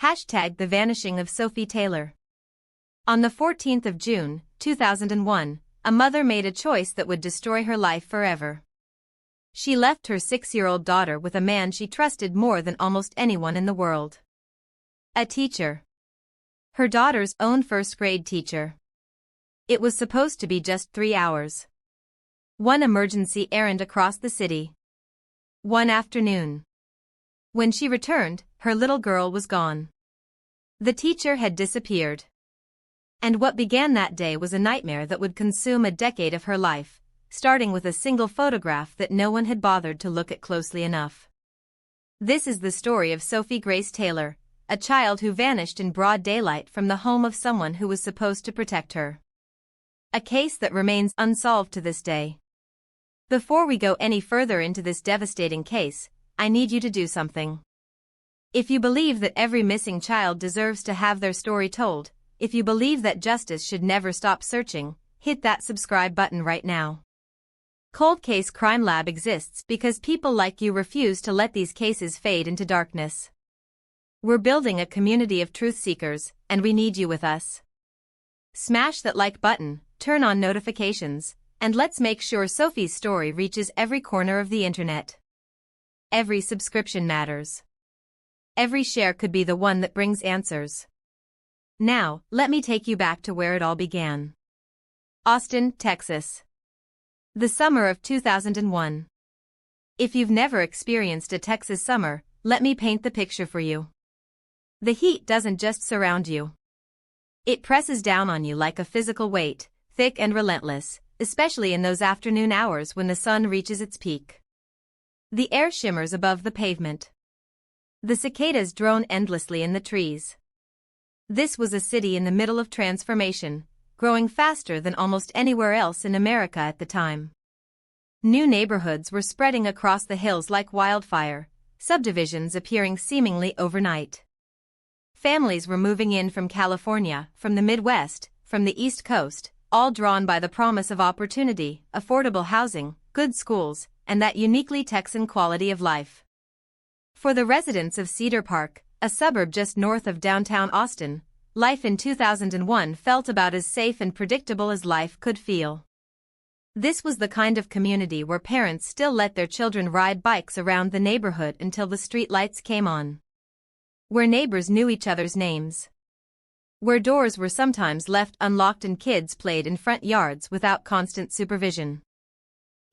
The vanishing of Sophie Taylor. On the 14th of June, 2001, a mother made a choice that would destroy her life forever. She left her 6-year-old daughter with a man she trusted more than almost anyone in the world. A teacher. Her daughter's own first-grade teacher. It was supposed to be just 3 hours. One emergency errand across the city. One afternoon. When she returned, her little girl was gone. The teacher had disappeared. And what began that day was a nightmare that would consume a decade of her life, starting with a single photograph that no one had bothered to look at closely enough. This is the story of Sophie Grace Taylor, a child who vanished in broad daylight from the home of someone who was supposed to protect her. A case that remains unsolved to this day. Before we go any further into this devastating case, I need you to do something. If you believe that every missing child deserves to have their story told, if you believe that justice should never stop searching, hit that subscribe button right now. Cold Case Crime Lab exists because people like you refuse to let these cases fade into darkness. We're building a community of truth seekers, and we need you with us. Smash that like button, turn on notifications, and let's make sure Sophie's story reaches every corner of the internet. Every subscription matters. Every share could be the one that brings answers. Now, let me take you back to where it all began. Austin, Texas. The summer of 2001. If you've never experienced a Texas summer, let me paint the picture for you. The heat doesn't just surround you. It presses down on you like a physical weight, thick and relentless, especially in those afternoon hours when the sun reaches its peak. The air shimmers above the pavement. The cicadas drone endlessly in the trees. This was a city in the middle of transformation, growing faster than almost anywhere else in America at the time. New neighborhoods were spreading across the hills like wildfire, subdivisions appearing seemingly overnight. Families were moving in from California, from the Midwest, from the East Coast, all drawn by the promise of opportunity, affordable housing, good schools, and that uniquely Texan quality of life. For the residents of Cedar Park, a suburb just north of downtown Austin, life in 2001 felt about as safe and predictable as life could feel. This was the kind of community where parents still let their children ride bikes around the neighborhood until the street lights came on. Where neighbors knew each other's names. Where doors were sometimes left unlocked and kids played in front yards without constant supervision.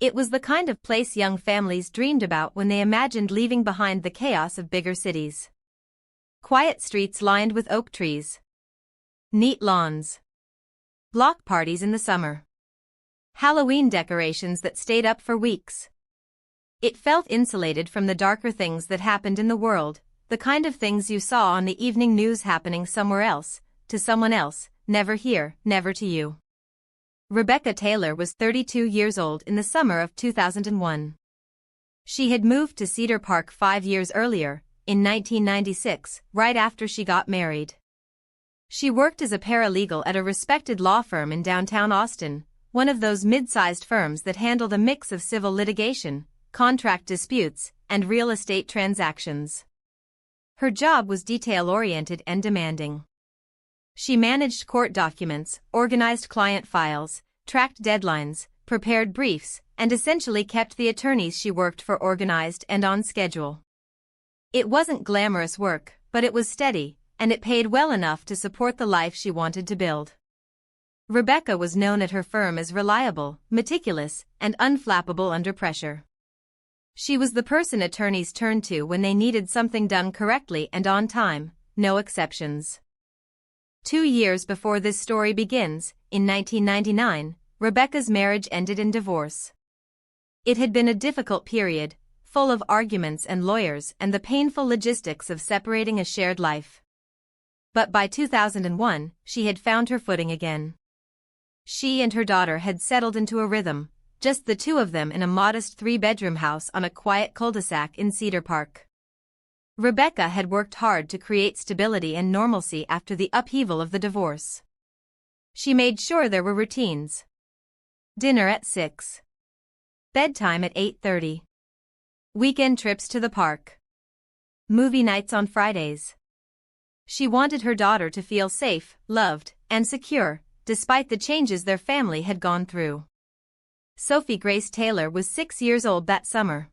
It was the kind of place young families dreamed about when they imagined leaving behind the chaos of bigger cities. Quiet streets lined with oak trees. Neat lawns. Block parties in the summer. Halloween decorations that stayed up for weeks. It felt insulated from the darker things that happened in the world, the kind of things you saw on the evening news happening somewhere else, to someone else, never here, never to you. Rebecca Taylor was 32 years old in the summer of 2001. She had moved to Cedar Park 5 years earlier, in 1996, right after she got married. She worked as a paralegal at a respected law firm in downtown Austin, one of those mid-sized firms that handled a mix of civil litigation, contract disputes, and real estate transactions. Her job was detail-oriented and demanding. She managed court documents, organized client files, tracked deadlines, prepared briefs, and essentially kept the attorneys she worked for organized and on schedule. It wasn't glamorous work, but it was steady, and it paid well enough to support the life she wanted to build. Rebecca was known at her firm as reliable, meticulous, and unflappable under pressure. She was the person attorneys turned to when they needed something done correctly and on time, no exceptions. 2 years before this story begins, in 1999, Rebecca's marriage ended in divorce. It had been a difficult period, full of arguments and lawyers and the painful logistics of separating a shared life. But by 2001, she had found her footing again. She and her daughter had settled into a rhythm, just the two of them in a modest 3-bedroom house on a quiet cul-de-sac in Cedar Park. Rebecca had worked hard to create stability and normalcy after the upheaval of the divorce. She made sure there were routines. Dinner at 6. Bedtime at 8:30. Weekend trips to the park. Movie nights on Fridays. She wanted her daughter to feel safe, loved, and secure, despite the changes their family had gone through. Sophie Grace Taylor was 6 years old that summer.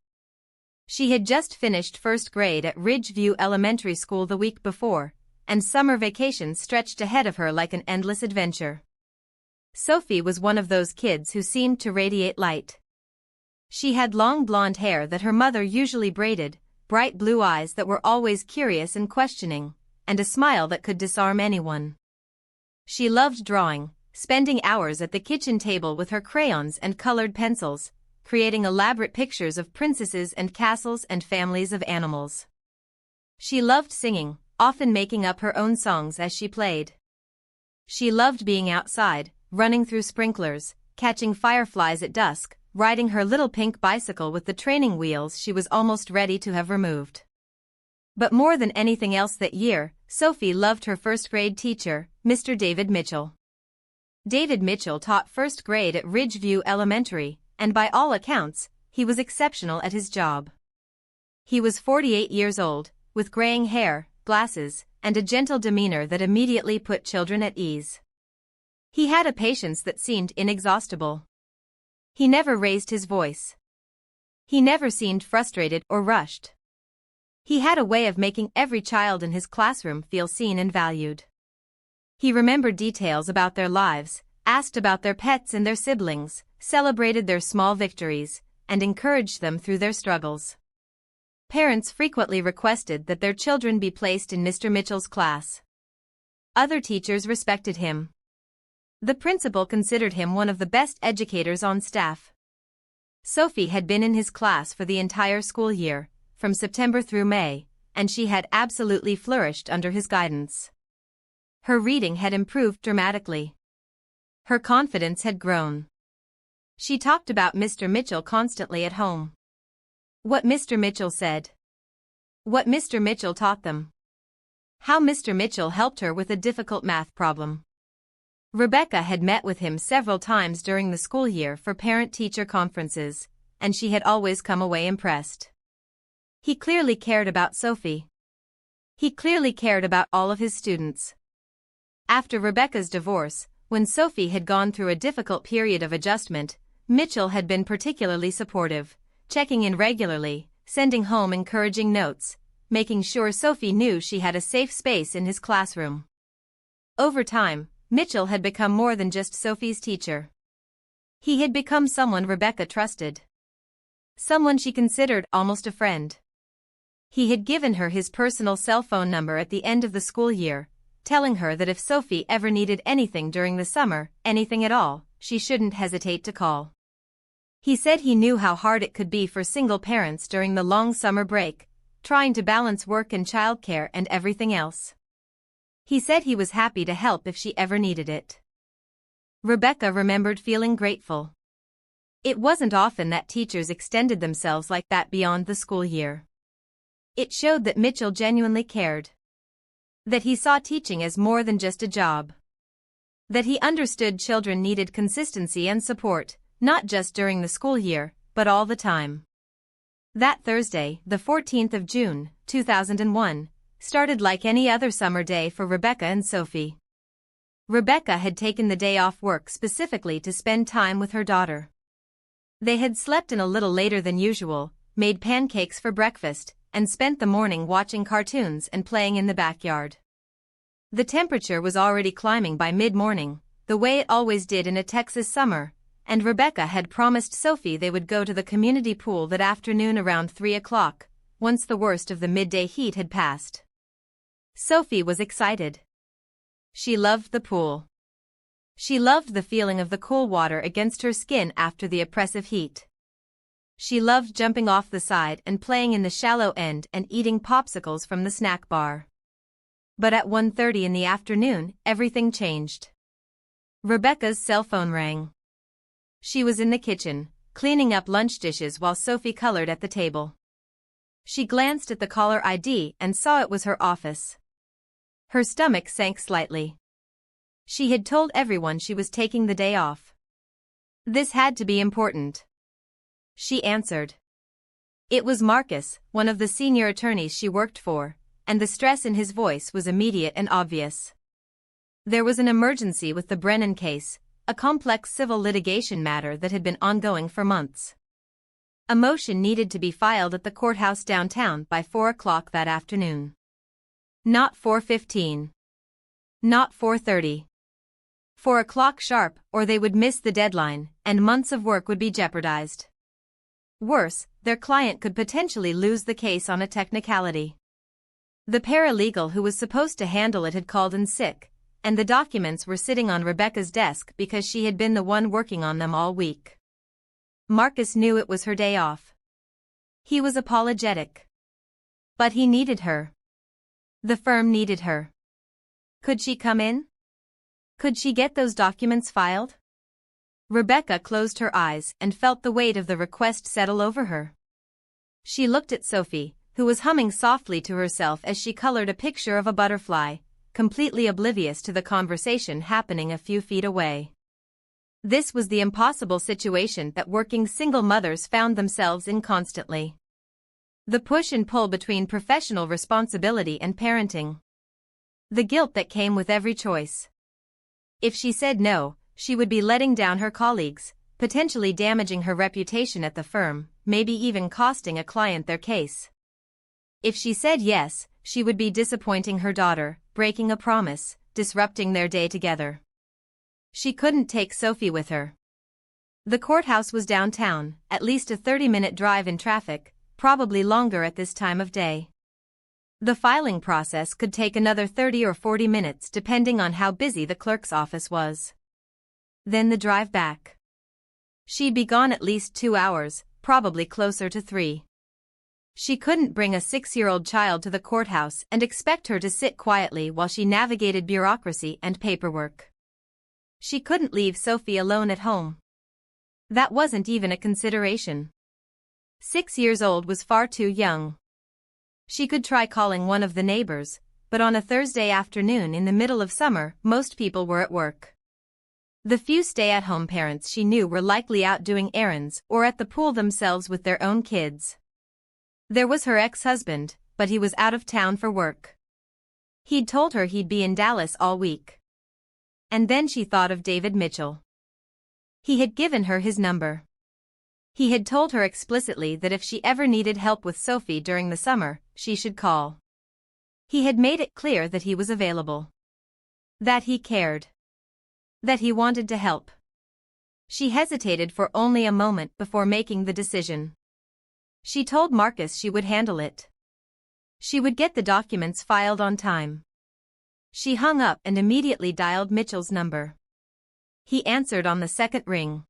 She had just finished first grade at Ridgeview Elementary School the week before, and summer vacations stretched ahead of her like an endless adventure. Sophie was one of those kids who seemed to radiate light. She had long blonde hair that her mother usually braided, bright blue eyes that were always curious and questioning, and a smile that could disarm anyone. She loved drawing, spending hours at the kitchen table with her crayons and colored pencils, creating elaborate pictures of princesses and castles and families of animals. She loved singing, often making up her own songs as she played. She loved being outside, running through sprinklers, catching fireflies at dusk, riding her little pink bicycle with the training wheels she was almost ready to have removed. But more than anything else that year, Sophie loved her first-grade teacher, Mr. David Mitchell. David Mitchell taught first grade at Ridgeview Elementary, and by all accounts, he was exceptional at his job. He was 48 years old, with graying hair, glasses, and a gentle demeanor that immediately put children at ease. He had a patience that seemed inexhaustible. He never raised his voice. He never seemed frustrated or rushed. He had a way of making every child in his classroom feel seen and valued. He remembered details about their lives, asked about their pets and their siblings, celebrated their small victories, and encouraged them through their struggles. Parents frequently requested that their children be placed in Mr. Mitchell's class. Other teachers respected him. The principal considered him one of the best educators on staff. Sophie had been in his class for the entire school year, from September through May, and she had absolutely flourished under his guidance. Her reading had improved dramatically. Her confidence had grown. She talked about Mr. Mitchell constantly at home. What Mr. Mitchell said. What Mr. Mitchell taught them. How Mr. Mitchell helped her with a difficult math problem. Rebecca had met with him several times during the school year for parent-teacher conferences, and she had always come away impressed. He clearly cared about Sophie. He clearly cared about all of his students. After Rebecca's divorce, when Sophie had gone through a difficult period of adjustment, Mitchell had been particularly supportive, checking in regularly, sending home encouraging notes, making sure Sophie knew she had a safe space in his classroom. Over time, Mitchell had become more than just Sophie's teacher. He had become someone Rebecca trusted. Someone she considered almost a friend. He had given her his personal cell phone number at the end of the school year, telling her that if Sophie ever needed anything during the summer, anything at all, she shouldn't hesitate to call. He said he knew how hard it could be for single parents during the long summer break, trying to balance work and childcare and everything else. He said he was happy to help if she ever needed it. Rebecca remembered feeling grateful. It wasn't often that teachers extended themselves like that beyond the school year. It showed that Mitchell genuinely cared. That he saw teaching as more than just a job. That he understood children needed consistency and support, not just during the school year, but all the time. That Thursday, the 14th of June, 2001, started like any other summer day for Rebecca and Sophie. Rebecca had taken the day off work specifically to spend time with her daughter. They had slept in a little later than usual, made pancakes for breakfast, and spent the morning watching cartoons and playing in the backyard. The temperature was already climbing by mid-morning, the way it always did in a Texas summer, and Rebecca had promised Sophie they would go to the community pool that afternoon around 3 o'clock, once the worst of the midday heat had passed. Sophie was excited. She loved the pool. She loved the feeling of the cool water against her skin after the oppressive heat. She loved jumping off the side and playing in the shallow end and eating popsicles from the snack bar. But at 1:30 in the afternoon, everything changed. Rebecca's cell phone rang. She was in the kitchen, cleaning up lunch dishes while Sophie colored at the table. She glanced at the caller ID and saw it was her office. Her stomach sank slightly. She had told everyone she was taking the day off. This had to be important. She answered. It was Marcus, one of the senior attorneys she worked for, and the stress in his voice was immediate and obvious. There was an emergency with the Brennan case, a complex civil litigation matter that had been ongoing for months. A motion needed to be filed at the courthouse downtown by 4 o'clock that afternoon. Not 4:15. Not 4:30. 4 o'clock sharp, or they would miss the deadline, and months of work would be jeopardized. Worse, their client could potentially lose the case on a technicality. The paralegal who was supposed to handle it had called in sick, and the documents were sitting on Rebecca's desk because she had been the one working on them all week. Marcus knew it was her day off. He was apologetic. But he needed her. The firm needed her. Could she come in? Could she get those documents filed? Rebecca closed her eyes and felt the weight of the request settle over her. She looked at Sophie, who was humming softly to herself as she colored a picture of a butterfly, completely oblivious to the conversation happening a few feet away. This was the impossible situation that working single mothers found themselves in constantly. The push and pull between professional responsibility and parenting. The guilt that came with every choice. If she said no, she would be letting down her colleagues, potentially damaging her reputation at the firm, maybe even costing a client their case. If she said yes, she would be disappointing her daughter, breaking a promise, disrupting their day together. She couldn't take Sophie with her. The courthouse was downtown, at least a 30-minute drive in traffic, probably longer at this time of day. The filing process could take another 30 or 40 minutes depending on how busy the clerk's office was. Then the drive back. She'd be gone at least 2 hours, probably closer to 3. She couldn't bring a 6-year-old child to the courthouse and expect her to sit quietly while she navigated bureaucracy and paperwork. She couldn't leave Sophie alone at home. That wasn't even a consideration. 6 years old was far too young. She could try calling one of the neighbors, but on a Thursday afternoon in the middle of summer, most people were at work. The few stay-at-home parents she knew were likely out doing errands or at the pool themselves with their own kids. There was her ex-husband, but he was out of town for work. He'd told her he'd be in Dallas all week. And then she thought of David Mitchell. He had given her his number. He had told her explicitly that if she ever needed help with Sophie during the summer, she should call. He had made it clear that he was available. That he cared. That he wanted to help. She hesitated for only a moment before making the decision. She told Marcus she would handle it. She would get the documents filed on time. She hung up and immediately dialed Mitchell's number. He answered on the second ring.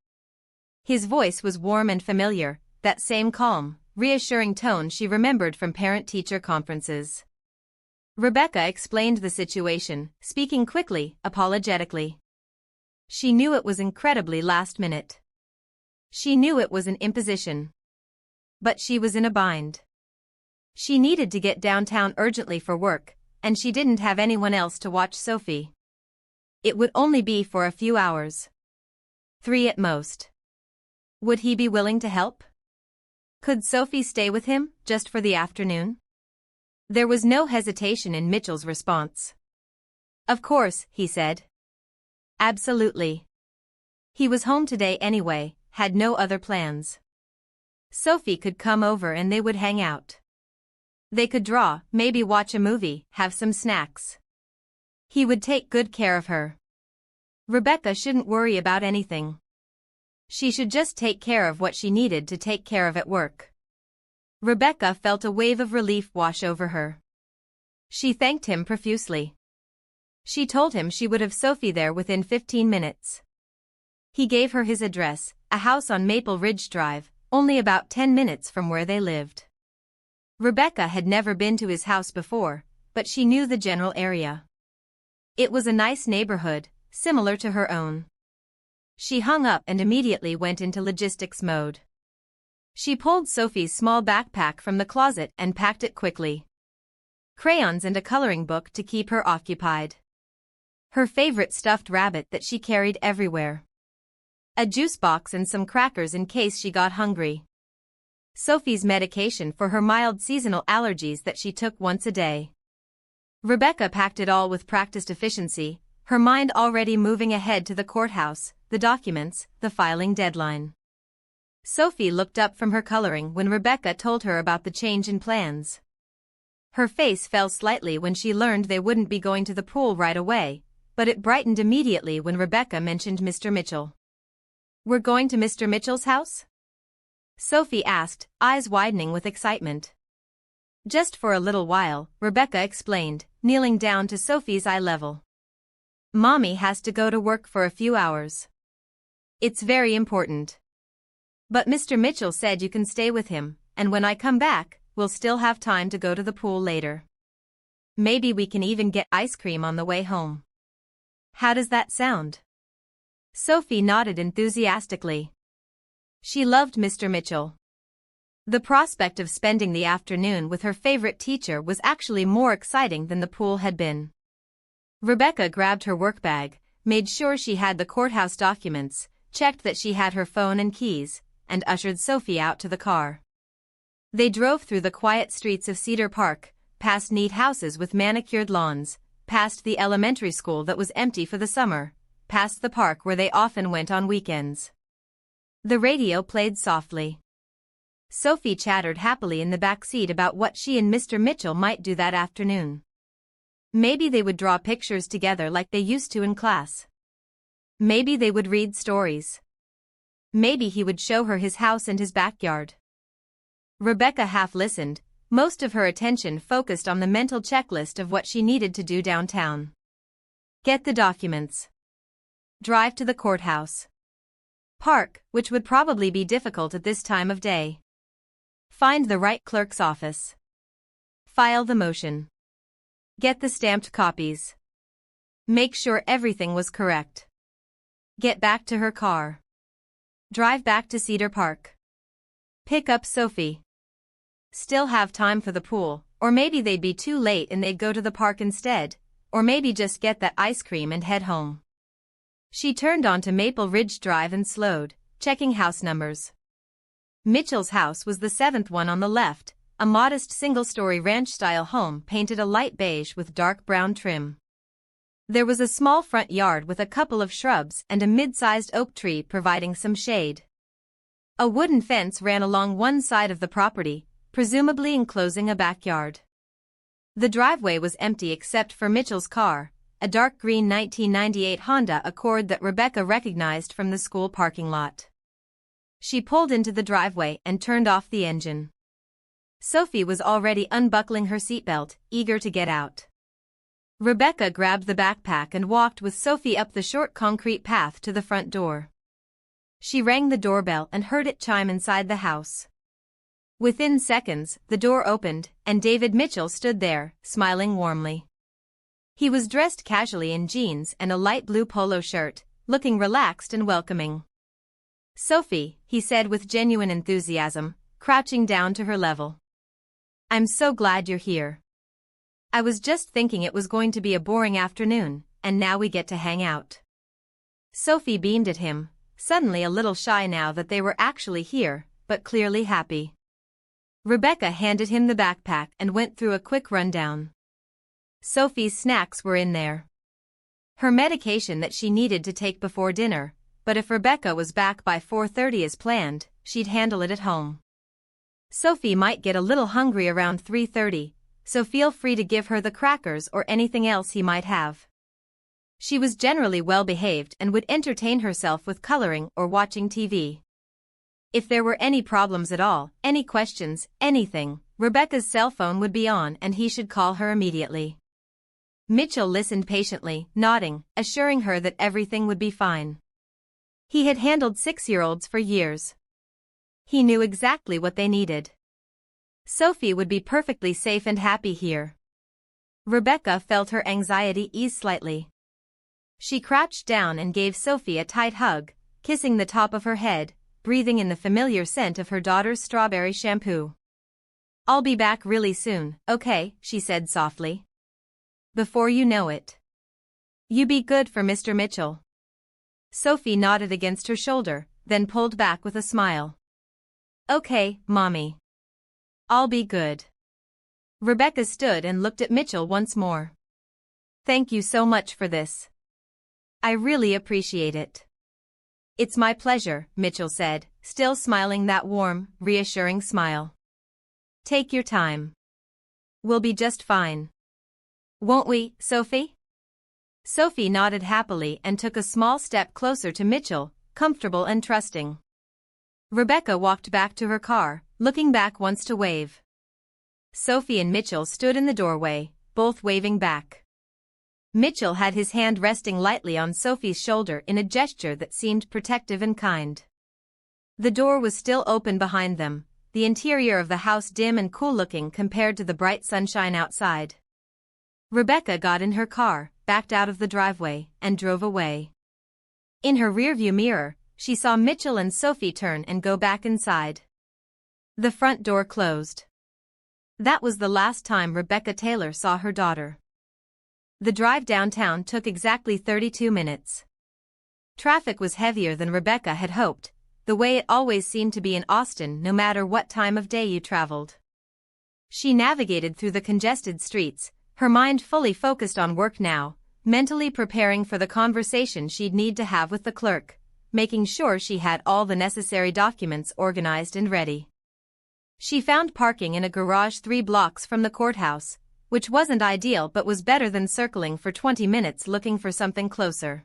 His voice was warm and familiar, that same calm, reassuring tone she remembered from parent-teacher conferences. Rebecca explained the situation, speaking quickly, apologetically. She knew it was incredibly last minute. She knew it was an imposition. But she was in a bind. She needed to get downtown urgently for work, and she didn't have anyone else to watch Sophie. It would only be for a few hours. 3 at most. Would he be willing to help? Could Sophie stay with him, just for the afternoon? There was no hesitation in Mitchell's response. Of course, he said. Absolutely. He was home today anyway, had no other plans. Sophie could come over and they would hang out. They could draw, maybe watch a movie, have some snacks. He would take good care of her. Rebecca shouldn't worry about anything. She should just take care of what she needed to take care of at work. Rebecca felt a wave of relief wash over her. She thanked him profusely. She told him she would have Sophie there within 15 minutes. He gave her his address, a house on Maple Ridge Drive, only about 10 minutes from where they lived. Rebecca had never been to his house before, but she knew the general area. It was a nice neighborhood, similar to her own. She hung up and immediately went into logistics mode. She pulled Sophie's small backpack from the closet and packed it quickly. Crayons and a coloring book to keep her occupied. Her favorite stuffed rabbit that she carried everywhere. A juice box and some crackers in case she got hungry. Sophie's medication for her mild seasonal allergies that she took once a day. Rebecca packed it all with practiced efficiency, her mind already moving ahead to the courthouse, the documents, the filing deadline. Sophie looked up from her coloring when Rebecca told her about the change in plans. Her face fell slightly when she learned they wouldn't be going to the pool right away, but it brightened immediately when Rebecca mentioned Mr. Mitchell. "We're going to Mr. Mitchell's house?" Sophie asked, eyes widening with excitement. "Just for a little while," Rebecca explained, kneeling down to Sophie's eye level. "Mommy has to go to work for a few hours. It's very important. But Mr. Mitchell said you can stay with him, and when I come back, we'll still have time to go to the pool later. Maybe we can even get ice cream on the way home. How does that sound?" Sophie nodded enthusiastically. She loved Mr. Mitchell. The prospect of spending the afternoon with her favorite teacher was actually more exciting than the pool had been. Rebecca grabbed her work bag, made sure she had the courthouse documents, checked that she had her phone and keys, and ushered Sophie out to the car. They drove through the quiet streets of Cedar Park, past neat houses with manicured lawns, past the elementary school that was empty for the summer, past the park where they often went on weekends. The radio played softly. Sophie chattered happily in the back seat about what she and Mr. Mitchell might do that afternoon. Maybe they would draw pictures together like they used to in class. Maybe they would read stories. Maybe he would show her his house and his backyard. Rebecca half listened, most of her attention focused on the mental checklist of what she needed to do downtown. Get the documents. Drive to the courthouse. Park, which would probably be difficult at this time of day. Find the right clerk's office. File the motion. Get the stamped copies. Make sure everything was correct. Get back to her car. Drive back to Cedar Park. Pick up Sophie. Still have time for the pool, or maybe they'd be too late and they'd go to the park instead, or maybe just get that ice cream and head home. She turned onto Maple Ridge Drive and slowed, checking house numbers. Mitchell's house was the 7th one on the left, a modest single-story ranch-style home painted a light beige with dark brown trim. There was a small front yard with a couple of shrubs and a mid-sized oak tree providing some shade. A wooden fence ran along one side of the property, presumably enclosing a backyard. The driveway was empty except for Mitchell's car, a dark green 1998 Honda Accord that Rebecca recognized from the school parking lot. She pulled into the driveway and turned off the engine. Sophie was already unbuckling her seatbelt, eager to get out. Rebecca grabbed the backpack and walked with Sophie up the short concrete path to the front door. She rang the doorbell and heard it chime inside the house. Within seconds, the door opened, and David Mitchell stood there, smiling warmly. He was dressed casually in jeans and a light blue polo shirt, looking relaxed and welcoming. "Sophie," he said with genuine enthusiasm, crouching down to her level. "I'm so glad you're here. I was just thinking it was going to be a boring afternoon, and now we get to hang out." Sophie beamed at him, suddenly a little shy now that they were actually here, but clearly happy. Rebecca handed him the backpack and went through a quick rundown. Sophie's snacks were in there. Her medication that she needed to take before dinner, but if Rebecca was back by 4:30 as planned, she'd handle it at home. Sophie might get a little hungry around 3:30, so feel free to give her the crackers or anything else he might have. She was generally well-behaved and would entertain herself with coloring or watching TV. If there were any problems at all, any questions, anything, Rebecca's cell phone would be on and he should call her immediately. Mitchell listened patiently, nodding, assuring her that everything would be fine. He had handled 6-year-olds for years. He knew exactly what they needed. Sophie would be perfectly safe and happy here. Rebecca felt her anxiety ease slightly. She crouched down and gave Sophie a tight hug, kissing the top of her head, breathing in the familiar scent of her daughter's strawberry shampoo. "I'll be back really soon, okay?" she said softly. "Before you know it. You be good for Mr. Mitchell." Sophie nodded against her shoulder, then pulled back with a smile. "Okay, Mommy. I'll be good." Rebecca stood and looked at Mitchell once more. Thank you so much for this. I really appreciate it. It's my pleasure, Mitchell said, still smiling that warm, reassuring smile. Take your time. We'll be just fine. Won't we, Sophie? Sophie nodded happily and took a small step closer to Mitchell, comfortable and trusting. Rebecca walked back to her car, looking back once to wave. Sophie and Mitchell stood in the doorway, both waving back. Mitchell had his hand resting lightly on Sophie's shoulder in a gesture that seemed protective and kind. The door was still open behind them, the interior of the house dim and cool-looking compared to the bright sunshine outside. Rebecca got in her car, backed out of the driveway, and drove away. In her rearview mirror, she saw Mitchell and Sophie turn and go back inside. The front door closed. That was the last time Rebecca Taylor saw her daughter. The drive downtown took exactly 32 minutes. Traffic was heavier than Rebecca had hoped, the way it always seemed to be in Austin no matter what time of day you traveled. She navigated through the congested streets, her mind fully focused on work now, mentally preparing for the conversation she'd need to have with the clerk, making sure she had all the necessary documents organized and ready. She found parking in a garage 3 blocks from the courthouse, which wasn't ideal but was better than circling for 20 minutes looking for something closer.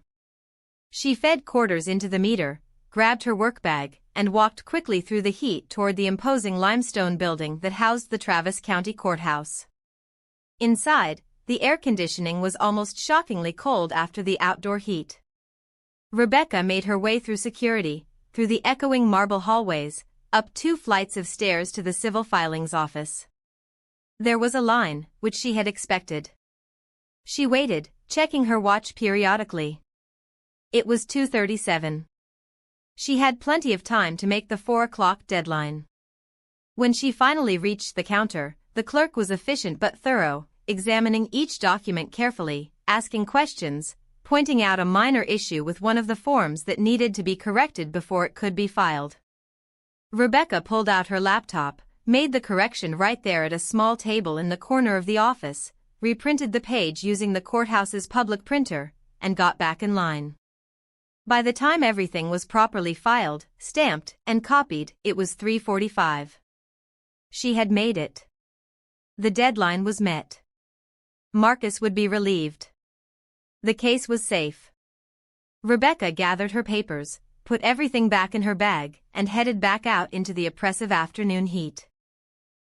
She fed quarters into the meter, grabbed her work bag, and walked quickly through the heat toward the imposing limestone building that housed the Travis County Courthouse. Inside, the air conditioning was almost shockingly cold after the outdoor heat. Rebecca made her way through security, through the echoing marble hallways, up 2 flights of stairs to the civil filings office. There was a line, which she had expected. She waited, checking her watch periodically. It was 2:37. She had plenty of time to make the 4 o'clock deadline. When she finally reached the counter, the clerk was efficient but thorough, examining each document carefully, asking questions, pointing out a minor issue with one of the forms that needed to be corrected before it could be filed. Rebecca pulled out her laptop, made the correction right there at a small table in the corner of the office, reprinted the page using the courthouse's public printer, and got back in line. By the time everything was properly filed, stamped, and copied, it was 3:45. She had made it. The deadline was met. Marcus would be relieved. The case was safe. Rebecca gathered her papers, put everything back in her bag, and headed back out into the oppressive afternoon heat.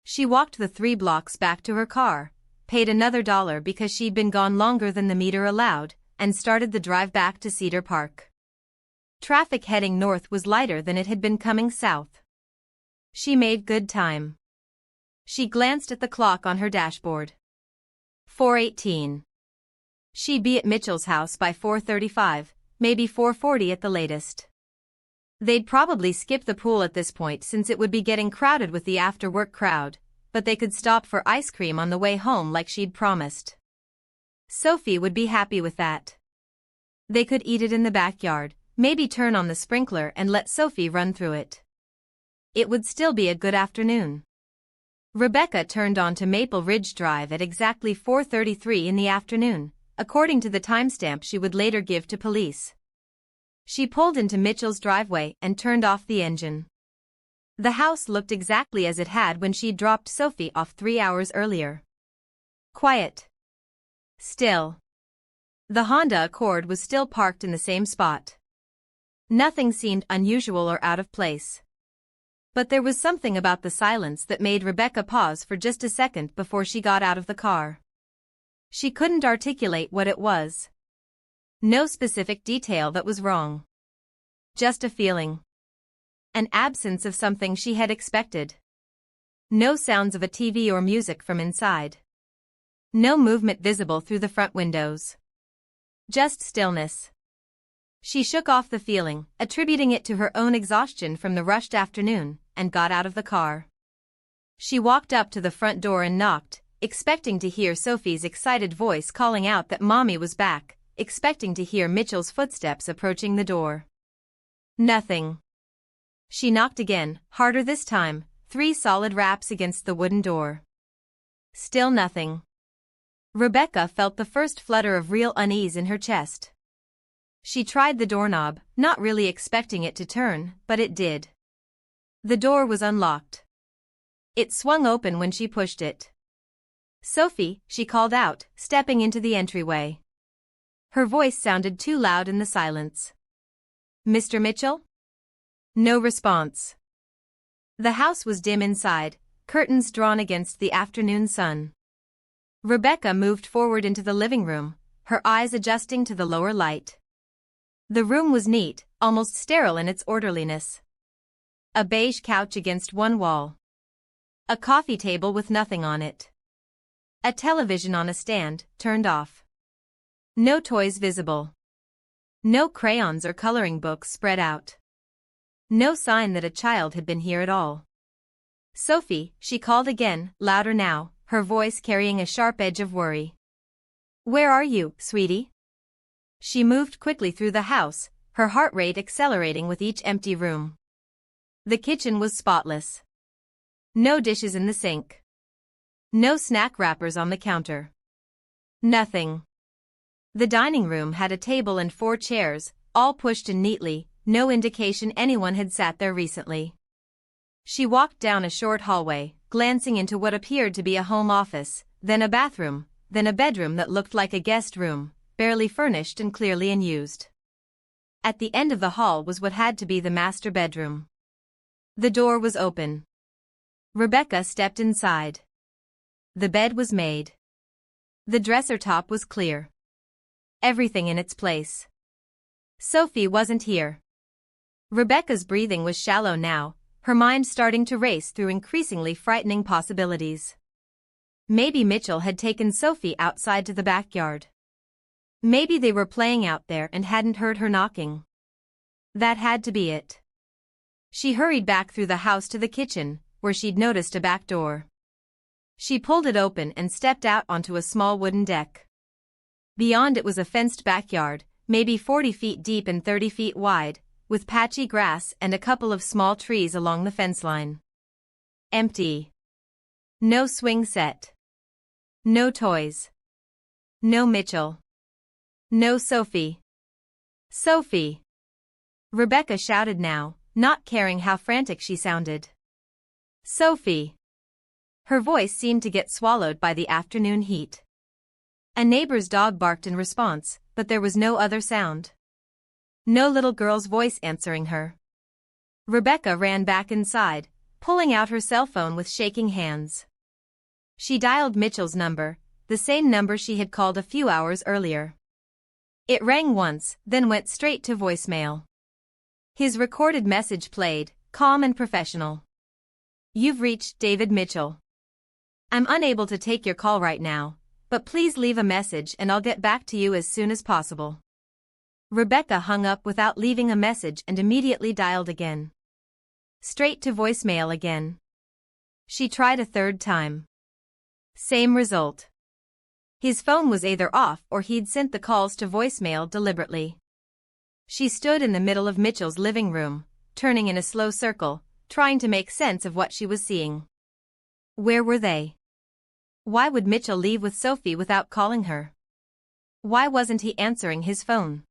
She walked the 3 blocks back to her car, paid another $1 because she'd been gone longer than the meter allowed, and started the drive back to Cedar Park. Traffic heading north was lighter than it had been coming south. She made good time. She glanced at the clock on her dashboard. 4:18. She'd be at Mitchell's house by 4:35, maybe 4:40 at the latest. They'd probably skip the pool at this point since it would be getting crowded with the after-work crowd, but they could stop for ice cream on the way home like she'd promised. Sophie would be happy with that. They could eat it in the backyard, maybe turn on the sprinkler and let Sophie run through it. It would still be a good afternoon. Rebecca turned onto Maple Ridge Drive at exactly 4:33 in the afternoon, according to the timestamp she would later give to police. She pulled into Mitchell's driveway and turned off the engine. The house looked exactly as it had when she'd dropped Sophie off 3 hours earlier. Quiet. Still. The Honda Accord was still parked in the same spot. Nothing seemed unusual or out of place. But there was something about the silence that made Rebecca pause for just a second before she got out of the car. She couldn't articulate what it was. No specific detail that was wrong. Just a feeling. An absence of something she had expected. No sounds of a TV or music from inside. No movement visible through the front windows. Just stillness. She shook off the feeling, attributing it to her own exhaustion from the rushed afternoon, and got out of the car. She walked up to the front door and knocked, expecting to hear Sophie's excited voice calling out that Mommy was back, expecting to hear Mitchell's footsteps approaching the door. Nothing. She knocked again, harder this time, 3 solid raps against the wooden door. Still nothing. Rebecca felt the first flutter of real unease in her chest. She tried the doorknob, not really expecting it to turn, but it did. The door was unlocked. It swung open when she pushed it. "Sophie," she called out, stepping into the entryway. Her voice sounded too loud in the silence. "Mr. Mitchell?" No response. The house was dim inside, curtains drawn against the afternoon sun. Rebecca moved forward into the living room, her eyes adjusting to the lower light. The room was neat, almost sterile in its orderliness. A beige couch against one wall. A coffee table with nothing on it. A television on a stand, turned off. No toys visible. No crayons or coloring books spread out. No sign that a child had been here at all. "Sophie," she called again, louder now, her voice carrying a sharp edge of worry. "Where are you, sweetie?" She moved quickly through the house, her heart rate accelerating with each empty room. The kitchen was spotless. No dishes in the sink. No snack wrappers on the counter. Nothing. The dining room had a table and 4 chairs, all pushed in neatly, no indication anyone had sat there recently. She walked down a short hallway, glancing into what appeared to be a home office, then a bathroom, then a bedroom that looked like a guest room, barely furnished and clearly unused. At the end of the hall was what had to be the master bedroom. The door was open. Rebecca stepped inside. The bed was made. The dresser top was clear. Everything in its place. Sophie wasn't here. Rebecca's breathing was shallow now, her mind starting to race through increasingly frightening possibilities. Maybe Mitchell had taken Sophie outside to the backyard. Maybe they were playing out there and hadn't heard her knocking. That had to be it. She hurried back through the house to the kitchen, where she'd noticed a back door. She pulled it open and stepped out onto a small wooden deck. Beyond it was a fenced backyard, maybe 40 feet deep and 30 feet wide, with patchy grass and a couple of small trees along the fence line. Empty. No swing set. No toys. No Mitchell. No Sophie. "Sophie!" Rebecca shouted now, not caring how frantic she sounded. "Sophie!" Her voice seemed to get swallowed by the afternoon heat. A neighbor's dog barked in response, but there was no other sound. No little girl's voice answering her. Rebecca ran back inside, pulling out her cell phone with shaking hands. She dialed Mitchell's number, the same number she had called a few hours earlier. It rang once, then went straight to voicemail. His recorded message played, calm and professional. "You've reached David Mitchell. I'm unable to take your call right now, but please leave a message and I'll get back to you as soon as possible." Rebecca hung up without leaving a message and immediately dialed again. Straight to voicemail again. She tried a third time. Same result. His phone was either off or he'd sent the calls to voicemail deliberately. She stood in the middle of Mitchell's living room, turning in a slow circle, trying to make sense of what she was seeing. Where were they? Why would Mitchell leave with Sophie without calling her? Why wasn't he answering his phone?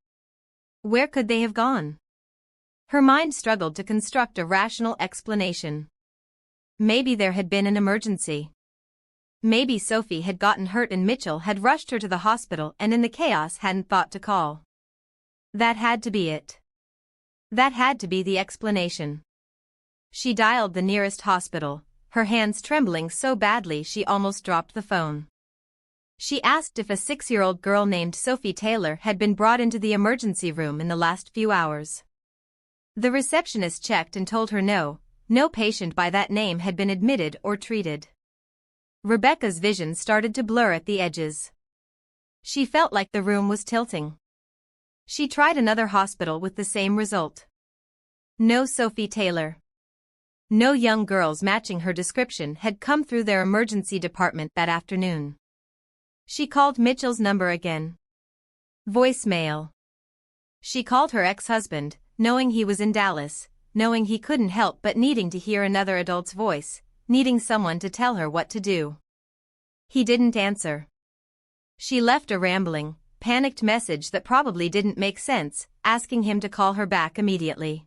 Where could they have gone? Her mind struggled to construct a rational explanation. Maybe there had been an emergency. Maybe Sophie had gotten hurt and Mitchell had rushed her to the hospital and in the chaos hadn't thought to call. That had to be it. That had to be the explanation. She dialed the nearest hospital, her hands trembling so badly she almost dropped the phone. She asked if a 6-year-old girl named Sophie Taylor had been brought into the emergency room in the last few hours. The receptionist checked and told her no patient by that name had been admitted or treated. Rebecca's vision started to blur at the edges. She felt like the room was tilting. She tried another hospital with the same result. No Sophie Taylor. No young girls matching her description had come through their emergency department that afternoon. She called Mitchell's number again. Voicemail. She called her ex-husband, knowing he was in Dallas, knowing he couldn't help but needing to hear another adult's voice, needing someone to tell her what to do. He didn't answer. She left a rambling, panicked message that probably didn't make sense, asking him to call her back immediately.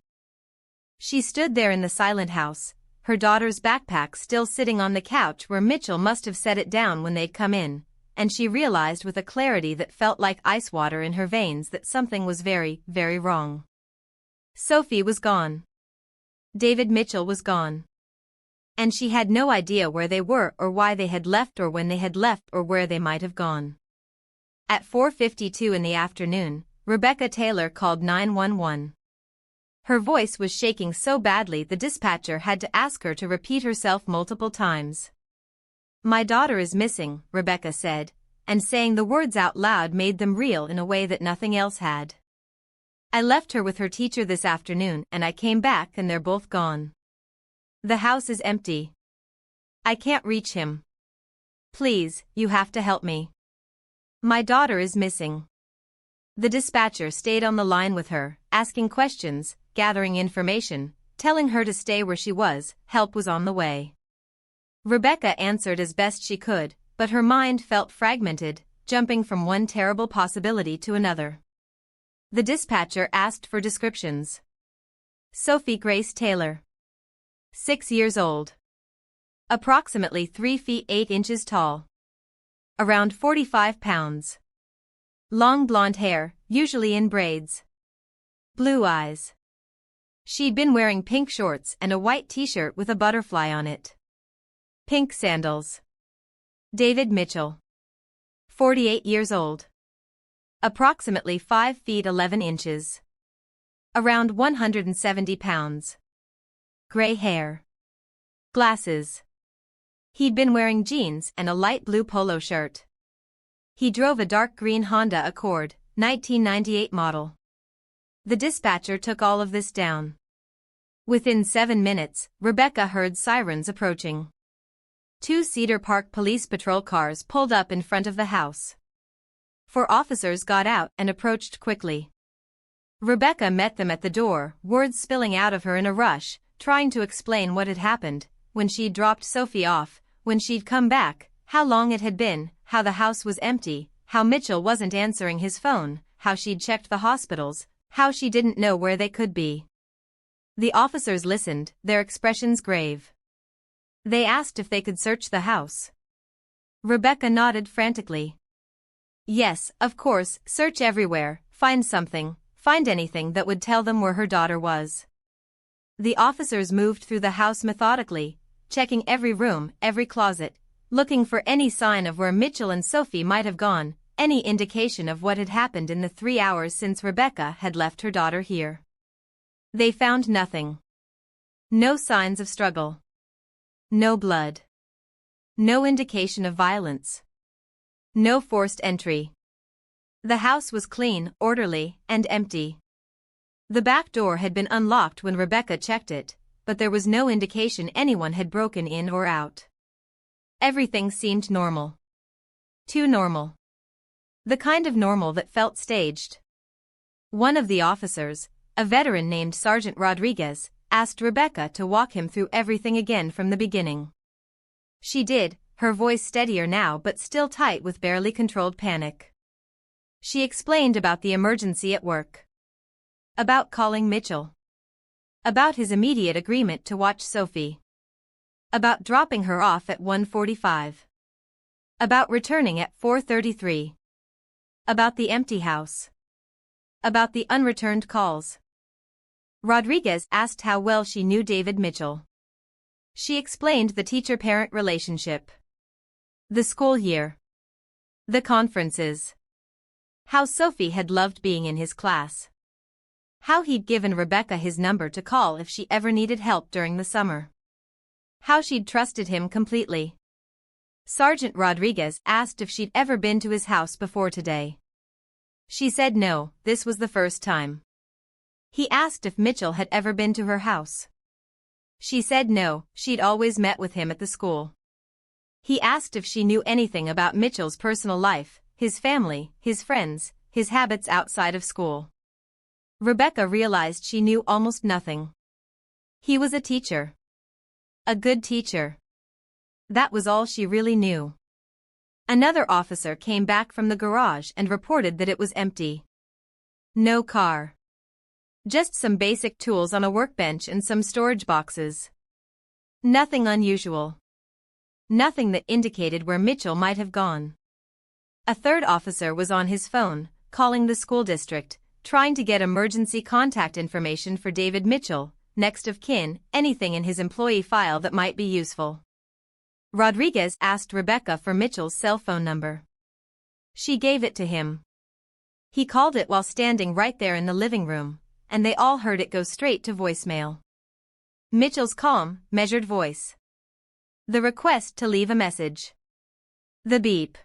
She stood there in the silent house, her daughter's backpack still sitting on the couch where Mitchell must have set it down when they'd come in, and she realized with a clarity that felt like ice water in her veins that something was very, very wrong. Sophie was gone. David Mitchell was gone. And she had no idea where they were or why they had left or when they had left or where they might have gone. At 4:52 in the afternoon, Rebecca Taylor called 911. Her voice was shaking so badly the dispatcher had to ask her to repeat herself multiple times. "My daughter is missing," Rebecca said, and saying the words out loud made them real in a way that nothing else had. "I left her with her teacher this afternoon and I came back and they're both gone. The house is empty. I can't reach him. Please, you have to help me. My daughter is missing." The dispatcher stayed on the line with her, asking questions, gathering information, telling her to stay where she was, help was on the way. Rebecca answered as best she could, but her mind felt fragmented, jumping from one terrible possibility to another. The dispatcher asked for descriptions. Sophie Grace Taylor. 6 years old. Approximately 3 feet 8 inches tall. Around 45 pounds. Long blonde hair, usually in braids. Blue eyes. She'd been wearing pink shorts and a white t-shirt with a butterfly on it. Pink sandals. David Mitchell. 48 years old. Approximately 5 feet 11 inches. Around 170 pounds. Gray hair. Glasses. He'd been wearing jeans and a light blue polo shirt. He drove a dark green Honda Accord, 1998 model. The dispatcher took all of this down. Within 7 minutes, Rebecca heard sirens approaching. 2 Cedar Park police patrol cars pulled up in front of the house. 4 officers got out and approached quickly. Rebecca met them at the door, words spilling out of her in a rush, trying to explain what had happened, when she'd dropped Sophie off, when she'd come back, how long it had been, how the house was empty, how Mitchell wasn't answering his phone, how she'd checked the hospitals, how she didn't know where they could be. The officers listened, their expressions grave. They asked if they could search the house. Rebecca nodded frantically. Yes, of course, search everywhere, find something, find anything that would tell them where her daughter was. The officers moved through the house methodically, checking every room, every closet, looking for any sign of where Mitchell and Sophie might have gone, any indication of what had happened in the 3 hours since Rebecca had left her daughter here. They found nothing. No signs of struggle. No blood. No indication of violence. No forced entry. The house was clean, orderly, and empty. The back door had been unlocked when Rebecca checked it, but there was no indication anyone had broken in or out. Everything seemed normal. Too normal. The kind of normal that felt staged. One of the officers, a veteran named Sergeant Rodriguez, asked Rebecca to walk him through everything again from the beginning. She did, her voice steadier now but still tight with barely controlled panic. She explained about the emergency at work. About calling Mitchell. About his immediate agreement to watch Sophie. About dropping her off at 1:45. About returning at 4:33. About the empty house. About the unreturned calls. Rodriguez asked how well she knew David Mitchell. She explained the teacher-parent relationship. The school year. The conferences. How Sophie had loved being in his class. How he'd given Rebecca his number to call if she ever needed help during the summer. How she'd trusted him completely. Sergeant Rodriguez asked if she'd ever been to his house before today. She said no, this was the first time. He asked if Mitchell had ever been to her house. She said no, she'd always met with him at the school. He asked if she knew anything about Mitchell's personal life, his family, his friends, his habits outside of school. Rebecca realized she knew almost nothing. He was a teacher. A good teacher. That was all she really knew. Another officer came back from the garage and reported that it was empty. No car. Just some basic tools on a workbench and some storage boxes. Nothing unusual. Nothing that indicated where Mitchell might have gone. A third officer was on his phone, calling the school district, trying to get emergency contact information for David Mitchell, next of kin, anything in his employee file that might be useful. Rodriguez asked Rebecca for Mitchell's cell phone number. She gave it to him. He called it while standing right there in the living room, and they all heard it go straight to voicemail. Mitchell's calm, measured voice. The request to leave a message. The beep.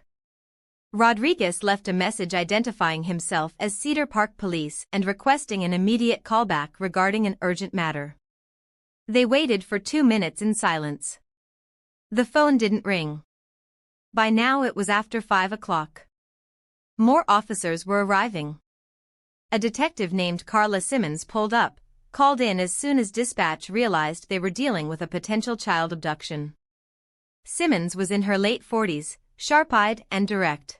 Rodriguez left a message identifying himself as Cedar Park Police and requesting an immediate callback regarding an urgent matter. They waited for 2 minutes in silence. The phone didn't ring. By now it was after 5 o'clock. More officers were arriving. A detective named Carla Simmons pulled up, called in as soon as dispatch realized they were dealing with a potential child abduction. Simmons was in her late 40s, sharp-eyed and direct.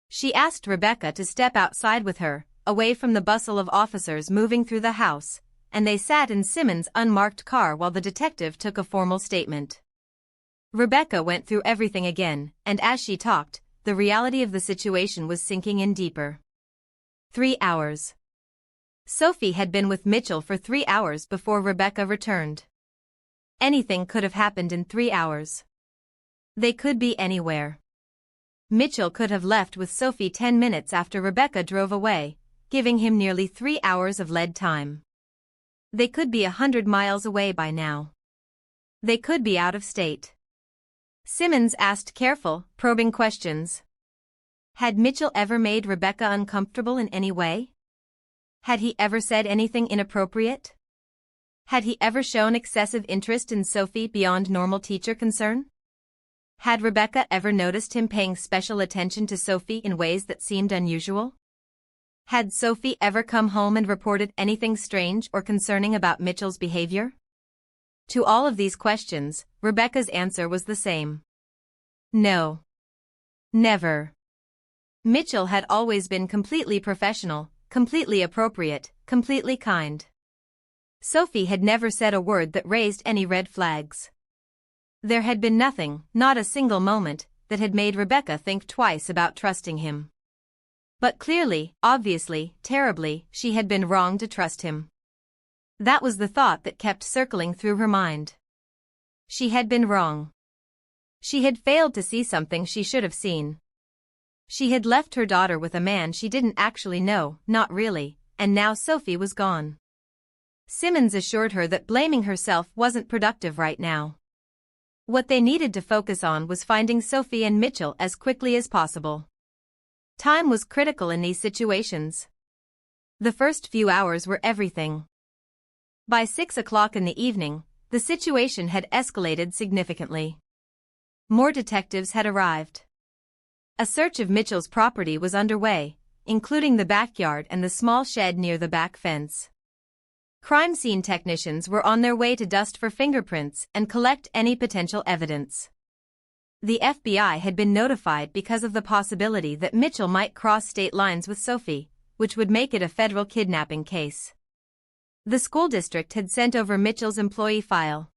She asked Rebecca to step outside with her, away from the bustle of officers moving through the house, and they sat in Simmons' unmarked car while the detective took a formal statement. Rebecca went through everything again, and as she talked, the reality of the situation was sinking in deeper. 3 hours. Sophie had been with Mitchell for 3 hours before Rebecca returned. Anything could have happened in 3 hours. They could be anywhere. Mitchell could have left with Sophie 10 minutes after Rebecca drove away, giving him nearly 3 hours of lead time. They could be 100 miles away by now. They could be out of state. Simmons asked careful, probing questions. Had Mitchell ever made Rebecca uncomfortable in any way? Had he ever said anything inappropriate? Had he ever shown excessive interest in Sophie beyond normal teacher concern? Had Rebecca ever noticed him paying special attention to Sophie in ways that seemed unusual? Had Sophie ever come home and reported anything strange or concerning about Mitchell's behavior? To all of these questions, Rebecca's answer was the same. No. Never. Mitchell had always been completely professional, completely appropriate, completely kind. Sophie had never said a word that raised any red flags. There had been nothing, not a single moment, that had made Rebecca think twice about trusting him. But clearly, obviously, terribly, she had been wrong to trust him. That was the thought that kept circling through her mind. She had been wrong. She had failed to see something she should have seen. She had left her daughter with a man she didn't actually know, not really, and now Sophie was gone. Simmons assured her that blaming herself wasn't productive right now. What they needed to focus on was finding Sophie and Mitchell as quickly as possible. Time was critical in these situations. The first few hours were everything. By 6 o'clock in the evening, the situation had escalated significantly. More detectives had arrived. A search of Mitchell's property was underway, including the backyard and the small shed near the back fence. Crime scene technicians were on their way to dust for fingerprints and collect any potential evidence. The FBI had been notified because of the possibility that Mitchell might cross state lines with Sophie, which would make it a federal kidnapping case. The school district had sent over Mitchell's employee file.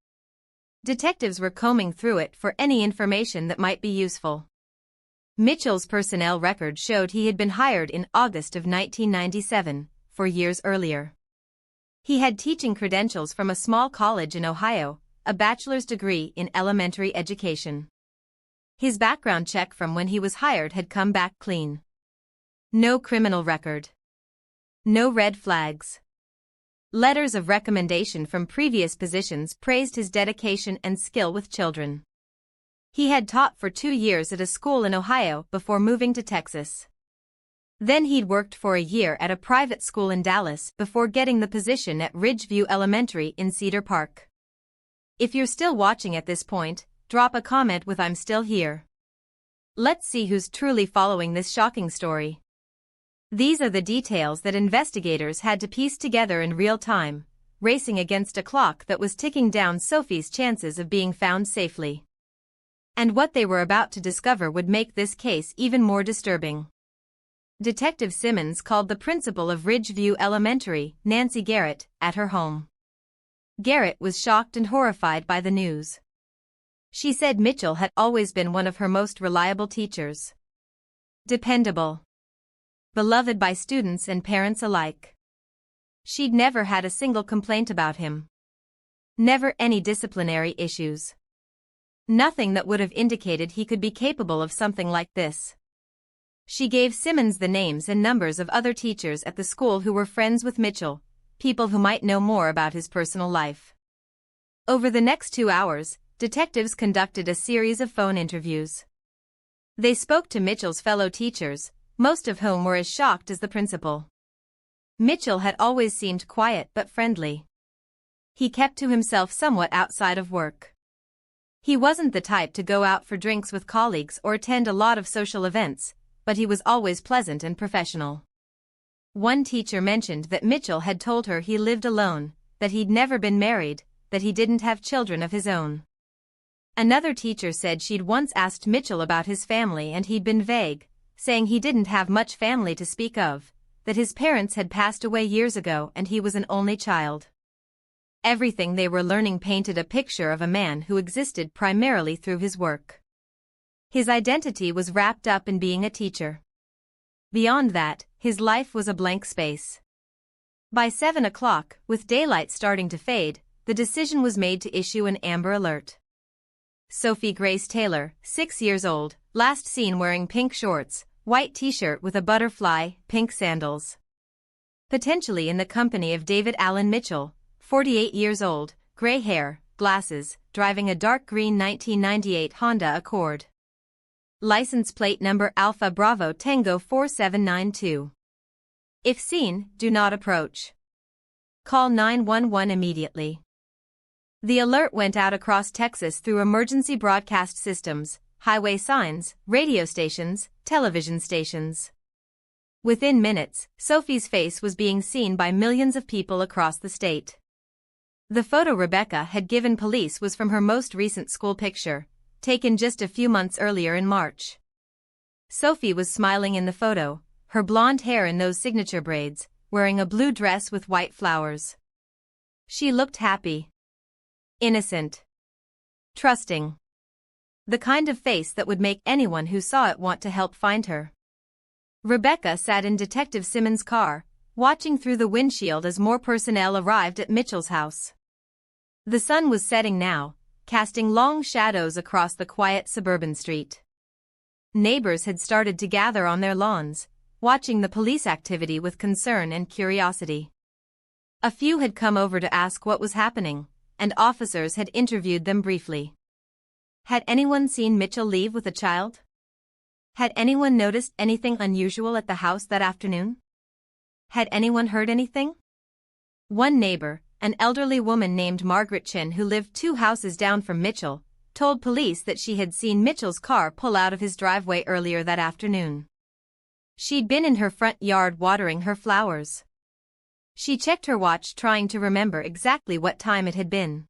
Detectives were combing through it for any information that might be useful. Mitchell's personnel record showed he had been hired in August of 1997, 4 years earlier. He had teaching credentials from a small college in Ohio, a bachelor's degree in elementary education. His background check from when he was hired had come back clean. No criminal record. No red flags. Letters of recommendation from previous positions praised his dedication and skill with children. He had taught for 2 years at a school in Ohio before moving to Texas. Then he'd worked for a year at a private school in Dallas before getting the position at Ridgeview Elementary in Cedar Park. If you're still watching at this point, drop a comment with "I'm still here." Let's see who's truly following this shocking story. These are the details that investigators had to piece together in real time, racing against a clock that was ticking down Sophie's chances of being found safely. And what they were about to discover would make this case even more disturbing. Detective Simmons called the principal of Ridgeview Elementary, Nancy Garrett, at her home. Garrett was shocked and horrified by the news. She said Mitchell had always been one of her most reliable teachers. Dependable. Beloved by students and parents alike. She'd never had a single complaint about him. Never any disciplinary issues. Nothing that would have indicated he could be capable of something like this. She gave Simmons the names and numbers of other teachers at the school who were friends with Mitchell, people who might know more about his personal life. Over the next 2 hours, detectives conducted a series of phone interviews. They spoke to Mitchell's fellow teachers, most of whom were as shocked as the principal. Mitchell had always seemed quiet but friendly. He kept to himself somewhat outside of work. He wasn't the type to go out for drinks with colleagues or attend a lot of social events, but he was always pleasant and professional. One teacher mentioned that Mitchell had told her he lived alone, that he'd never been married, that he didn't have children of his own. Another teacher said she'd once asked Mitchell about his family and he'd been vague, saying he didn't have much family to speak of, that his parents had passed away years ago and he was an only child. Everything they were learning painted a picture of a man who existed primarily through his work. His identity was wrapped up in being a teacher. Beyond that, his life was a blank space. By 7 o'clock, with daylight starting to fade, the decision was made to issue an Amber Alert. Sophie Grace Taylor, 6 years old, last seen wearing pink shorts, white t-shirt with a butterfly, pink sandals. Potentially in the company of David Allen Mitchell, 48 years old, gray hair, glasses, driving a dark green 1998 Honda Accord. License plate number Alpha Bravo Tango 4792. If seen, do not approach. Call 911 immediately. The alert went out across Texas through emergency broadcast systems, highway signs, radio stations, television stations. Within minutes, Sophie's face was being seen by millions of people across the state. The photo Rebecca had given police was from her most recent school picture, taken just a few months earlier in March. Sophie was smiling in the photo, her blonde hair in those signature braids, wearing a blue dress with white flowers. She looked happy. Innocent. Trusting. The kind of face that would make anyone who saw it want to help find her. Rebecca sat in Detective Simmons' car, watching through the windshield as more personnel arrived at Mitchell's house. The sun was setting now, casting long shadows across the quiet suburban street. Neighbors had started to gather on their lawns, watching the police activity with concern and curiosity. A few had come over to ask what was happening, and officers had interviewed them briefly. Had anyone seen Mitchell leave with a child? Had anyone noticed anything unusual at the house that afternoon? Had anyone heard anything? One neighbor, an elderly woman named Margaret Chin who lived 2 houses down from Mitchell, told police that she had seen Mitchell's car pull out of his driveway earlier that afternoon. She'd been in her front yard watering her flowers. She checked her watch trying to remember exactly what time it had been.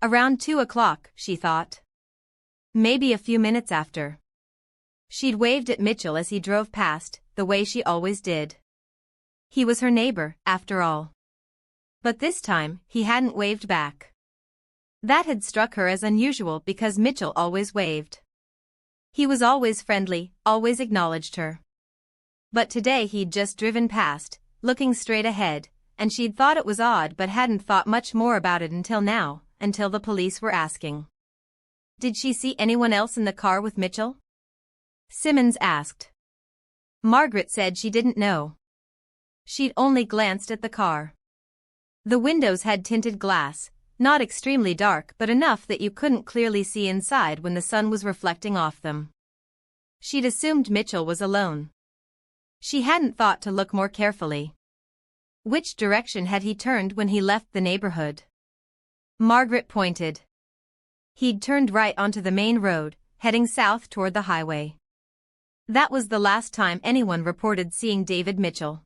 Around 2 o'clock, she thought. Maybe a few minutes after. She'd waved at Mitchell as he drove past, the way she always did. He was her neighbor, after all. But this time, he hadn't waved back. That had struck her as unusual because Mitchell always waved. He was always friendly, always acknowledged her. But today he'd just driven past, looking straight ahead, and she'd thought it was odd but hadn't thought much more about it until now, until the police were asking. Did she see anyone else in the car with Mitchell? Simmons asked. Margaret said she didn't know. She'd only glanced at the car. The windows had tinted glass, not extremely dark but enough that you couldn't clearly see inside when the sun was reflecting off them. She'd assumed Mitchell was alone. She hadn't thought to look more carefully. Which direction had he turned when he left the neighborhood? Margaret pointed. He'd turned right onto the main road, heading south toward the highway. That was the last time anyone reported seeing David Mitchell.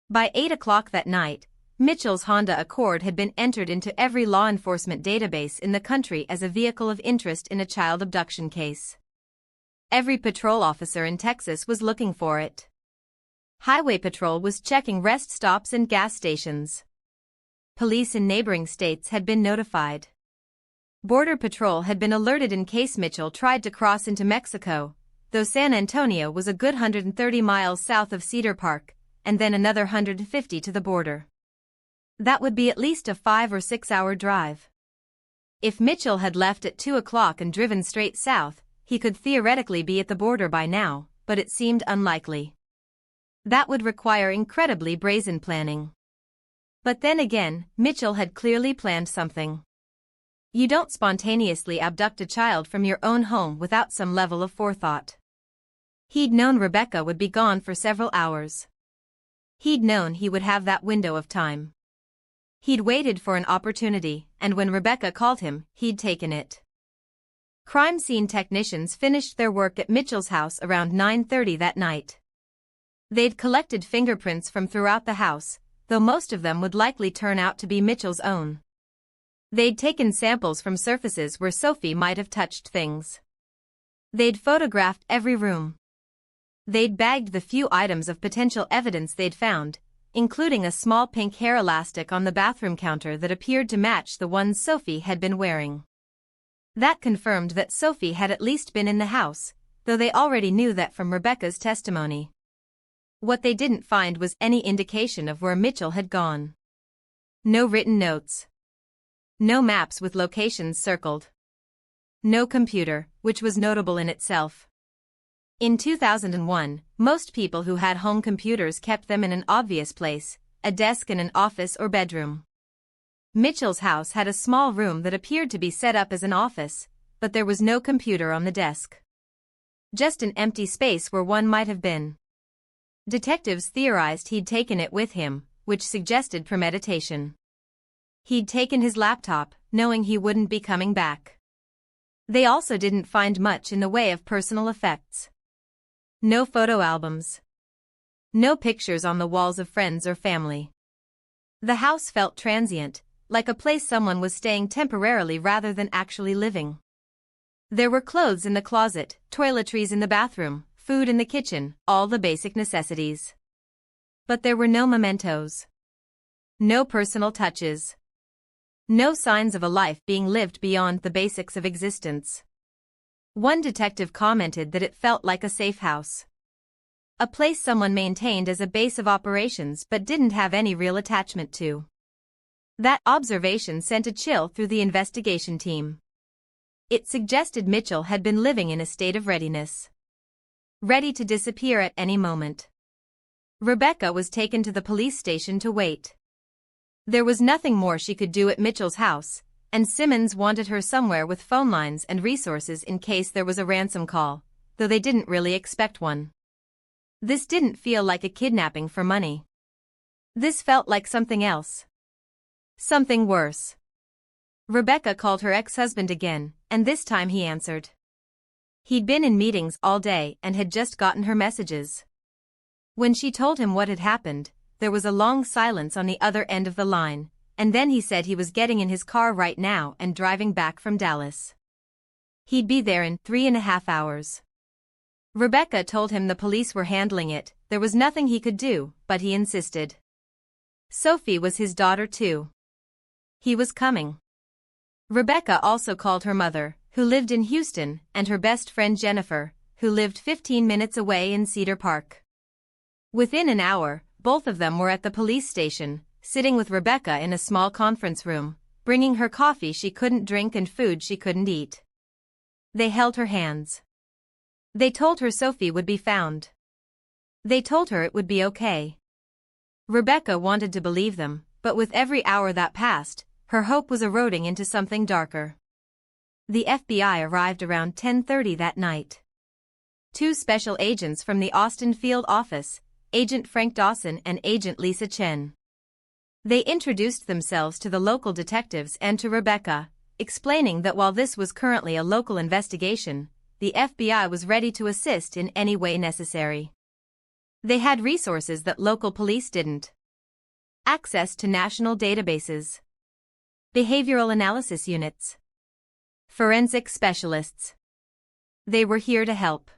By 8 o'clock that night, Mitchell's Honda Accord had been entered into every law enforcement database in the country as a vehicle of interest in a child abduction case. Every patrol officer in Texas was looking for it. Highway Patrol was checking rest stops and gas stations. Police in neighboring states had been notified. Border Patrol had been alerted in case Mitchell tried to cross into Mexico, though San Antonio was a good 130 miles south of Cedar Park, and then another 150 to the border. That would be at least a 5 or 6 hour drive. If Mitchell had left at 2 o'clock and driven straight south, he could theoretically be at the border by now, but it seemed unlikely. That would require incredibly brazen planning. But then again, Mitchell had clearly planned something. You don't spontaneously abduct a child from your own home without some level of forethought. He'd known Rebecca would be gone for several hours. He'd known he would have that window of time. He'd waited for an opportunity, and when Rebecca called him, he'd taken it. Crime scene technicians finished their work at Mitchell's house around 9:30 that night. They'd collected fingerprints from throughout the house, though most of them would likely turn out to be Mitchell's own. They'd taken samples from surfaces where Sophie might have touched things. They'd photographed every room. They'd bagged the few items of potential evidence they'd found, including a small pink hair elastic on the bathroom counter that appeared to match the ones Sophie had been wearing. That confirmed that Sophie had at least been in the house, though they already knew that from Rebecca's testimony. What they didn't find was any indication of where Mitchell had gone. No written notes. No maps with locations circled. No computer, which was notable in itself. In 2001, most people who had home computers kept them in an obvious place, a desk in an office or bedroom. Mitchell's house had a small room that appeared to be set up as an office, but there was no computer on the desk. Just an empty space where one might have been. Detectives theorized he'd taken it with him, which suggested premeditation. He'd taken his laptop, knowing he wouldn't be coming back. They also didn't find much in the way of personal effects. No photo albums. No pictures on the walls of friends or family. The house felt transient, like a place someone was staying temporarily rather than actually living. There were clothes in the closet, toiletries in the bathroom, food in the kitchen, all the basic necessities. But there were no mementos. No personal touches. No signs of a life being lived beyond the basics of existence. One detective commented that it felt like a safe house. A place someone maintained as a base of operations but didn't have any real attachment to. That observation sent a chill through the investigation team. It suggested Mitchell had been living in a state of readiness. Ready to disappear at any moment. Rebecca was taken to the police station to wait. There was nothing more she could do at Mitchell's house, and Simmons wanted her somewhere with phone lines and resources in case there was a ransom call, though they didn't really expect one. This didn't feel like a kidnapping for money. This felt like something else. Something worse. Rebecca called her ex-husband again, and this time he answered. He'd been in meetings all day and had just gotten her messages. When she told him what had happened, there was a long silence on the other end of the line, and then he said he was getting in his car right now and driving back from Dallas. He'd be there in 3.5 hours. Rebecca told him the police were handling it, there was nothing he could do, but he insisted. Sophie was his daughter too. He was coming. Rebecca also called her mother, who lived in Houston, and her best friend Jennifer, who lived 15 minutes away in Cedar Park. Within an hour, both of them were at the police station, sitting with Rebecca in a small conference room, bringing her coffee she couldn't drink and food she couldn't eat. They held her hands. They told her Sophie would be found. They told her it would be okay. Rebecca wanted to believe them, but with every hour that passed, her hope was eroding into something darker. The FBI arrived around 10:30 that night. 2 special agents from the Austin field office, Agent Frank Dawson and Agent Lisa Chen. They introduced themselves to the local detectives and to Rebecca, explaining that while this was currently a local investigation, the FBI was ready to assist in any way necessary. They had resources that local police didn't. access to national databases, behavioral analysis units, forensic specialists. They were here to help.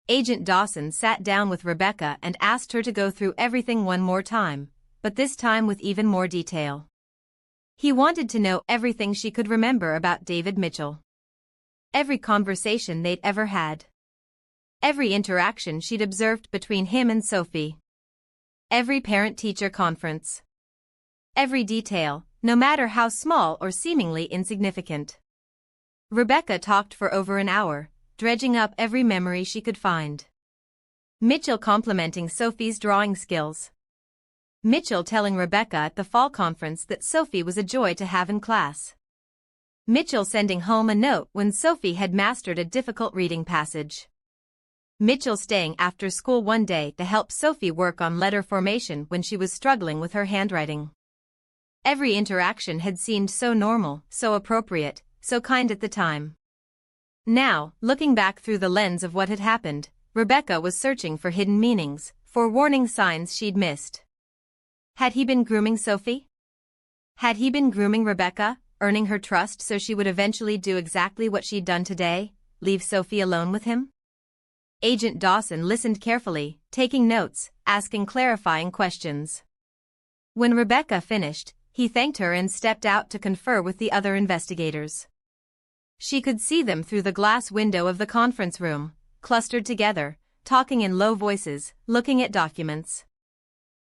Agent Dawson sat down with Rebecca and asked her to go through everything one more time, but this time with even more detail. He wanted to know everything she could remember about David Mitchell. Every conversation they'd ever had. Every interaction she'd observed between him and Sophie. Every parent-teacher conference. Every detail, no matter how small or seemingly insignificant. Rebecca talked for over an hour, dredging up every memory she could find. Mitchell complimenting Sophie's drawing skills. Mitchell telling Rebecca at the fall conference that Sophie was a joy to have in class. Mitchell sending home a note when Sophie had mastered a difficult reading passage. Mitchell staying after school one day to help Sophie work on letter formation when she was struggling with her handwriting. Every interaction had seemed so normal, so appropriate, so kind at the time. Now, looking back through the lens of what had happened, Rebecca was searching for hidden meanings, for warning signs she'd missed. Had he been grooming Sophie? Had he been grooming Rebecca, earning her trust so she would eventually do exactly what she'd done today, leave Sophie alone with him? Agent Dawson listened carefully, taking notes, asking clarifying questions. When Rebecca finished, he thanked her and stepped out to confer with the other investigators. She could see them through the glass window of the conference room, clustered together, talking in low voices, looking at documents.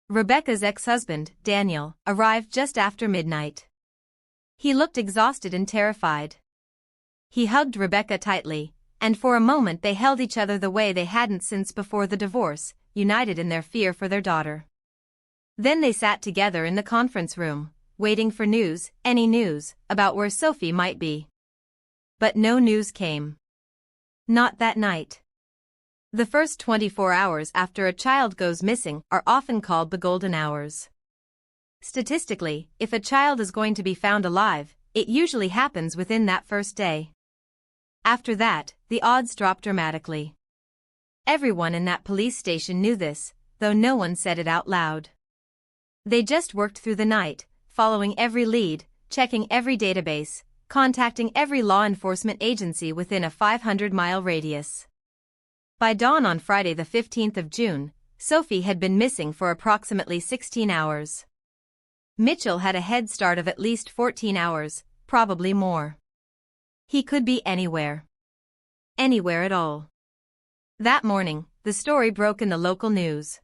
Rebecca's ex-husband, Daniel, arrived just after midnight. He looked exhausted and terrified. He hugged Rebecca tightly, and for a moment they held each other the way they hadn't since before the divorce, united in their fear for their daughter. Then they sat together in the conference room, waiting for news, any news, about where Sophie might be. But no news came. Not that night. The first 24 hours after a child goes missing are often called the golden hours. Statistically, if a child is going to be found alive, it usually happens within that first day. After that, the odds drop dramatically. Everyone in that police station knew this, though no one said it out loud. They just worked through the night, following every lead, checking every database, contacting every law enforcement agency within a 500-mile radius. By dawn on Friday the 15th of June, Sophie had been missing for approximately 16 hours. Mitchell had a head start of at least 14 hours, probably more. He could be anywhere. Anywhere at all. That morning, the story broke in the local news.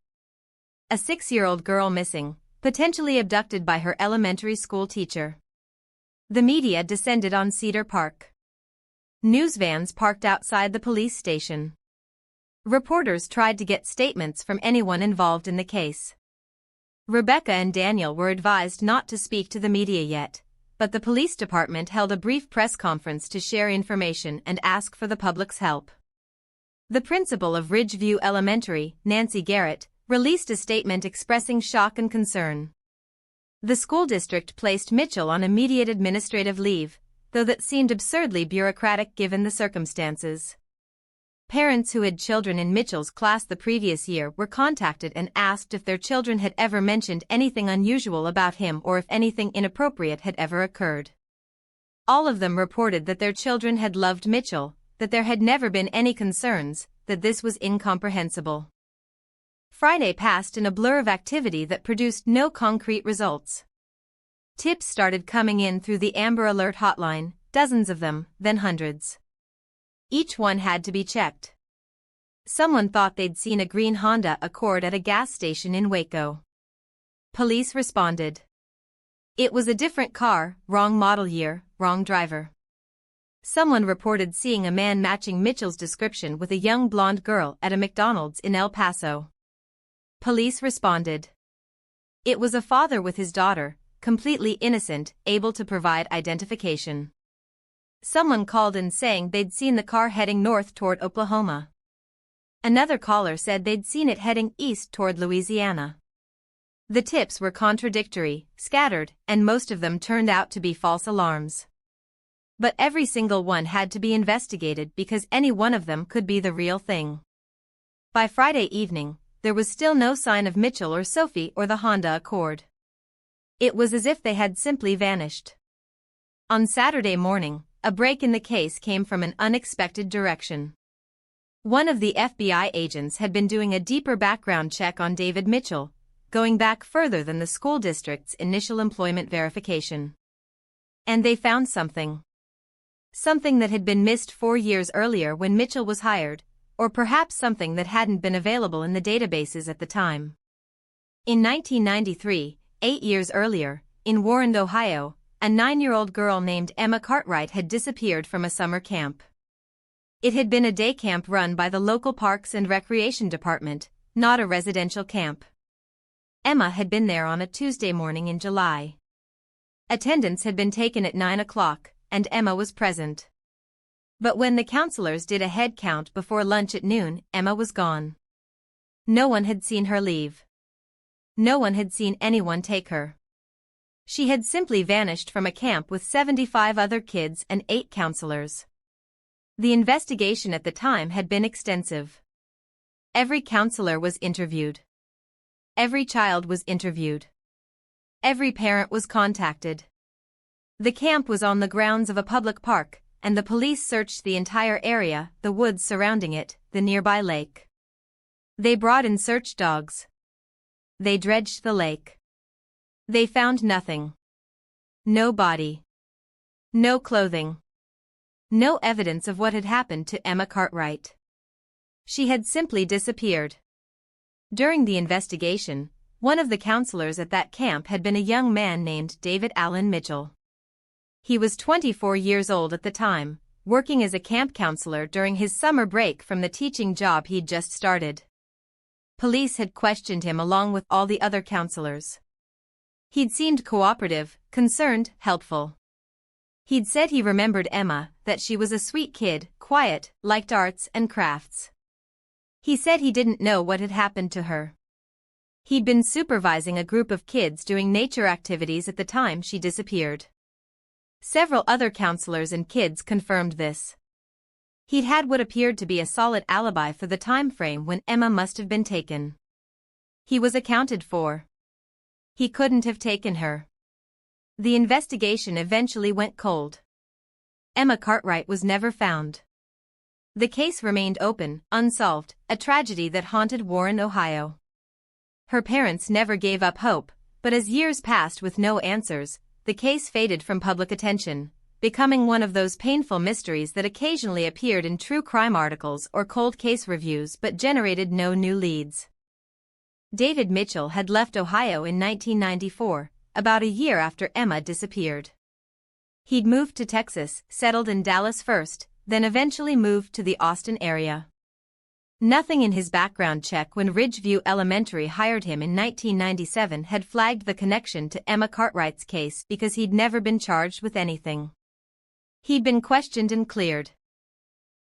A 6-year-old girl missing, potentially abducted by her elementary school teacher. The media descended on Cedar Park. News vans parked outside the police station. Reporters tried to get statements from anyone involved in the case. Rebecca and Daniel were advised not to speak to the media yet, but the police department held a brief press conference to share information and ask for the public's help. The principal of Ridgeview Elementary, Nancy Garrett, released a statement expressing shock and concern. The school district placed Mitchell on immediate administrative leave, though that seemed absurdly bureaucratic given the circumstances. Parents who had children in Mitchell's class the previous year were contacted and asked if their children had ever mentioned anything unusual about him or if anything inappropriate had ever occurred. All of them reported that their children had loved Mitchell, that there had never been any concerns, that this was incomprehensible. Friday passed in a blur of activity that produced no concrete results. Tips started coming in through the Amber Alert hotline, dozens of them, then hundreds. Each one had to be checked. Someone thought they'd seen a green Honda Accord at a gas station in Waco. Police responded. It was a different car, wrong model year, wrong driver. Someone reported seeing a man matching Mitchell's description with a young blonde girl at a McDonald's in El Paso. Police responded. It was a father with his daughter, completely innocent, able to provide identification. Someone called in saying they'd seen the car heading north toward Oklahoma. Another caller said they'd seen it heading east toward Louisiana. The tips were contradictory, scattered, and most of them turned out to be false alarms. But every single one had to be investigated because any one of them could be the real thing. By Friday evening, there was still no sign of Mitchell or Sophie or the Honda Accord. It was as if they had simply vanished. On Saturday morning, a break in the case came from an unexpected direction. One of the FBI agents had been doing a deeper background check on David Mitchell, going back further than the school district's initial employment verification. And they found something. Something that had been missed 4 years earlier when Mitchell was hired, or perhaps something that hadn't been available in the databases at the time. In 1993, 8 years earlier, in Warren, Ohio, a 9-year-old girl named Emma Cartwright had disappeared from a summer camp. It had been a day camp run by the local Parks and Recreation Department, not a residential camp. Emma had been there on a Tuesday morning in July. Attendance had been taken at 9 o'clock, and Emma was present. But when the counselors did a head count before lunch at noon, Emma was gone. No one had seen her leave. No one had seen anyone take her. She had simply vanished from a camp with 75 other kids and 8 counselors. The investigation at the time had been extensive. Every counselor was interviewed. Every child was interviewed. Every parent was contacted. The camp was on the grounds of a public park, and the police searched the entire area, the woods surrounding it, the nearby lake. They brought in search dogs. They dredged the lake. They found nothing. No body. No clothing. No evidence of what had happened to Emma Cartwright. She had simply disappeared. During the investigation, one of the counselors at that camp had been a young man named David Allen Mitchell. He was 24 years old at the time, working as a camp counselor during his summer break from the teaching job he'd just started. Police had questioned him along with all the other counselors. He'd seemed cooperative, concerned, helpful. He'd said he remembered Emma, that she was a sweet kid, quiet, liked arts and crafts. He said he didn't know what had happened to her. He'd been supervising a group of kids doing nature activities at the time she disappeared. Several other counselors and kids confirmed this. He'd had what appeared to be a solid alibi for the time frame when Emma must have been taken. He was accounted for. He couldn't have taken her. The investigation eventually went cold. Emma Cartwright was never found. The case remained open, unsolved, a tragedy that haunted Warren, Ohio. Her parents never gave up hope, but as years passed with no answers, the case faded from public attention, becoming one of those painful mysteries that occasionally appeared in true crime articles or cold case reviews but generated no new leads. David Mitchell had left Ohio in 1994, about a year after Emma disappeared. He'd moved to Texas, settled in Dallas first, then eventually moved to the Austin area. Nothing in his background check when Ridgeview Elementary hired him in 1997 had flagged the connection to Emma Cartwright's case because he'd never been charged with anything. He'd been questioned and cleared.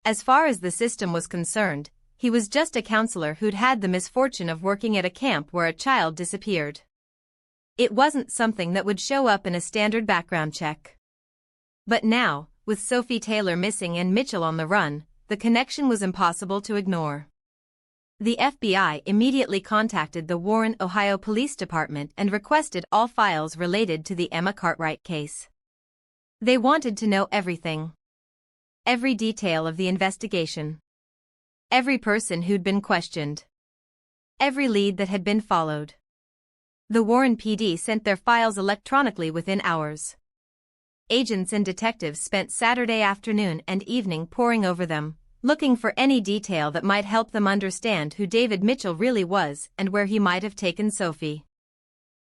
As far as the system was concerned, he was just a counselor who'd had the misfortune of working at a camp where a child disappeared. It wasn't something that would show up in a standard background check. But now, with Sophie Taylor missing and Mitchell on the run, the connection was impossible to ignore. The FBI immediately contacted the Warren, Ohio Police Department and requested all files related to the Emma Cartwright case. They wanted to know everything. Every detail of the investigation. Every person who'd been questioned. Every lead that had been followed. The Warren PD sent their files electronically within hours. Agents and detectives spent Saturday afternoon and evening poring over them, looking for any detail that might help them understand who David Mitchell really was and where he might have taken Sophie.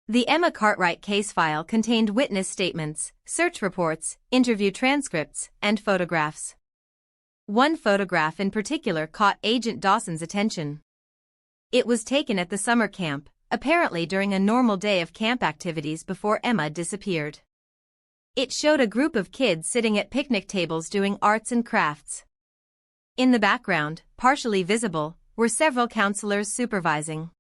The Emma Cartwright case file contained witness statements, search reports, interview transcripts, and photographs. One photograph in particular caught Agent Dawson's attention. It was taken at the summer camp, apparently during a normal day of camp activities before Emma disappeared. It showed a group of kids sitting at picnic tables doing arts and crafts. In the background, partially visible, were several counselors supervising.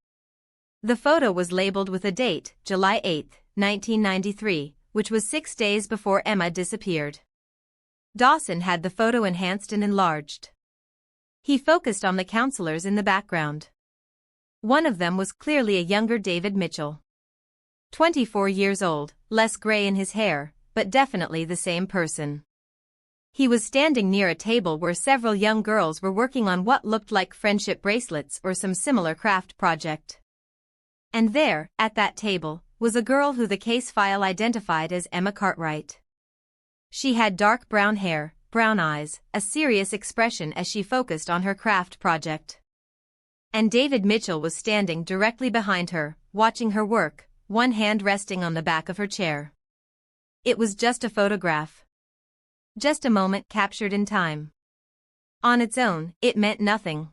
The photo was labeled with a date, July 8, 1993, which was 6 days before Emma disappeared. Dawson had the photo enhanced and enlarged. He focused on the counselors in the background. One of them was clearly a younger David Mitchell. 24 years old, less gray in his hair, but definitely the same person. He was standing near a table where several young girls were working on what looked like friendship bracelets or some similar craft project. And there, at that table, was a girl who the case file identified as Emma Cartwright. She had dark brown hair, brown eyes, a serious expression as she focused on her craft project. And David Mitchell was standing directly behind her, watching her work, one hand resting on the back of her chair. It was just a photograph. Just a moment captured in time. On its own, it meant nothing.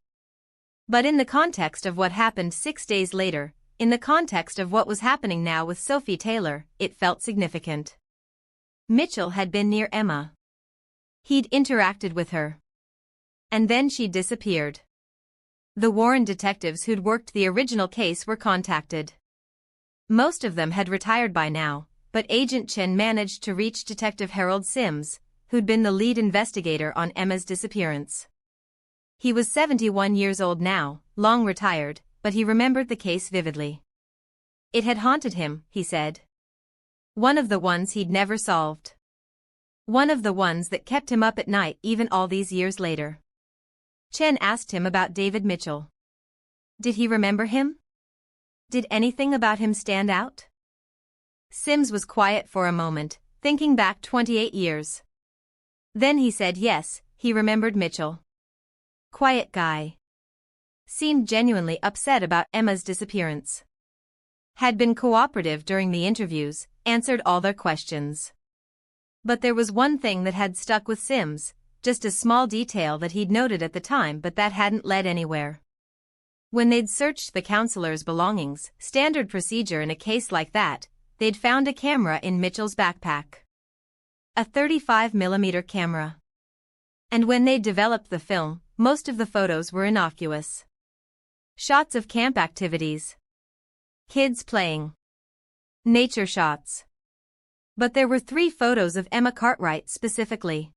But in the context of what happened 6 days later, in the context of what was happening now with Sophie Taylor, it felt significant. Mitchell had been near Emma. He'd interacted with her. And then she disappeared. The Warren detectives who'd worked the original case were contacted. Most of them had retired by now, but Agent Chen managed to reach Detective Harold Sims, who'd been the lead investigator on Emma's disappearance. He was 71 years old now, long retired, but he remembered the case vividly. It had haunted him, he said. One of the ones he'd never solved. One of the ones that kept him up at night even all these years later. Chen asked him about David Mitchell. Did he remember him? Did anything about him stand out? Sims was quiet for a moment, thinking back 28 years. Then he said yes, he remembered Mitchell. Quiet guy. Seemed genuinely upset about Emma's disappearance. Had been cooperative during the interviews, answered all their questions. But there was one thing that had stuck with Sims, just a small detail that he'd noted at the time but that hadn't led anywhere. When they'd searched the counselor's belongings, standard procedure in a case like that, they'd found a camera in Mitchell's backpack. A 35mm camera. And when they'd developed the film, most of the photos were innocuous. Shots of camp activities. Kids playing. Nature shots. But there were 3 photos of Emma Cartwright specifically.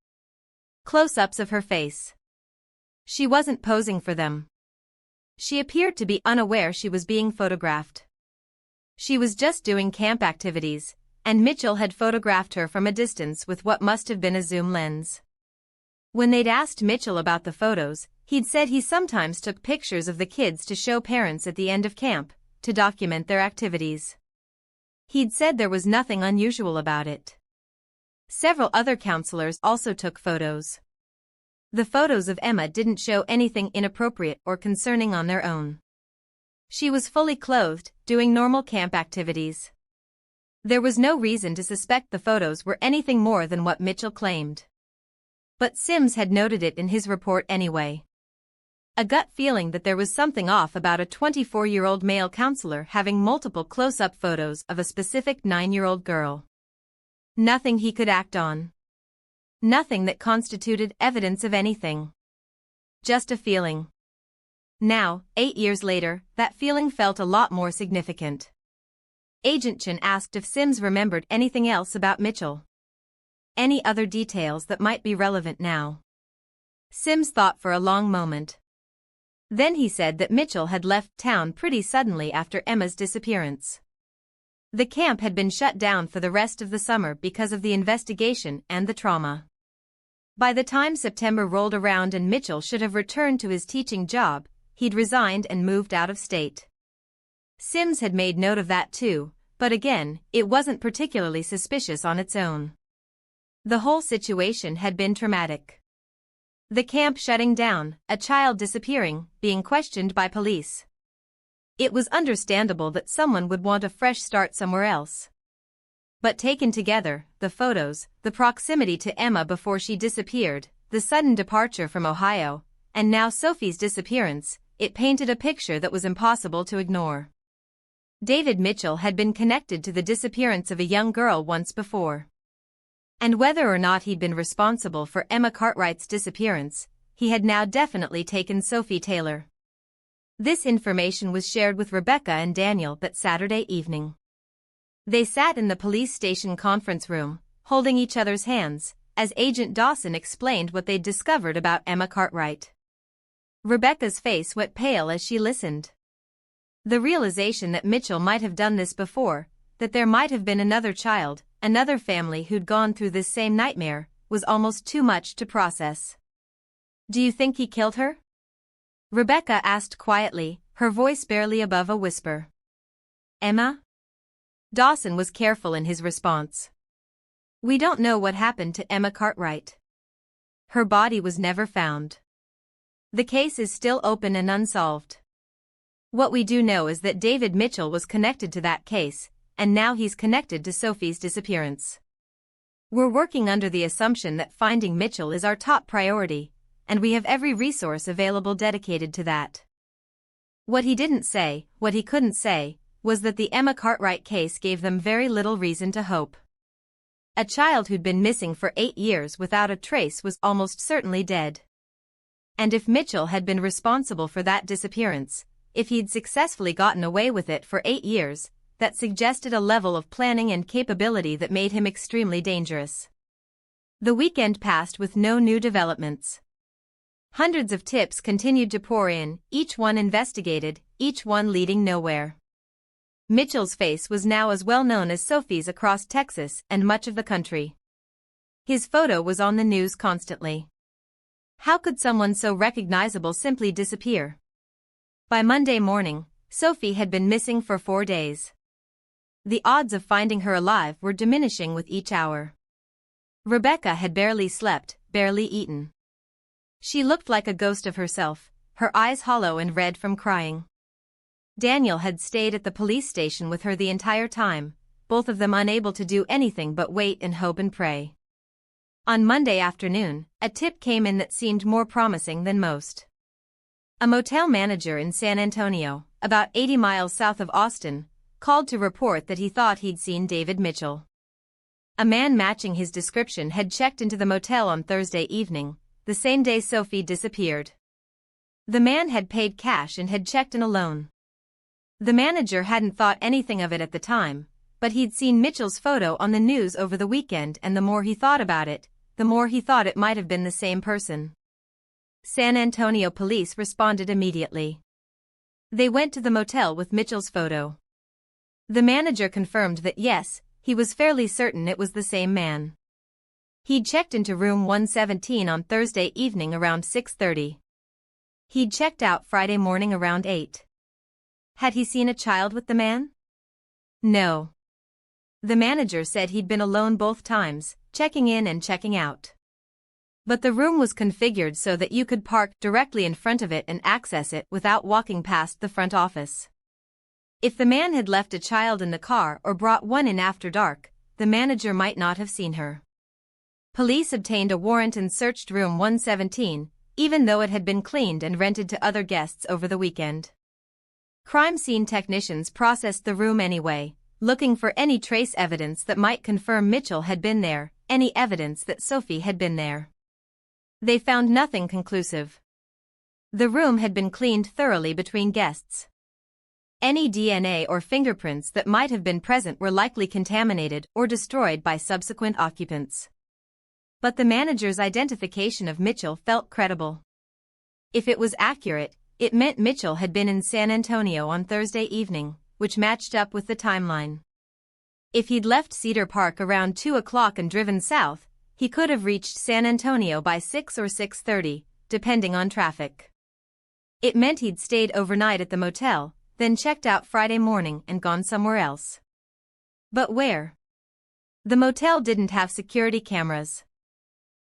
Close-ups of her face. She wasn't posing for them. She appeared to be unaware she was being photographed. She was just doing camp activities, and Mitchell had photographed her from a distance with what must have been a zoom lens. When they'd asked Mitchell about the photos, he'd said he sometimes took pictures of the kids to show parents at the end of camp, to document their activities. He'd said there was nothing unusual about it. Several other counselors also took photos. The photos of Emma didn't show anything inappropriate or concerning on their own. She was fully clothed, doing normal camp activities. There was no reason to suspect the photos were anything more than what Mitchell claimed. But Sims had noted it in his report anyway. A gut feeling that there was something off about a 24-year-old male counselor having multiple close-up photos of a specific 9-year-old girl. Nothing he could act on. Nothing that constituted evidence of anything. Just a feeling. Now, 8 years later, that feeling felt a lot more significant. Agent Chen asked if Sims remembered anything else about Mitchell. Any other details that might be relevant now. Sims thought for a long moment. Then he said that Mitchell had left town pretty suddenly after Emma's disappearance. The camp had been shut down for the rest of the summer because of the investigation and the trauma. By the time September rolled around and Mitchell should have returned to his teaching job, he'd resigned and moved out of state. Sims had made note of that too, but again, it wasn't particularly suspicious on its own. The whole situation had been traumatic. The camp shutting down, a child disappearing, being questioned by police. It was understandable that someone would want a fresh start somewhere else. But taken together, the photos, the proximity to Emma before she disappeared, the sudden departure from Ohio, and now Sophie's disappearance, it painted a picture that was impossible to ignore. David Mitchell had been connected to the disappearance of a young girl once before. And whether or not he'd been responsible for Emma Cartwright's disappearance, he had now definitely taken Sophie Taylor. This information was shared with Rebecca and Daniel that Saturday evening. They sat in the police station conference room, holding each other's hands, as Agent Dawson explained what they'd discovered about Emma Cartwright. Rebecca's face went pale as she listened. The realization that Mitchell might have done this before, that there might have been another child, another family who'd gone through this same nightmare, was almost too much to process. "Do you think he killed her?" Rebecca asked quietly, her voice barely above a whisper. "Emma?" Dawson was careful in his response. "We don't know what happened to Emma Cartwright. Her body was never found. The case is still open and unsolved. What we do know is that David Mitchell was connected to that case, and now he's connected to Sophie's disappearance. We're working under the assumption that finding Mitchell is our top priority, and we have every resource available dedicated to that." What he didn't say, what he couldn't say, was that the Emma Cartwright case gave them very little reason to hope. A child who'd been missing for 8 years without a trace was almost certainly dead. And if Mitchell had been responsible for that disappearance, if he'd successfully gotten away with it for 8 years, that suggested a level of planning and capability that made him extremely dangerous. The weekend passed with no new developments. Hundreds of tips continued to pour in, each one investigated, each one leading nowhere. Mitchell's face was now as well known as Sophie's across Texas and much of the country. His photo was on the news constantly. How could someone so recognizable simply disappear? By Monday morning, Sophie had been missing for 4 days. The odds of finding her alive were diminishing with each hour. Rebecca had barely slept, barely eaten. She looked like a ghost of herself, her eyes hollow and red from crying. Daniel had stayed at the police station with her the entire time, both of them unable to do anything but wait and hope and pray. On Monday afternoon, a tip came in that seemed more promising than most. A motel manager in San Antonio, about 80 miles south of Austin, called to report that he thought he'd seen David Mitchell. A man matching his description had checked into the motel on Thursday evening, the same day Sophie disappeared. The man had paid cash and had checked in alone. The manager hadn't thought anything of it at the time, but he'd seen Mitchell's photo on the news over the weekend, and the more he thought about it, the more he thought it might have been the same person. San Antonio police responded immediately. They went to the motel with Mitchell's photo. The manager confirmed that yes, he was fairly certain it was the same man. He'd checked into room 117 on Thursday evening around 6:30. He'd checked out Friday morning around 8. Had he seen a child with the man? No. The manager said he'd been alone both times, checking in and checking out. But the room was configured so that you could park directly in front of it and access it without walking past the front office. If the man had left a child in the car or brought one in after dark, the manager might not have seen her. Police obtained a warrant and searched room 117, even though it had been cleaned and rented to other guests over the weekend. Crime scene technicians processed the room anyway, looking for any trace evidence that might confirm Mitchell had been there, any evidence that Sophie had been there. They found nothing conclusive. The room had been cleaned thoroughly between guests. Any DNA or fingerprints that might have been present were likely contaminated or destroyed by subsequent occupants. But the manager's identification of Mitchell felt credible. If it was accurate, it meant Mitchell had been in San Antonio on Thursday evening, which matched up with the timeline. If he'd left Cedar Park around 2 o'clock and driven south, he could have reached San Antonio by 6 or 6:30, depending on traffic. It meant he'd stayed overnight at the motel, then checked out Friday morning and gone somewhere else. But where? The motel didn't have security cameras.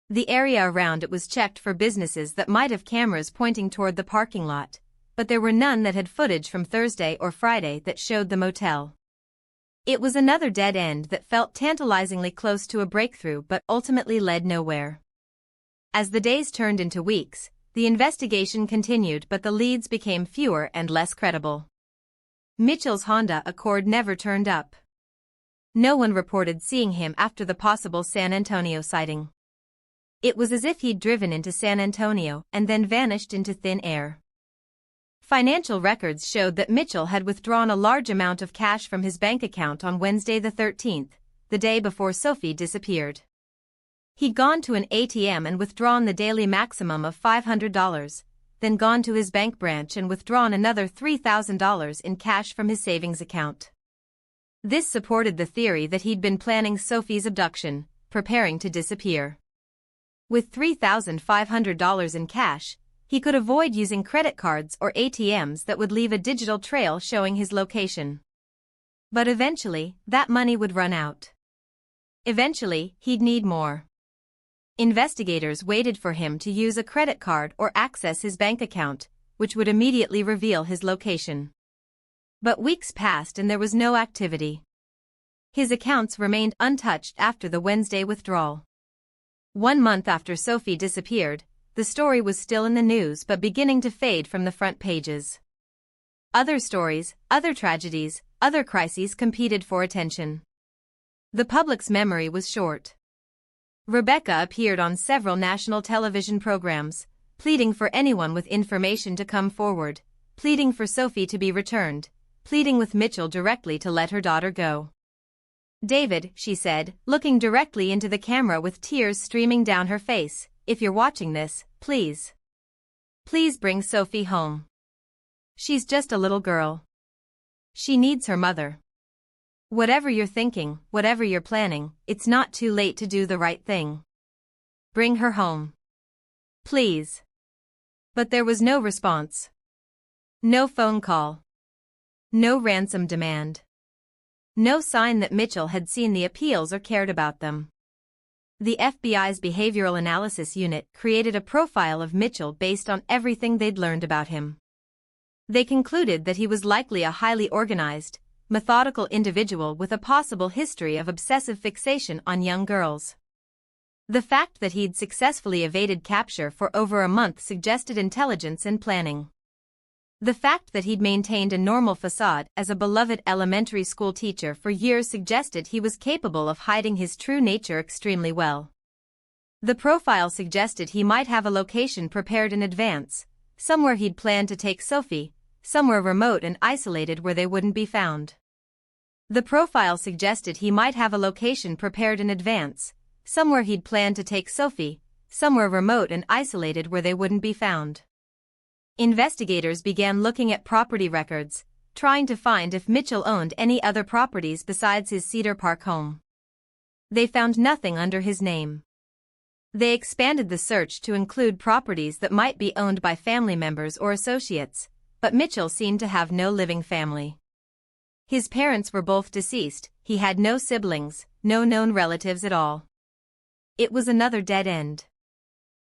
The area around it was checked for businesses that might have cameras pointing toward the parking lot, but there were none that had footage from Thursday or Friday that showed the motel. It was another dead end that felt tantalizingly close to a breakthrough but ultimately led nowhere. As the days turned into weeks, the investigation continued, but the leads became fewer and less credible. Mitchell's Honda Accord never turned up. No one reported seeing him after the possible San Antonio sighting. It was as if he'd driven into San Antonio and then vanished into thin air. Financial records showed that Mitchell had withdrawn a large amount of cash from his bank account on Wednesday the 13th, the day before Sophie disappeared. He'd gone to an ATM and withdrawn the daily maximum of $500, then gone to his bank branch and withdrawn another $3,000 in cash from his savings account. This supported the theory that he'd been planning Sophie's abduction, preparing to disappear. With $3,500 in cash, he could avoid using credit cards or ATMs that would leave a digital trail showing his location. But eventually, that money would run out. Eventually, he'd need more. Investigators waited for him to use a credit card or access his bank account, which would immediately reveal his location. But weeks passed and there was no activity. His accounts remained untouched after the Wednesday withdrawal. 1 month after Sophie disappeared, the story was still in the news but beginning to fade from the front pages. Other stories, other tragedies, other crises competed for attention. The public's memory was short. Rebecca appeared on several national television programs, pleading for anyone with information to come forward, pleading for Sophie to be returned, pleading with Mitchell directly to let her daughter go. "David," she said, looking directly into the camera with tears streaming down her face, "if you're watching this, please. Please bring Sophie home. She's just a little girl. She needs her mother. Whatever you're thinking, whatever you're planning, it's not too late to do the right thing. Bring her home. Please." But there was no response. No phone call. No ransom demand. No sign that Mitchell had seen the appeals or cared about them. The FBI's Behavioral Analysis Unit created a profile of Mitchell based on everything they'd learned about him. They concluded that he was likely a highly organized, methodical individual with a possible history of obsessive fixation on young girls. The fact that he'd successfully evaded capture for over a month suggested intelligence and planning. The fact that he'd maintained a normal facade as a beloved elementary school teacher for years suggested he was capable of hiding his true nature extremely well. The profile suggested he might have a location prepared in advance, somewhere he'd planned to take Sophie, somewhere remote and isolated where they wouldn't be found. The profile suggested he might have a location prepared in advance, somewhere he'd planned to take Sophie, somewhere remote and isolated where they wouldn't be found. Investigators began looking at property records, trying to find if Mitchell owned any other properties besides his Cedar Park home. They found nothing under his name. They expanded the search to include properties that might be owned by family members or associates, but Mitchell seemed to have no living family. His parents were both deceased, he had no siblings, no known relatives at all. It was another dead end.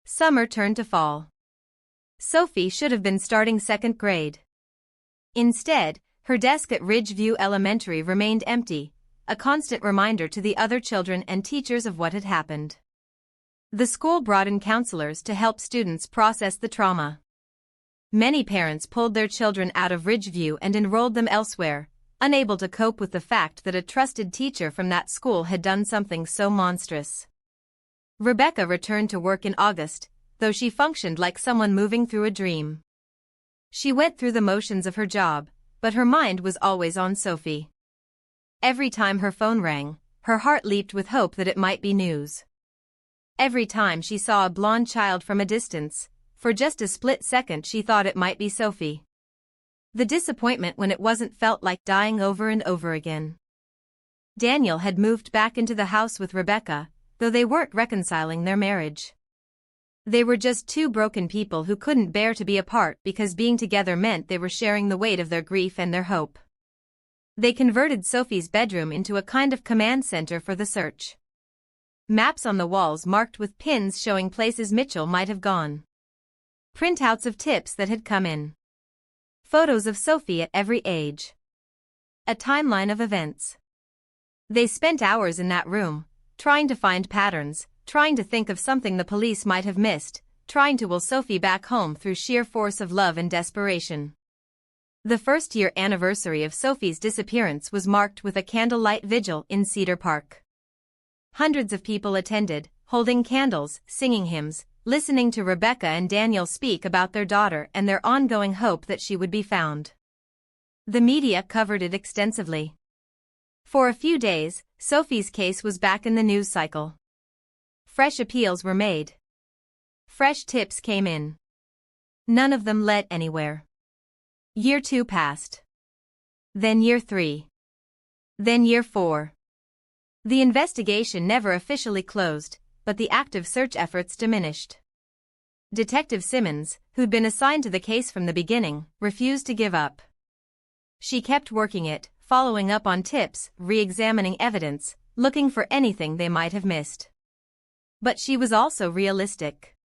Summer turned to fall. Sophie should have been starting 2nd grade. Instead, her desk at Ridgeview Elementary remained empty, a constant reminder to the other children and teachers of what had happened. The school brought in counselors to help students process the trauma. Many parents pulled their children out of Ridgeview and enrolled them elsewhere, unable to cope with the fact that a trusted teacher from that school had done something so monstrous. Rebecca returned to work in August, though she functioned like someone moving through a dream. She went through the motions of her job, but her mind was always on Sophie. Every time her phone rang, her heart leaped with hope that it might be news. Every time she saw a blonde child from a distance, for just a split second she thought it might be Sophie. The disappointment when it wasn't felt like dying over and over again. Daniel had moved back into the house with Rebecca, though they weren't reconciling their marriage. They were just two broken people who couldn't bear to be apart because being together meant they were sharing the weight of their grief and their hope. They converted Sophie's bedroom into a kind of command center for the search. Maps on the walls marked with pins showing places Mitchell might have gone. Printouts of tips that had come in. Photos of Sophie at every age. A timeline of events. They spent hours in that room, trying to find patterns, trying to think of something the police might have missed, trying to will Sophie back home through sheer force of love and desperation. The first-year anniversary of Sophie's disappearance was marked with a candlelight vigil in Cedar Park. Hundreds of people attended, holding candles, singing hymns, listening to Rebecca and Daniel speak about their daughter and their ongoing hope that she would be found. The media covered it extensively. For a few days, Sophie's case was back in the news cycle. Fresh appeals were made. Fresh tips came in. None of them led anywhere. Year 2 passed. Then year 3. Then year 4. The investigation never officially closed, but the active search efforts diminished. Detective Simmons, who'd been assigned to the case from the beginning, refused to give up. She kept working it, following up on tips, re-examining evidence, looking for anything they might have missed. But she was also realistic.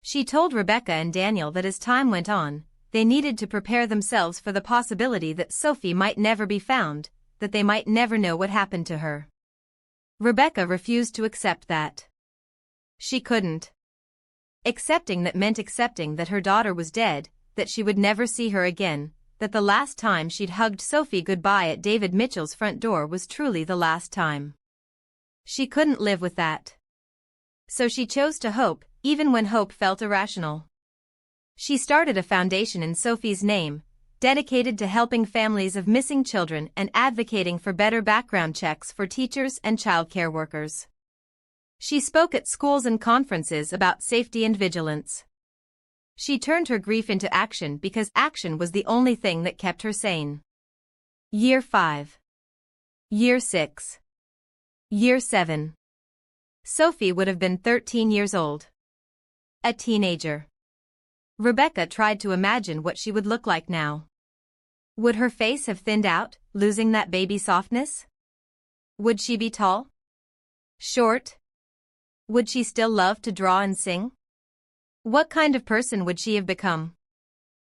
She told Rebecca and Daniel that as time went on, they needed to prepare themselves for the possibility that Sophie might never be found, that they might never know what happened to her. Rebecca refused to accept that. She couldn't. Accepting that meant accepting that her daughter was dead, that she would never see her again, that the last time she'd hugged Sophie goodbye at David Mitchell's front door was truly the last time. She couldn't live with that. So she chose to hope, even when hope felt irrational. She started a foundation in Sophie's name, dedicated to helping families of missing children and advocating for better background checks for teachers and childcare workers. She spoke at schools and conferences about safety and vigilance. She turned her grief into action because action was the only thing that kept her sane. Year 5. Year 6. Year 7. Sophie would have been 13 years old. A teenager. Rebecca tried to imagine what she would look like now. Would her face have thinned out, losing that baby softness? Would she be tall? Short? Would she still love to draw and sing? What kind of person would she have become?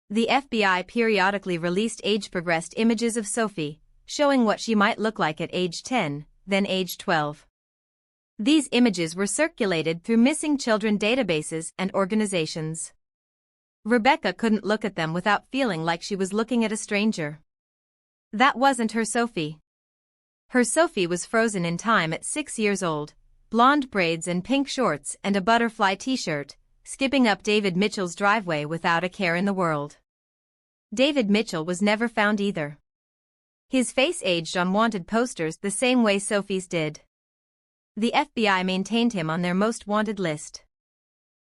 The FBI periodically released age-progressed images of Sophie, showing what she might look like at age 10, then age 12. These images were circulated through missing children databases and organizations. Rebecca couldn't look at them without feeling like she was looking at a stranger. That wasn't her Sophie. Her Sophie was frozen in time at 6 years old, blonde braids and pink shorts and a butterfly t-shirt, skipping up David Mitchell's driveway without a care in the world. David Mitchell was never found either. His face aged on wanted posters the same way Sophie's did. The FBI maintained him on their most wanted list.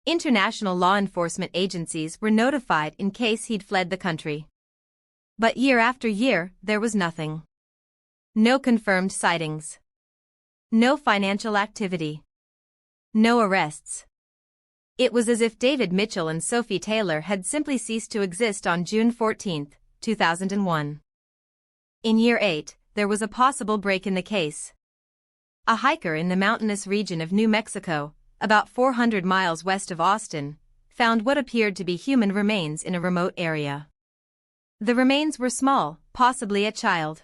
International law enforcement agencies were notified in case he'd fled the country. But year after year, there was nothing. No confirmed sightings. No financial activity. No arrests. It was as if David Mitchell and Sophie Taylor had simply ceased to exist on June 14, 2001. In year 8, there was a possible break in the case. A hiker in the mountainous region of New Mexico, about 400 miles west of Austin, found what appeared to be human remains in a remote area. The remains were small, possibly a child.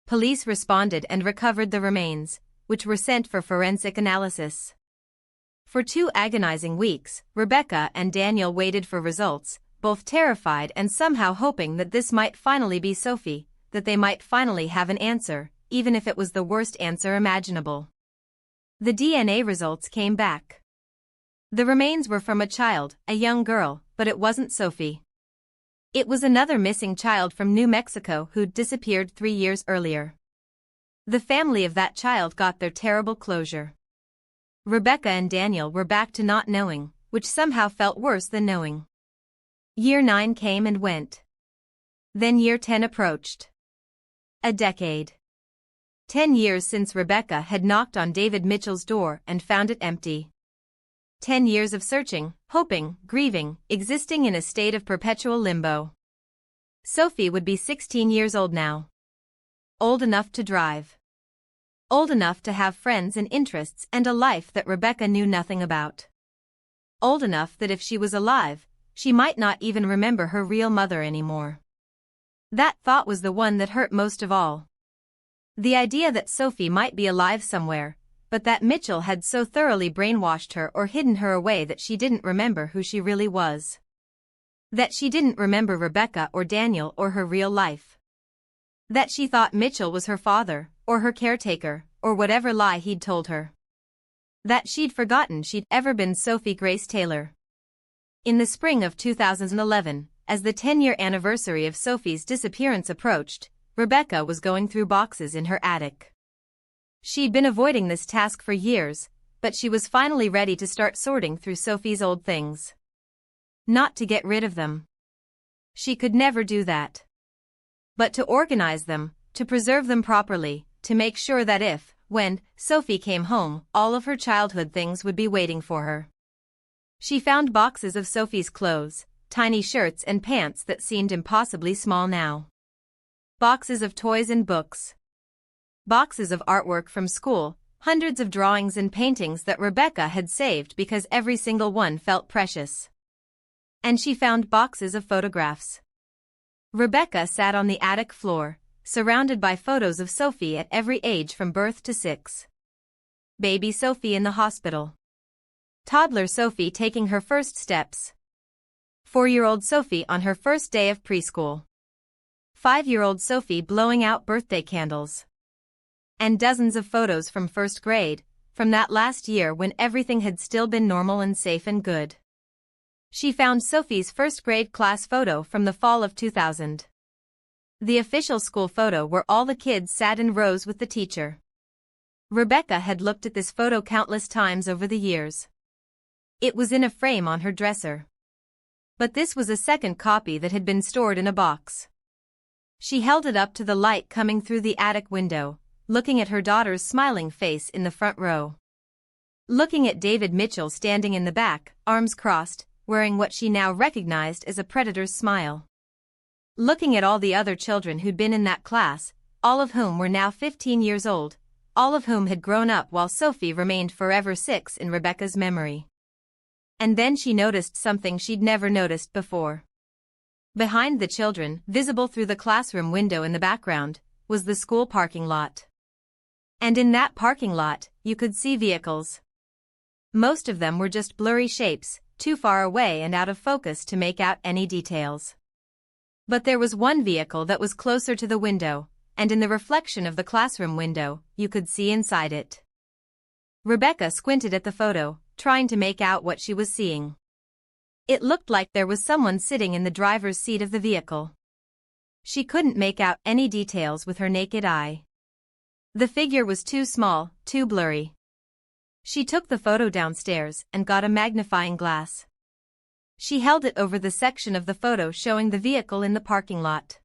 Police responded and recovered the remains, which were sent for forensic analysis. For 2 agonizing weeks, Rebecca and Daniel waited for results, both terrified and somehow hoping that this might finally be Sophie, that they might finally have an answer, even if it was the worst answer imaginable. The DNA results came back. The remains were from a child, a young girl, but it wasn't Sophie. It was another missing child from New Mexico who'd disappeared 3 years earlier. The family of that child got their terrible closure. Rebecca and Daniel were back to not knowing, which somehow felt worse than knowing. Year 9 came and went. Then year 10 approached. A decade. 10 years since Rebecca had knocked on David Mitchell's door and found it empty. 10 years of searching, hoping, grieving, existing in a state of perpetual limbo. Sophie would be 16 years old now. Old enough to drive. Old enough to have friends and interests and a life that Rebecca knew nothing about. Old enough that if she was alive, she might not even remember her real mother anymore. That thought was the one that hurt most of all. The idea that Sophie might be alive somewhere, but that Mitchell had so thoroughly brainwashed her or hidden her away that she didn't remember who she really was. That she didn't remember Rebecca or Daniel or her real life. That she thought Mitchell was her father, or her caretaker, or whatever lie he'd told her. That she'd forgotten she'd ever been Sophie Grace Taylor. In the spring of 2011, as the 10-year anniversary of Sophie's disappearance approached, Rebecca was going through boxes in her attic. She'd been avoiding this task for years, but she was finally ready to start sorting through Sophie's old things. Not to get rid of them. She could never do that. But to organize them, to preserve them properly, to make sure that when Sophie came home, all of her childhood things would be waiting for her. She found boxes of Sophie's clothes, tiny shirts and pants that seemed impossibly small now. Boxes of toys and books. Boxes of artwork from school, hundreds of drawings and paintings that Rebecca had saved because every single one felt precious. And she found boxes of photographs. Rebecca sat on the attic floor, surrounded by photos of Sophie at every age from birth to 6. Baby Sophie in the hospital. Toddler Sophie taking her first steps. 4-year-old Sophie on her first day of preschool. 5-year-old Sophie blowing out birthday candles. And dozens of photos from first grade, from that last year when everything had still been normal and safe and good. She found Sophie's first grade class photo from the fall of 2000. The official school photo where all the kids sat in rows with the teacher. Rebecca had looked at this photo countless times over the years. It was in a frame on her dresser. But this was a second copy that had been stored in a box. She held it up to the light coming through the attic window, looking at her daughter's smiling face in the front row. Looking at David Mitchell standing in the back, arms crossed, wearing what she now recognized as a predator's smile. Looking at all the other children who'd been in that class, all of whom were now 15 years old, all of whom had grown up while Sophie remained forever 6 in Rebecca's memory. And then she noticed something she'd never noticed before. Behind the children, visible through the classroom window in the background, was the school parking lot. And in that parking lot, you could see vehicles. Most of them were just blurry shapes, too far away and out of focus to make out any details. But there was one vehicle that was closer to the window, and in the reflection of the classroom window, you could see inside it. Rebecca squinted at the photo, trying to make out what she was seeing. It looked like there was someone sitting in the driver's seat of the vehicle. She couldn't make out any details with her naked eye. The figure was too small, too blurry. She took the photo downstairs and got a magnifying glass. She held it over the section of the photo showing the vehicle in the parking lot.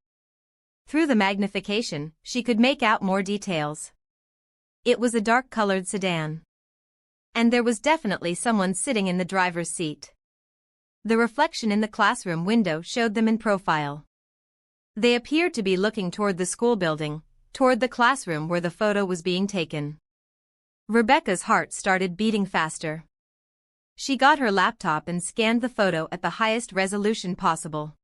Through the magnification, she could make out more details. It was a dark-colored sedan. And there was definitely someone sitting in the driver's seat. The reflection in the classroom window showed them in profile. They appeared to be looking toward the school building, toward the classroom where the photo was being taken. Rebecca's heart started beating faster. She got her laptop and scanned the photo at the highest resolution possible.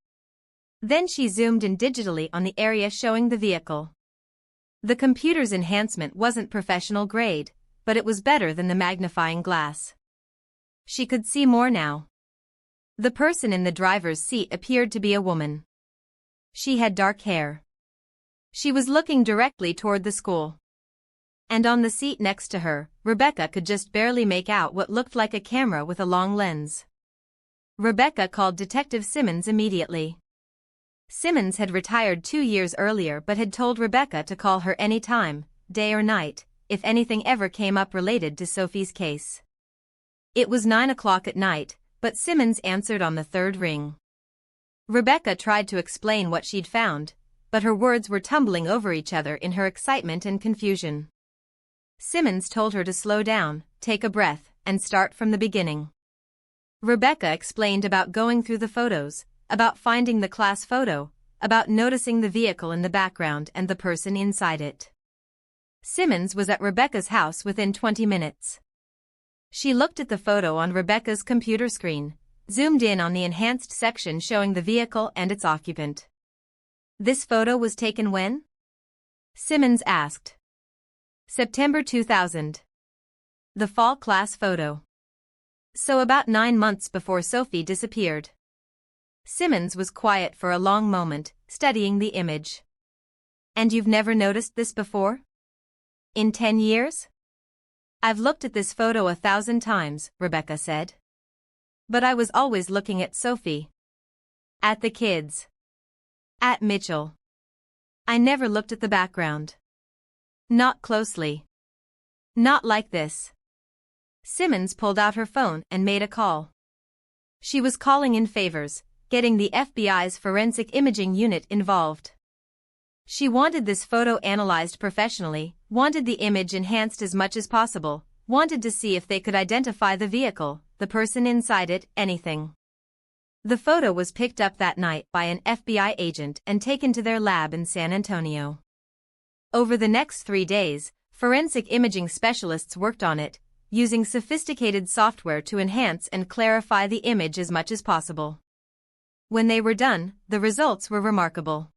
Then she zoomed in digitally on the area showing the vehicle. The computer's enhancement wasn't professional grade, but it was better than the magnifying glass. She could see more now. The person in the driver's seat appeared to be a woman. She had dark hair. She was looking directly toward the school. And on the seat next to her, Rebecca could just barely make out what looked like a camera with a long lens. Rebecca called Detective Simmons immediately. Simmons had retired 2 years earlier but had told Rebecca to call her any time, day or night, if anything ever came up related to Sophie's case. It was 9 o'clock at night, but Simmons answered on the third ring. Rebecca tried to explain what she'd found, but her words were tumbling over each other in her excitement and confusion. Simmons told her to slow down, take a breath, and start from the beginning. Rebecca explained about going through the photos, about finding the class photo, about noticing the vehicle in the background and the person inside it. Simmons was at Rebecca's house within 20 minutes. She looked at the photo on Rebecca's computer screen, zoomed in on the enhanced section showing the vehicle and its occupant. This photo was taken when? Simmons asked. September 2000. The fall class photo. So about 9 months before Sophie disappeared. Simmons was quiet for a long moment, studying the image. And you've never noticed this before? In 10 years? I've looked at this photo 1,000 times, Rebecca said. But I was always looking at Sophie. At the kids. At Mitchell. I never looked at the background. Not closely. Not like this. Simmons pulled out her phone and made a call. She was calling in favors, getting the FBI's forensic imaging unit involved. She wanted this photo analyzed professionally, wanted the image enhanced as much as possible, wanted to see if they could identify the vehicle, the person inside it, anything. The photo was picked up that night by an FBI agent and taken to their lab in San Antonio. Over the next 3 days, forensic imaging specialists worked on it, using sophisticated software to enhance and clarify the image as much as possible. When they were done, the results were remarkable.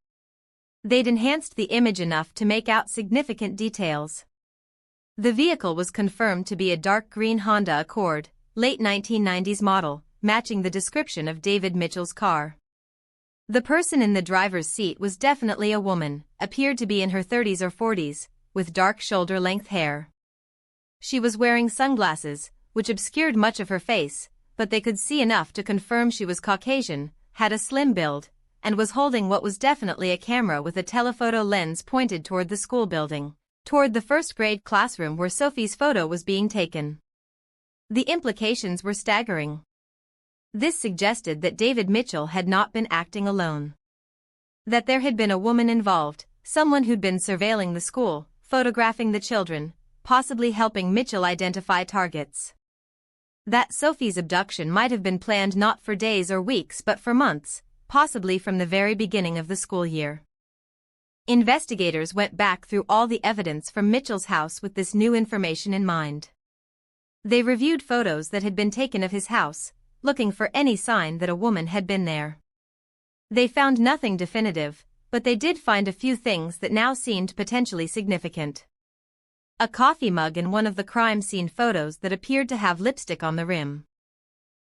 They'd enhanced the image enough to make out significant details. The vehicle was confirmed to be a dark green Honda Accord, late 1990s model, matching the description of David Mitchell's car. The person in the driver's seat was definitely a woman, appeared to be in her 30s or 40s, with dark shoulder-length hair. She was wearing sunglasses, which obscured much of her face, but they could see enough to confirm she was Caucasian, had a slim build, and was holding what was definitely a camera with a telephoto lens pointed toward the school building, toward the first-grade classroom where Sophie's photo was being taken. The implications were staggering. This suggested that David Mitchell had not been acting alone. That there had been a woman involved, someone who'd been surveilling the school, photographing the children, possibly helping Mitchell identify targets. That Sophie's abduction might have been planned not for days or weeks but for months, possibly from the very beginning of the school year. Investigators went back through all the evidence from Mitchell's house with this new information in mind. They reviewed photos that had been taken of his house, looking for any sign that a woman had been there. They found nothing definitive, but they did find a few things that now seemed potentially significant. A coffee mug in one of the crime scene photos that appeared to have lipstick on the rim.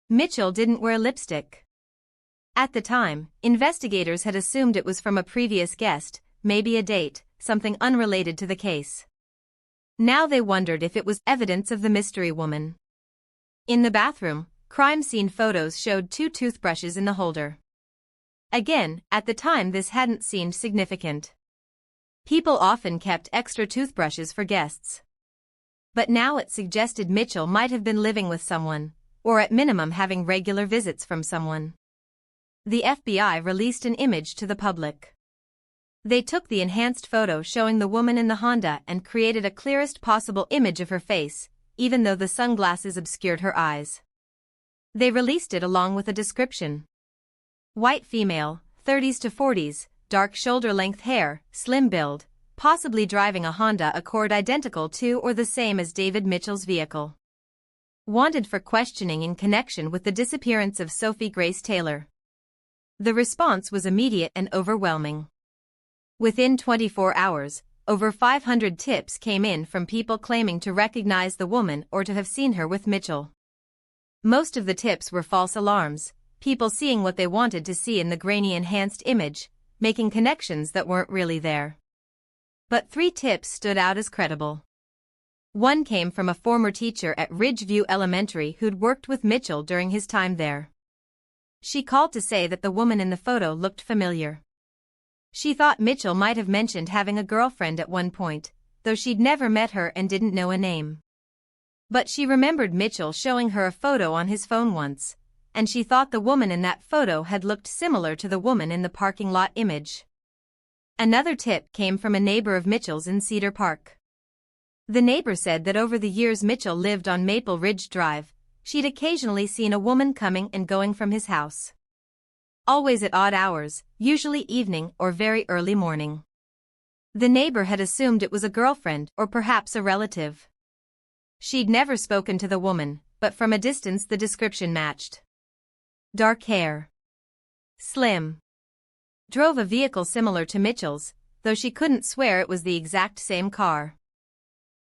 Mitchell didn't wear lipstick. At the time, investigators had assumed it was from a previous guest, maybe a date, something unrelated to the case. Now they wondered if it was evidence of the mystery woman. In the bathroom, crime scene photos showed 2 toothbrushes in the holder. Again, at the time this hadn't seemed significant. People often kept extra toothbrushes for guests. But now it suggested Mitchell might have been living with someone, or at minimum having regular visits from someone. The FBI released an image to the public. They took the enhanced photo showing the woman in the Honda and created a clearest possible image of her face, even though the sunglasses obscured her eyes. They released it along with a description. White female, 30s to 40s, dark shoulder-length hair, slim build, possibly driving a Honda Accord identical to or the same as David Mitchell's vehicle. Wanted for questioning in connection with the disappearance of Sophie Grace Taylor. The response was immediate and overwhelming. Within 24 hours, over 500 tips came in from people claiming to recognize the woman or to have seen her with Mitchell. Most of the tips were false alarms, people seeing what they wanted to see in the grainy enhanced image, making connections that weren't really there. But 3 tips stood out as credible. One came from a former teacher at Ridgeview Elementary who'd worked with Mitchell during his time there. She called to say that the woman in the photo looked familiar. She thought Mitchell might have mentioned having a girlfriend at one point, though she'd never met her and didn't know a name. But she remembered Mitchell showing her a photo on his phone once, and she thought the woman in that photo had looked similar to the woman in the parking lot image. Another tip came from a neighbor of Mitchell's in Cedar Park. The neighbor said that over the years Mitchell lived on Maple Ridge Drive, she'd occasionally seen a woman coming and going from his house. Always at odd hours, usually evening or very early morning. The neighbor had assumed it was a girlfriend or perhaps a relative. She'd never spoken to the woman, but from a distance the description matched. Dark hair. Slim. Drove a vehicle similar to Mitchell's, though she couldn't swear it was the exact same car.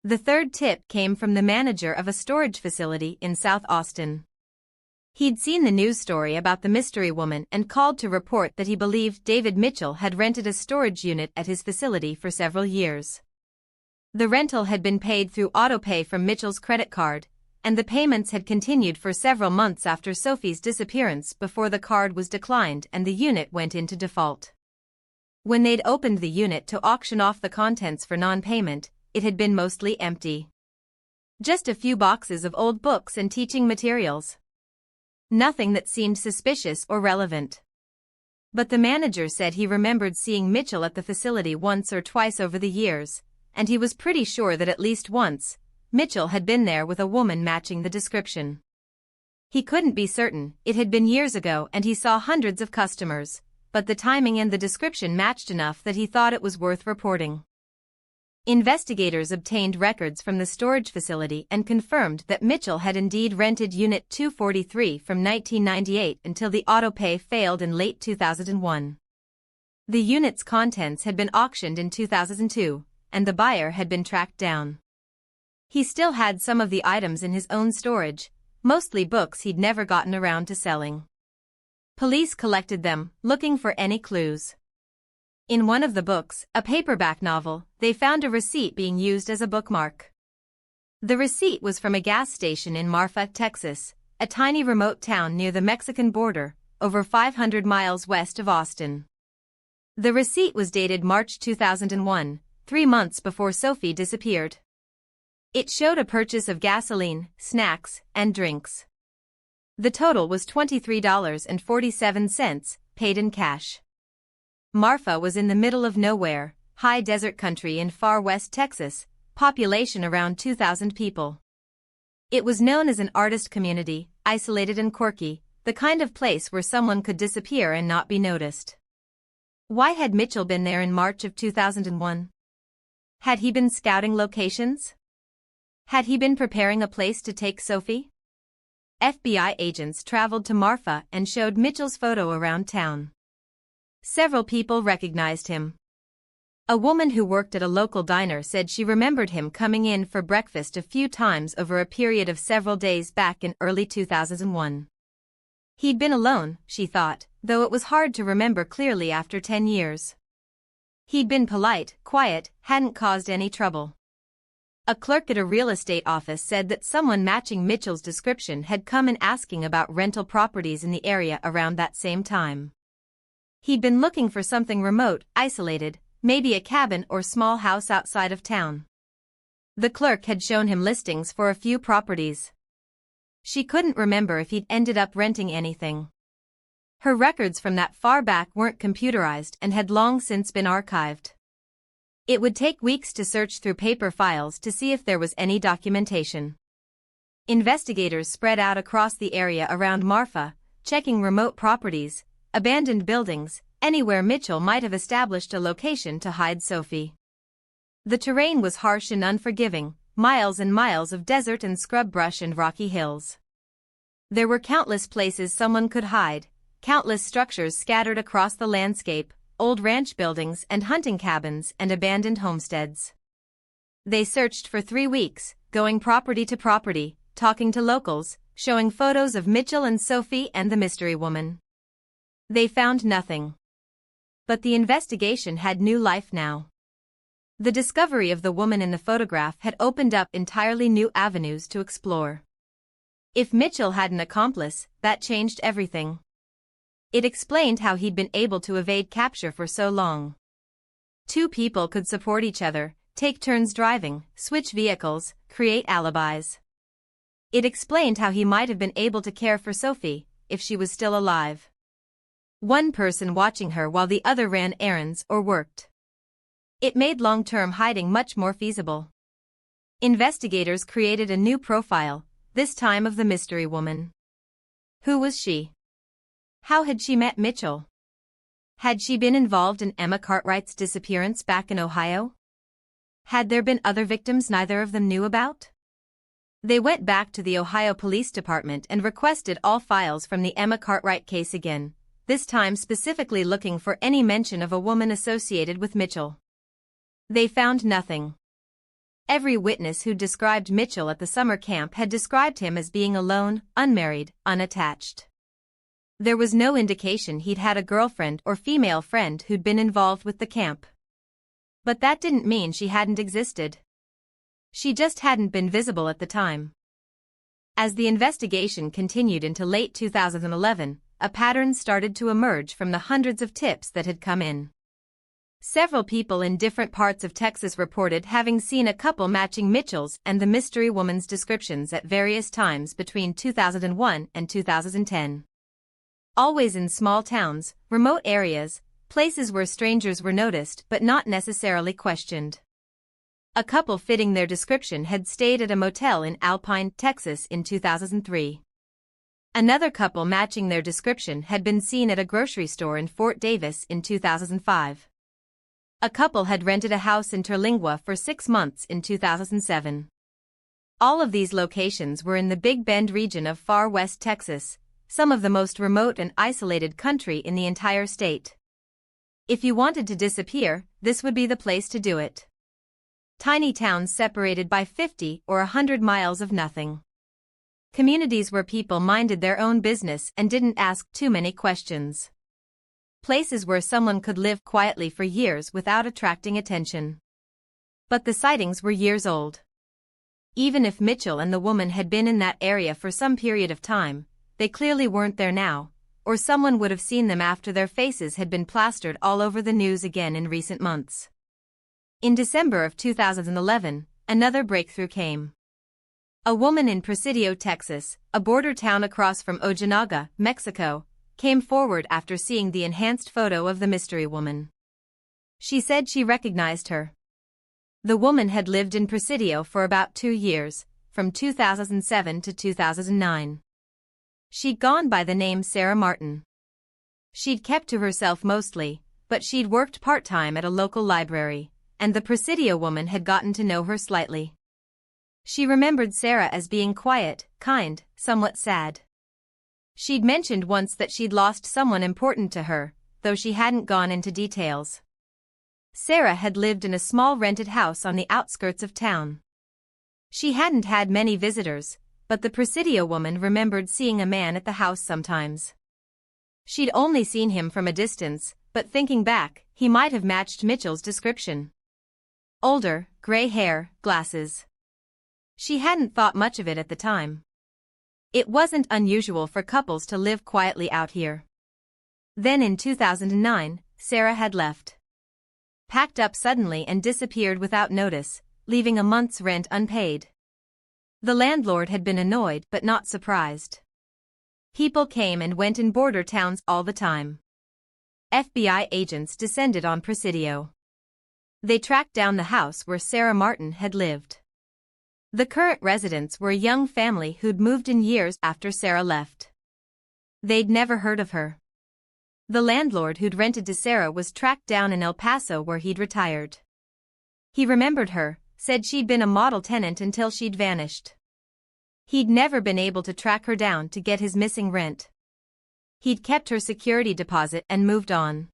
The third tip came from the manager of a storage facility in South Austin. He'd seen the news story about the mystery woman and called to report that he believed David Mitchell had rented a storage unit at his facility for several years. The rental had been paid through autopay from Mitchell's credit card, and the payments had continued for several months after Sophie's disappearance before the card was declined and the unit went into default. When they'd opened the unit to auction off the contents for non-payment, it had been mostly empty. Just a few boxes of old books and teaching materials. Nothing that seemed suspicious or relevant. But the manager said he remembered seeing Mitchell at the facility once or twice over the years, and he was pretty sure that at least once, Mitchell had been there with a woman matching the description. He couldn't be certain, it had been years ago and he saw hundreds of customers, but the timing and the description matched enough that he thought it was worth reporting. Investigators obtained records from the storage facility and confirmed that Mitchell had indeed rented Unit 243 from 1998 until the autopay failed in late 2001. The unit's contents had been auctioned in 2002, and the buyer had been tracked down. He still had some of the items in his own storage, mostly books he'd never gotten around to selling. Police collected them, looking for any clues. In one of the books, a paperback novel, they found a receipt being used as a bookmark. The receipt was from a gas station in Marfa, Texas, a tiny remote town near the Mexican border, over 500 miles west of Austin. The receipt was dated March 2001, 3 months before Sophie disappeared. It showed a purchase of gasoline, snacks, and drinks. The total was $23.47, paid in cash. Marfa was in the middle of nowhere, high desert country in far west Texas, population around 2,000 people. It was known as an artist community, isolated and quirky, the kind of place where someone could disappear and not be noticed. Why had Mitchell been there in March of 2001? Had he been scouting locations? Had he been preparing a place to take Sophie? FBI agents traveled to Marfa and showed Mitchell's photo around town. Several people recognized him. A woman who worked at a local diner said she remembered him coming in for breakfast a few times over a period of several days back in early 2001. He'd been alone, she thought, though it was hard to remember clearly after 10 years. He'd been polite, quiet, hadn't caused any trouble. A clerk at a real estate office said that someone matching Mitchell's description had come in asking about rental properties in the area around that same time. He'd been looking for something remote, isolated, maybe a cabin or small house outside of town. The clerk had shown him listings for a few properties. She couldn't remember if he'd ended up renting anything. Her records from that far back weren't computerized and had long since been archived. It would take weeks to search through paper files to see if there was any documentation. Investigators spread out across the area around Marfa, checking remote properties, abandoned buildings, anywhere Mitchell might have established a location to hide Sophie. The terrain was harsh and unforgiving, miles and miles of desert and scrub brush and rocky hills. There were countless places someone could hide, countless structures scattered across the landscape, old ranch buildings and hunting cabins and abandoned homesteads. They searched for 3 weeks, going property to property, talking to locals, showing photos of Mitchell and Sophie and the mystery woman. They found nothing. But the investigation had new life now. The discovery of the woman in the photograph had opened up entirely new avenues to explore. If Mitchell had an accomplice, that changed everything. It explained how he'd been able to evade capture for so long. 2 people could support each other, take turns driving, switch vehicles, create alibis. It explained how he might have been able to care for Sophie, if she was still alive. One person watching her while the other ran errands or worked. It made long-term hiding much more feasible. Investigators created a new profile, this time of the mystery woman. Who was she? How had she met Mitchell? Had she been involved in Emma Cartwright's disappearance back in Ohio? Had there been other victims neither of them knew about? They went back to the Ohio Police Department and requested all files from the Emma Cartwright case again, this time specifically looking for any mention of a woman associated with Mitchell. They found nothing. Every witness who described Mitchell at the summer camp had described him as being alone, unmarried, unattached. There was no indication he'd had a girlfriend or female friend who'd been involved with the camp. But that didn't mean she hadn't existed. She just hadn't been visible at the time. As the investigation continued into late 2011, a pattern started to emerge from the hundreds of tips that had come in. Several people in different parts of Texas reported having seen a couple matching Mitchell's and the mystery woman's descriptions at various times between 2001 and 2010. Always in small towns, remote areas, places where strangers were noticed but not necessarily questioned. A couple fitting their description had stayed at a motel in Alpine, Texas in 2003. Another couple matching their description had been seen at a grocery store in Fort Davis in 2005. A couple had rented a house in Terlingua for 6 months in 2007. All of these locations were in the Big Bend region of far west Texas, some of the most remote and isolated country in the entire state. If you wanted to disappear, this would be the place to do it. Tiny towns separated by 50 or 100 miles of nothing. Communities where people minded their own business and didn't ask too many questions. Places where someone could live quietly for years without attracting attention. But the sightings were years old. Even if Mitchell and the woman had been in that area for some period of time, they clearly weren't there now, or someone would have seen them after their faces had been plastered all over the news again in recent months. In December of 2011, another breakthrough came. A woman in Presidio, Texas, a border town across from Ojinaga, Mexico, came forward after seeing the enhanced photo of the mystery woman. She said she recognized her. The woman had lived in Presidio for about 2 years, from 2007 to 2009. She'd gone by the name Sarah Martin. She'd kept to herself mostly, but she'd worked part-time at a local library, and the Presidio woman had gotten to know her slightly. She remembered Sarah as being quiet, kind, somewhat sad. She'd mentioned once that she'd lost someone important to her, though she hadn't gone into details. Sarah had lived in a small rented house on the outskirts of town. She hadn't had many visitors, but the Presidio woman remembered seeing a man at the house sometimes. She'd only seen him from a distance, but thinking back, he might have matched Mitchell's description. Older, gray hair, glasses. She hadn't thought much of it at the time. It wasn't unusual for couples to live quietly out here. Then in 2009, Sarah had left. Packed up suddenly and disappeared without notice, leaving a month's rent unpaid. The landlord had been annoyed but not surprised. People came and went in border towns all the time. FBI agents descended on Presidio. They tracked down the house where Sarah Martin had lived. The current residents were a young family who'd moved in years after Sarah left. They'd never heard of her. The landlord who'd rented to Sarah was tracked down in El Paso where he'd retired. He remembered her, said she'd been a model tenant until she'd vanished. He'd never been able to track her down to get his missing rent. He'd kept her security deposit and moved on.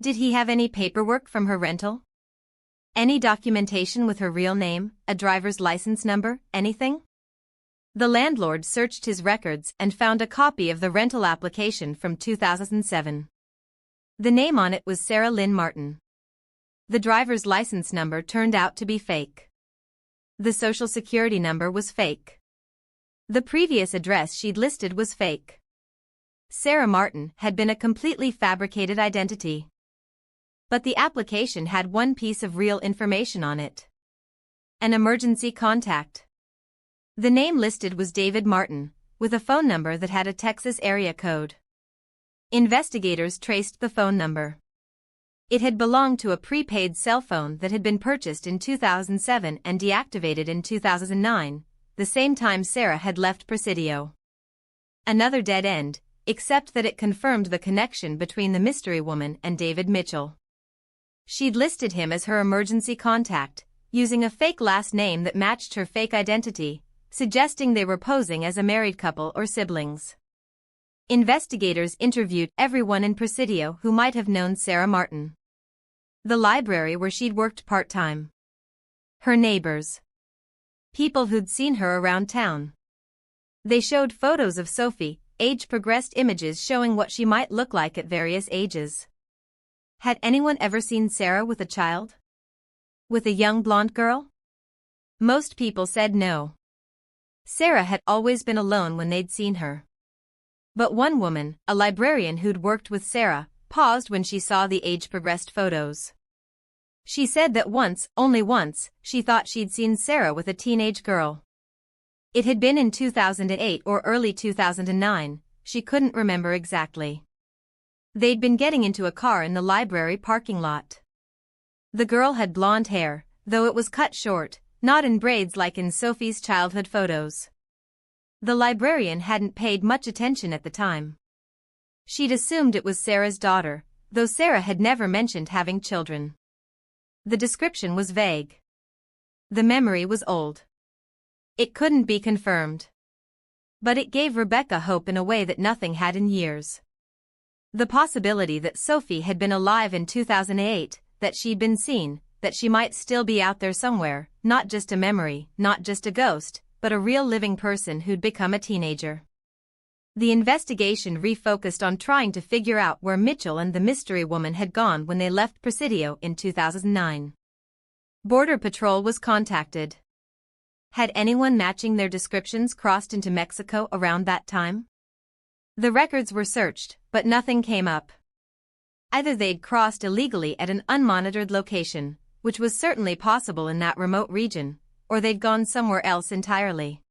Did he have any paperwork from her rental? Any documentation with her real name, a driver's license number, anything? The landlord searched his records and found a copy of the rental application from 2007. The name on it was Sarah Lynn Martin. The driver's license number turned out to be fake. The social security number was fake. The previous address she'd listed was fake. Sarah Martin had been a completely fabricated identity. But the application had one piece of real information on it. An emergency contact. The name listed was David Martin, with a phone number that had a Texas area code. Investigators traced the phone number. It had belonged to a prepaid cell phone that had been purchased in 2007 and deactivated in 2009, the same time Sarah had left Presidio. Another dead end, except that it confirmed the connection between the mystery woman and David Mitchell. She'd listed him as her emergency contact, using a fake last name that matched her fake identity, suggesting they were posing as a married couple or siblings. Investigators interviewed everyone in Presidio who might have known Sarah Martin. The library where she'd worked part-time. Her neighbors. People who'd seen her around town. They showed photos of Sophie, age-progressed images showing what she might look like at various ages. Had anyone ever seen Sarah with a child? With a young blonde girl? Most people said no. Sarah had always been alone when they'd seen her. But one woman, a librarian who'd worked with Sarah, paused when she saw the age-progressed photos. She said that once, only once, she thought she'd seen Sarah with a teenage girl. It had been in 2008 or early 2009, she couldn't remember exactly. They'd been getting into a car in the library parking lot. The girl had blonde hair, though it was cut short, not in braids like in Sophie's childhood photos. The librarian hadn't paid much attention at the time. She'd assumed it was Sarah's daughter, though Sarah had never mentioned having children. The description was vague. The memory was old. It couldn't be confirmed. But it gave Rebecca hope in a way that nothing had in years. The possibility that Sophie had been alive in 2008, that she'd been seen, that she might still be out there somewhere, not just a memory, not just a ghost, but a real living person who'd become a teenager. The investigation refocused on trying to figure out where Mitchell and the mystery woman had gone when they left Presidio in 2009. Border Patrol was contacted. Had anyone matching their descriptions crossed into Mexico around that time? The records were searched, but nothing came up. Either they'd crossed illegally at an unmonitored location, which was certainly possible in that remote region, or they'd gone somewhere else entirely.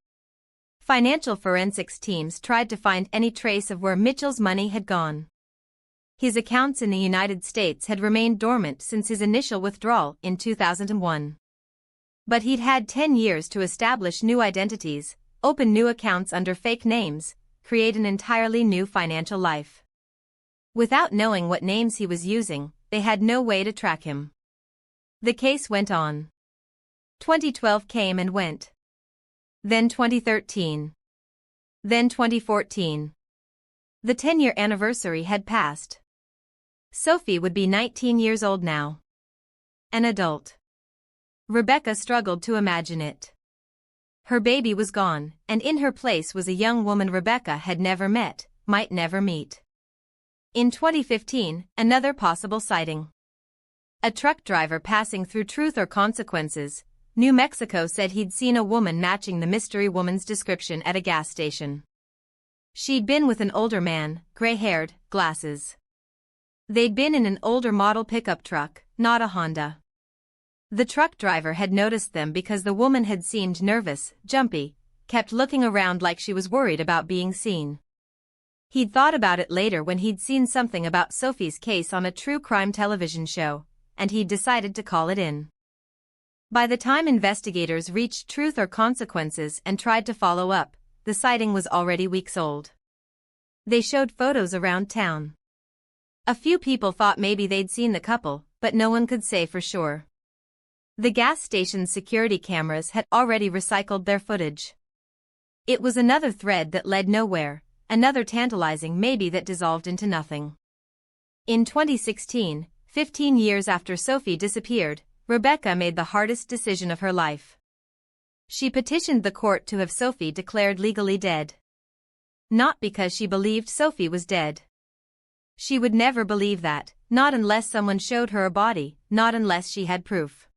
Financial forensics teams tried to find any trace of where Mitchell's money had gone. His accounts in the United States had remained dormant since his initial withdrawal in 2001. But he'd had 10 years to establish new identities, open new accounts under fake names, create an entirely new financial life. Without knowing what names he was using, they had no way to track him. The case went on. 2012 came and went. Then 2013. Then 2014. The 10-year anniversary had passed. Sophie would be 19 years old now. An adult. Rebecca struggled to imagine it. Her baby was gone, and in her place was a young woman Rebecca had never met, might never meet. In 2015, another possible sighting. A truck driver passing through Truth or Consequences, New Mexico said he'd seen a woman matching the mystery woman's description at a gas station. She'd been with an older man, gray-haired, glasses. They'd been in an older model pickup truck, not a Honda. The truck driver had noticed them because the woman had seemed nervous, jumpy, kept looking around like she was worried about being seen. He'd thought about it later when he'd seen something about Sophie's case on a true crime television show, and he'd decided to call it in. By the time investigators reached Truth or Consequences and tried to follow up, the sighting was already weeks old. They showed photos around town. A few people thought maybe they'd seen the couple, but no one could say for sure. The gas station's security cameras had already recycled their footage. It was another thread that led nowhere, another tantalizing maybe that dissolved into nothing. In 2016, 15 years after Sophie disappeared, Rebecca made the hardest decision of her life. She petitioned the court to have Sophie declared legally dead. Not because she believed Sophie was dead. She would never believe that, not unless someone showed her a body, not unless she had proof.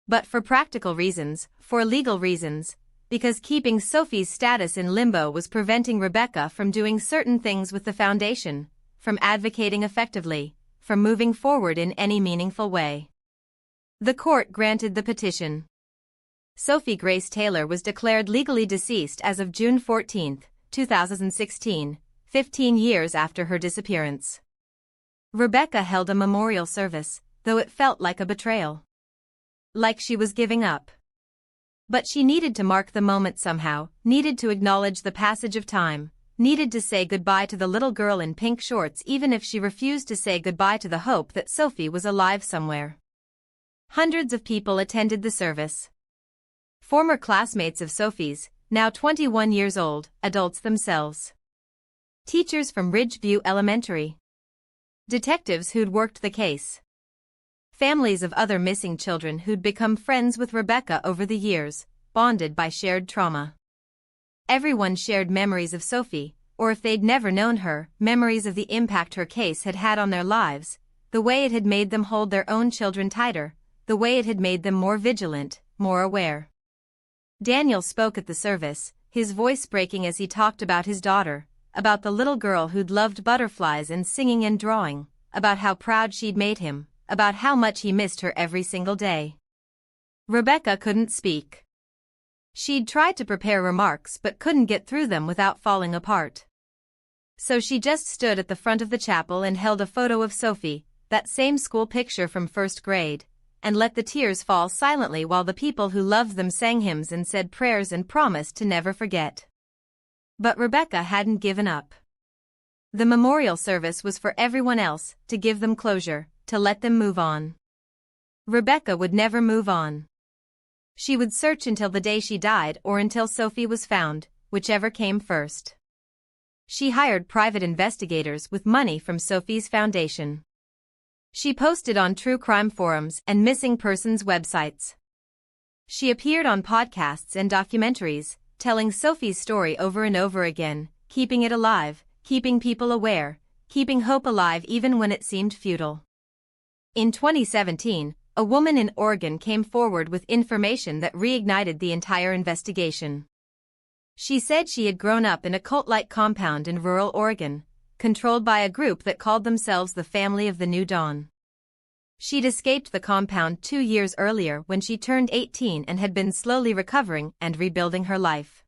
But for practical reasons, for legal reasons, because keeping Sophie's status in limbo was preventing Rebecca from doing certain things with the foundation, from advocating effectively, from moving forward in any meaningful way. The court granted the petition. Sophie Grace Taylor was declared legally deceased as of June 14, 2016, 15 years after her disappearance. Rebecca held a memorial service, though it felt like a betrayal. Like she was giving up. But she needed to mark the moment somehow, needed to acknowledge the passage of time, needed to say goodbye to the little girl in pink shorts even if she refused to say goodbye to the hope that Sophie was alive somewhere. Hundreds of people attended the service. Former classmates of Sophie's, now 21 years old, adults themselves. Teachers from Ridgeview Elementary. Detectives who'd worked the case. Families of other missing children who'd become friends with Rebecca over the years, bonded by shared trauma. Everyone shared memories of Sophie, or if they'd never known her, memories of the impact her case had had on their lives, the way it had made them hold their own children tighter, the way it had made them more vigilant, more aware. Daniel spoke at the service, his voice breaking as he talked about his daughter, about the little girl who'd loved butterflies and singing and drawing, about how proud she'd made him, about how much he missed her every single day. Rebecca couldn't speak. She'd tried to prepare remarks but couldn't get through them without falling apart. So she just stood at the front of the chapel and held a photo of Sophie, that same school picture from first grade, and let the tears fall silently while the people who loved them sang hymns and said prayers and promised to never forget. But Rebecca hadn't given up. The memorial service was for everyone else, to give them closure, to let them move on. Rebecca would never move on. She would search until the day she died or until Sophie was found, whichever came first. She hired private investigators with money from Sophie's foundation. She posted on true crime forums and missing persons websites. She appeared on podcasts and documentaries, telling Sophie's story over and over again, keeping it alive, keeping people aware, keeping hope alive even when it seemed futile. In 2017, a woman in Oregon came forward with information that reignited the entire investigation. She said she had grown up in a cult-like compound in rural Oregon, controlled by a group that called themselves the Family of the New Dawn. She'd escaped the compound 2 years earlier when she turned 18 and had been slowly recovering and rebuilding her life.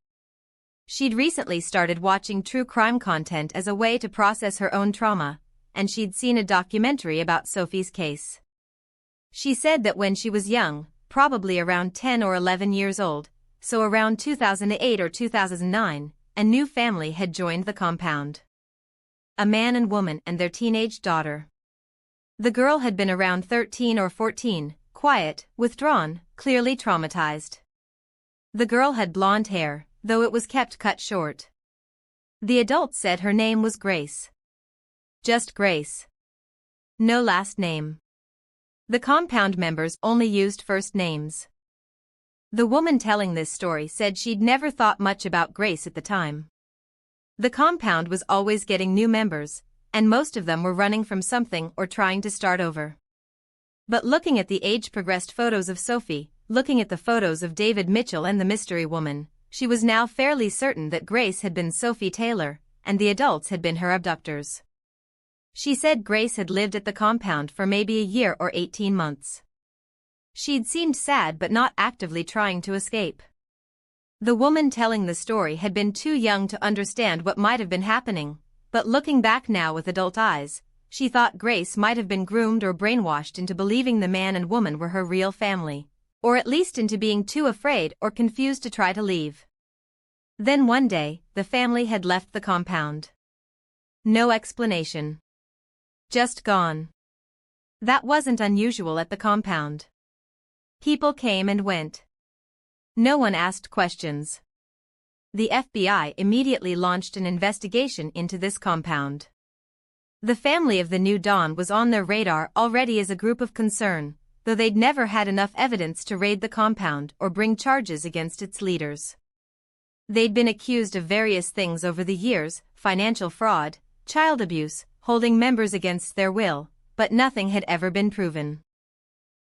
She'd recently started watching true crime content as a way to process her own trauma, and she'd seen a documentary about Sophie's case. She said that when she was young, probably around 10 or 11 years old, so around 2008 or 2009, a new family had joined the compound. A man and woman and their teenage daughter. The girl had been around 13 or 14, quiet, withdrawn, clearly traumatized. The girl had blonde hair, though it was kept cut short. The adults said her name was Grace. Just Grace. No last name. The compound members only used first names. The woman telling this story said she'd never thought much about Grace at the time. The compound was always getting new members, and most of them were running from something or trying to start over. But looking at the age-progressed photos of Sophie, looking at the photos of David Mitchell and the mystery woman, she was now fairly certain that Grace had been Sophie Taylor, and the adults had been her abductors. She said Grace had lived at the compound for maybe a year or 18 months. She'd seemed sad but not actively trying to escape. The woman telling the story had been too young to understand what might have been happening, but looking back now with adult eyes, she thought Grace might have been groomed or brainwashed into believing the man and woman were her real family, or at least into being too afraid or confused to try to leave. Then one day, the family had left the compound. No explanation. Just gone. That wasn't unusual at the compound. People came and went. No one asked questions. The FBI immediately launched an investigation into this compound. The Family of the New Dawn was on their radar already as a group of concern, though they'd never had enough evidence to raid the compound or bring charges against its leaders. They'd been accused of various things over the years: financial fraud, child abuse, holding members against their will, but nothing had ever been proven.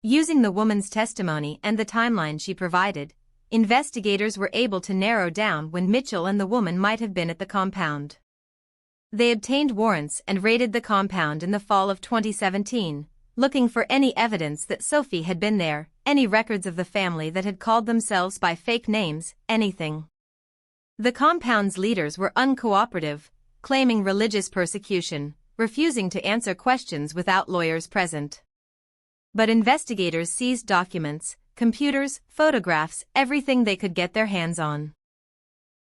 Using the woman's testimony and the timeline she provided, investigators were able to narrow down when Mitchell and the woman might have been at the compound. They obtained warrants and raided the compound in the fall of 2017, looking for any evidence that Sophie had been there, any records of the family that had called themselves by fake names, anything. The compound's leaders were uncooperative, claiming religious persecution, refusing to answer questions without lawyers present. But investigators seized documents, computers, photographs, everything they could get their hands on.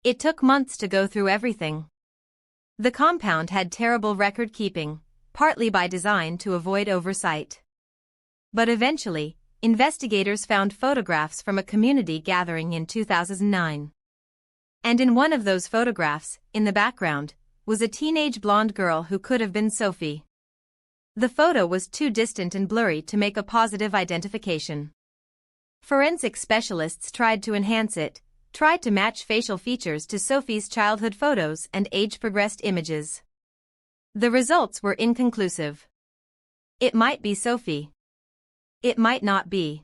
It took months to go through everything. The compound had terrible record keeping, partly by design to avoid oversight. But eventually, investigators found photographs from a community gathering in 2009. And in one of those photographs, in the background, was a teenage blonde girl who could have been Sophie. The photo was too distant and blurry to make a positive identification. Forensic specialists tried to enhance it, tried to match facial features to Sophie's childhood photos and age-progressed images. The results were inconclusive. It might be Sophie. It might not be.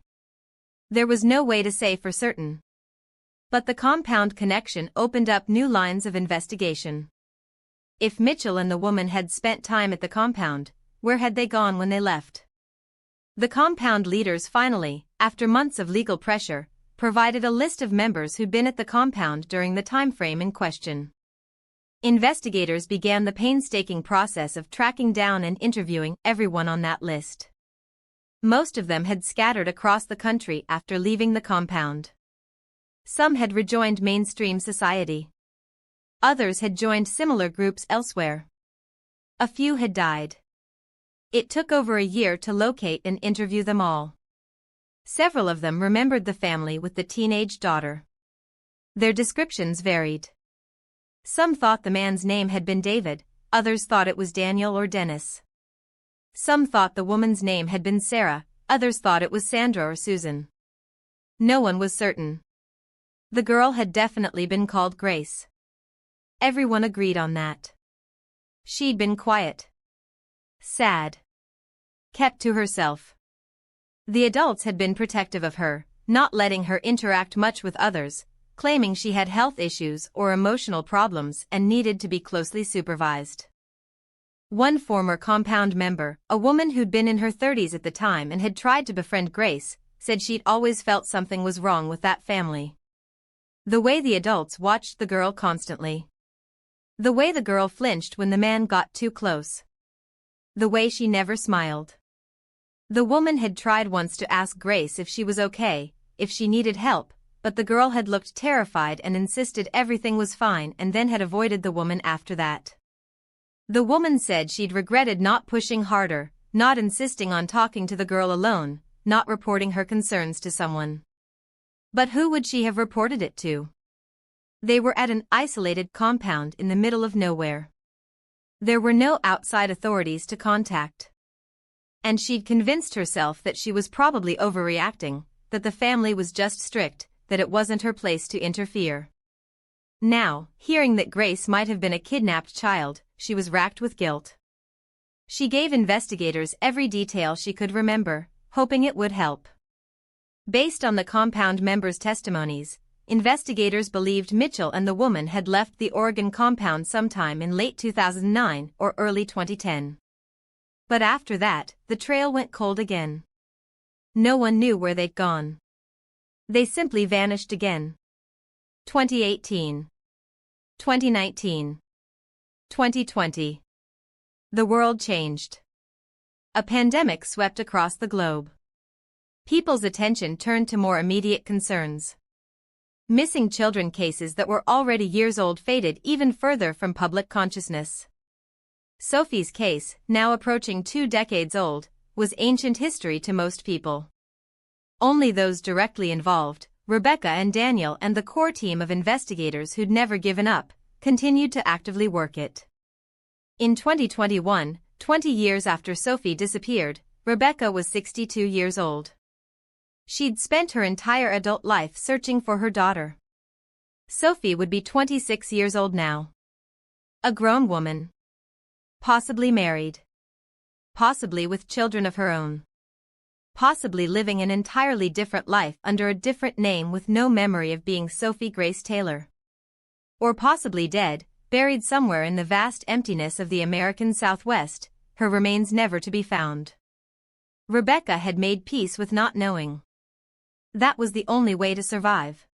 There was no way to say for certain. But the compound connection opened up new lines of investigation. If Mitchell and the woman had spent time at the compound, where had they gone when they left? The compound leaders finally, after months of legal pressure, provided a list of members who'd been at the compound during the time frame in question. Investigators began the painstaking process of tracking down and interviewing everyone on that list. Most of them had scattered across the country after leaving the compound. Some had rejoined mainstream society. Others had joined similar groups elsewhere. A few had died. It took over a year to locate and interview them all. Several of them remembered the family with the teenage daughter. Their descriptions varied. Some thought the man's name had been David, others thought it was Daniel or Dennis. Some thought the woman's name had been Sarah, others thought it was Sandra or Susan. No one was certain. The girl had definitely been called Grace. Everyone agreed on that. She'd been quiet. Sad. Kept to herself. The adults had been protective of her, not letting her interact much with others, claiming she had health issues or emotional problems and needed to be closely supervised. One former compound member, a woman who'd been in her 30s at the time and had tried to befriend Grace, said she'd always felt something was wrong with that family. The way the adults watched the girl constantly. The way the girl flinched when the man got too close. The way she never smiled. The woman had tried once to ask Grace if she was okay, if she needed help, but the girl had looked terrified and insisted everything was fine and then had avoided the woman after that. The woman said she'd regretted not pushing harder, not insisting on talking to the girl alone, not reporting her concerns to someone. But who would she have reported it to? They were at an isolated compound in the middle of nowhere. There were no outside authorities to contact. And she'd convinced herself that she was probably overreacting, that the family was just strict, that it wasn't her place to interfere. Now, hearing that Grace might have been a kidnapped child, she was racked with guilt. She gave investigators every detail she could remember, hoping it would help. Based on the compound members' testimonies, investigators believed Mitchell and the woman had left the Oregon compound sometime in late 2009 or early 2010. But after that, the trail went cold again. No one knew where they'd gone. They simply vanished again. 2018. 2019. 2020. The world changed. A pandemic swept across the globe. People's attention turned to more immediate concerns. Missing children cases that were already years old faded even further from public consciousness. Sophie's case, now approaching 2 decades old, was ancient history to most people. Only those directly involved, Rebecca and Daniel and the core team of investigators who'd never given up, continued to actively work it. In 2021, 20 years after Sophie disappeared, Rebecca was 62 years old. She'd spent her entire adult life searching for her daughter. Sophie would be 26 years old now. A grown woman. Possibly married. Possibly with children of her own. Possibly living an entirely different life under a different name with no memory of being Sophie Grace Taylor. Or possibly dead, buried somewhere in the vast emptiness of the American Southwest, her remains never to be found. Rebecca had made peace with not knowing. That was the only way to survive.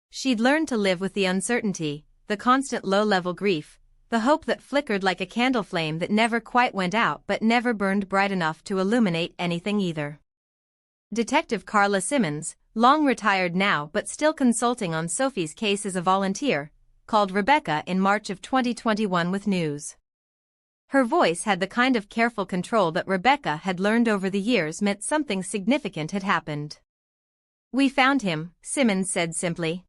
She'd learned to live with the uncertainty, the constant low-level grief, the hope that flickered like a candle flame that never quite went out but never burned bright enough to illuminate anything either. Detective Carla Simmons, long retired now but still consulting on Sophie's case as a volunteer, called Rebecca in March of 2021 with news. Her voice had the kind of careful control that Rebecca had learned over the years meant something significant had happened. "We found him," Simmons said simply.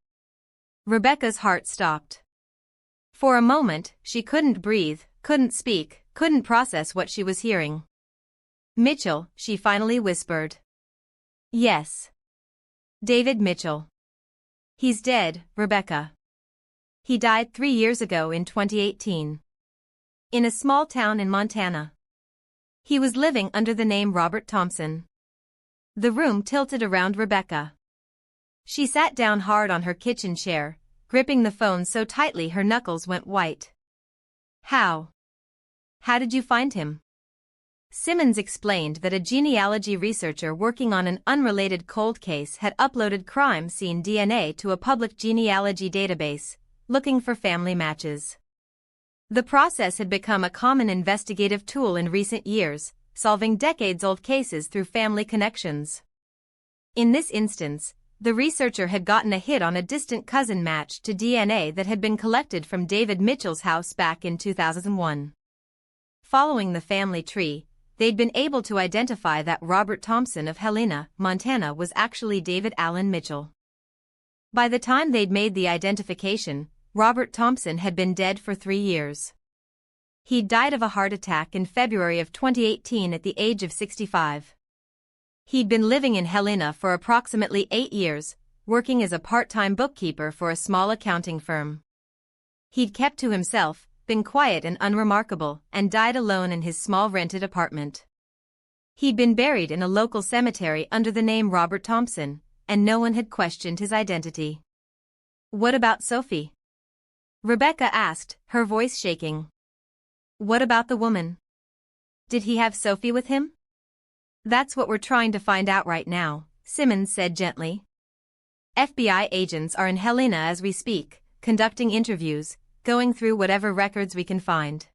Rebecca's heart stopped. For a moment, she couldn't breathe, couldn't speak, couldn't process what she was hearing. "Mitchell," she finally whispered. "Yes. David Mitchell. He's dead, Rebecca. He died 3 years ago in 2018. In a small town in Montana. He was living under the name Robert Thompson." The room tilted around Rebecca. She sat down hard on her kitchen chair, gripping the phone so tightly her knuckles went white. How did you find him?" Simmons explained that a genealogy researcher working on an unrelated cold case had uploaded crime scene DNA to a public genealogy database, looking for family matches. The process had become a common investigative tool in recent years, solving decades-old cases through family connections. In this instance, the researcher had gotten a hit on a distant cousin matched to DNA that had been collected from David Mitchell's house back in 2001. Following the family tree, they'd been able to identify that Robert Thompson of Helena, Montana was actually David Allen Mitchell. By the time they'd made the identification, Robert Thompson had been dead for 3 years. He'd died of a heart attack in February of 2018 at the age of 65. He'd been living in Helena for approximately 8 years, working as a part-time bookkeeper for a small accounting firm. He'd kept to himself, been quiet and unremarkable, and died alone in his small rented apartment. He'd been buried in a local cemetery under the name Robert Thompson, and no one had questioned his identity. "What about Sophie?" Rebecca asked, her voice shaking. "What about the woman? Did he have Sophie with him?" "That's what we're trying to find out right now," Simmons said gently. "FBI agents are in Helena as we speak, conducting interviews, going through whatever records we can find.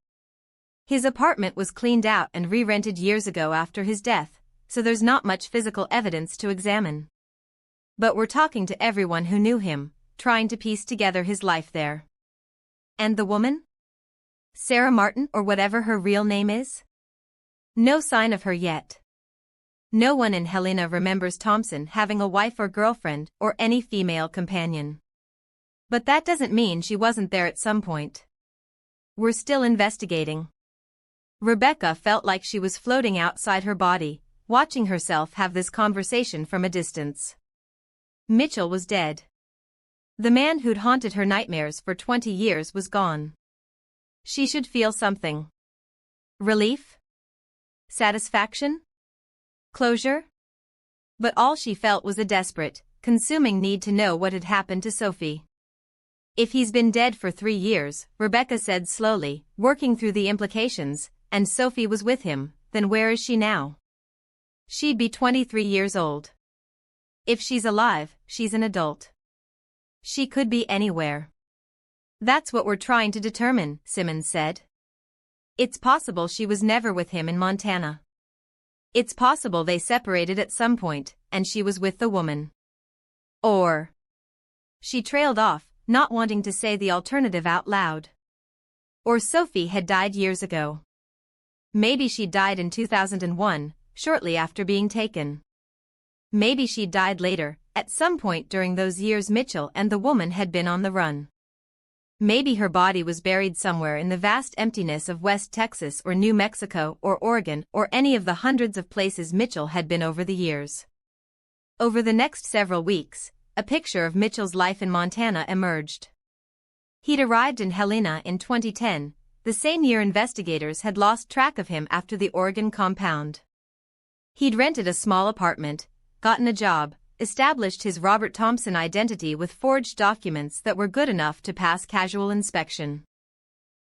His apartment was cleaned out and re-rented years ago after his death, so there's not much physical evidence to examine. But we're talking to everyone who knew him, trying to piece together his life there." "And the woman? Sarah Martin or whatever her real name is?" "No sign of her yet. No one in Helena remembers Thompson having a wife or girlfriend or any female companion. But that doesn't mean she wasn't there at some point. We're still investigating." Rebecca felt like she was floating outside her body, watching herself have this conversation from a distance. Mitchell was dead. The man who'd haunted her nightmares for 20 years was gone. She should feel something. Relief? Satisfaction? Closure? But all she felt was a desperate, consuming need to know what had happened to Sophie. "If he's been dead for 3 years," Rebecca said slowly, working through the implications, "and Sophie was with him, then where is she now? She'd be 23 years old. If she's alive, she's an adult. She could be anywhere." "That's what we're trying to determine," Simmons said. "It's possible she was never with him in Montana. It's possible they separated at some point, and she was with the woman. Or she trailed off, not wanting to say the alternative out loud. Or Sophie had died years ago. Maybe she died in 2001, shortly after being taken. Maybe she died later, at some point during those years Mitchell and the woman had been on the run. Maybe her body was buried somewhere in the vast emptiness of West Texas or New Mexico or Oregon or any of the hundreds of places Mitchell had been over the years." Over the next several weeks, a picture of Mitchell's life in Montana emerged. He'd arrived in Helena in 2010, the same year investigators had lost track of him after the Oregon compound. He'd rented a small apartment, gotten a job, established his Robert Thompson identity with forged documents that were good enough to pass casual inspection.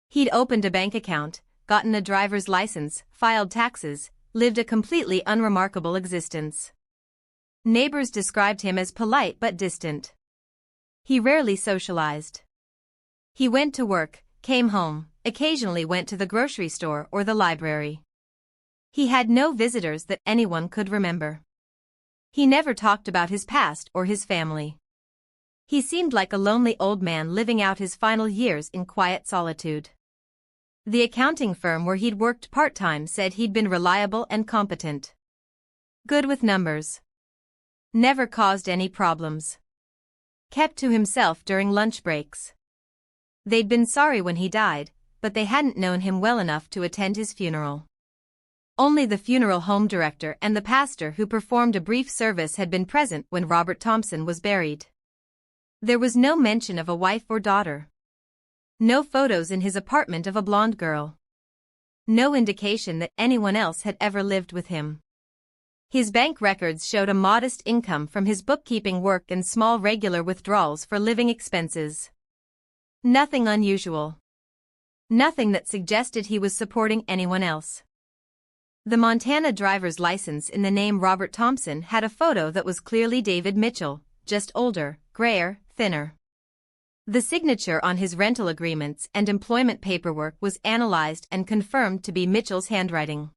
He'd opened a bank account, gotten a driver's license, filed taxes, lived a completely unremarkable existence. Neighbors described him as polite but distant. He rarely socialized. He went to work, came home, occasionally went to the grocery store or the library. He had no visitors that anyone could remember. He never talked about his past or his family. He seemed like a lonely old man living out his final years in quiet solitude. The accounting firm where he'd worked part-time said he'd been reliable and competent. Good with numbers. Never caused any problems. Kept to himself during lunch breaks. They'd been sorry when he died, but they hadn't known him well enough to attend his funeral. Only the funeral home director and the pastor who performed a brief service had been present when Robert Thompson was buried. There was no mention of a wife or daughter. No photos in his apartment of a blonde girl. No indication that anyone else had ever lived with him. His bank records showed a modest income from his bookkeeping work and small regular withdrawals for living expenses. Nothing unusual. Nothing that suggested he was supporting anyone else. The Montana driver's license in the name Robert Thompson had a photo that was clearly David Mitchell, just older, grayer, thinner. The signature on his rental agreements and employment paperwork was analyzed and confirmed to be Mitchell's handwriting.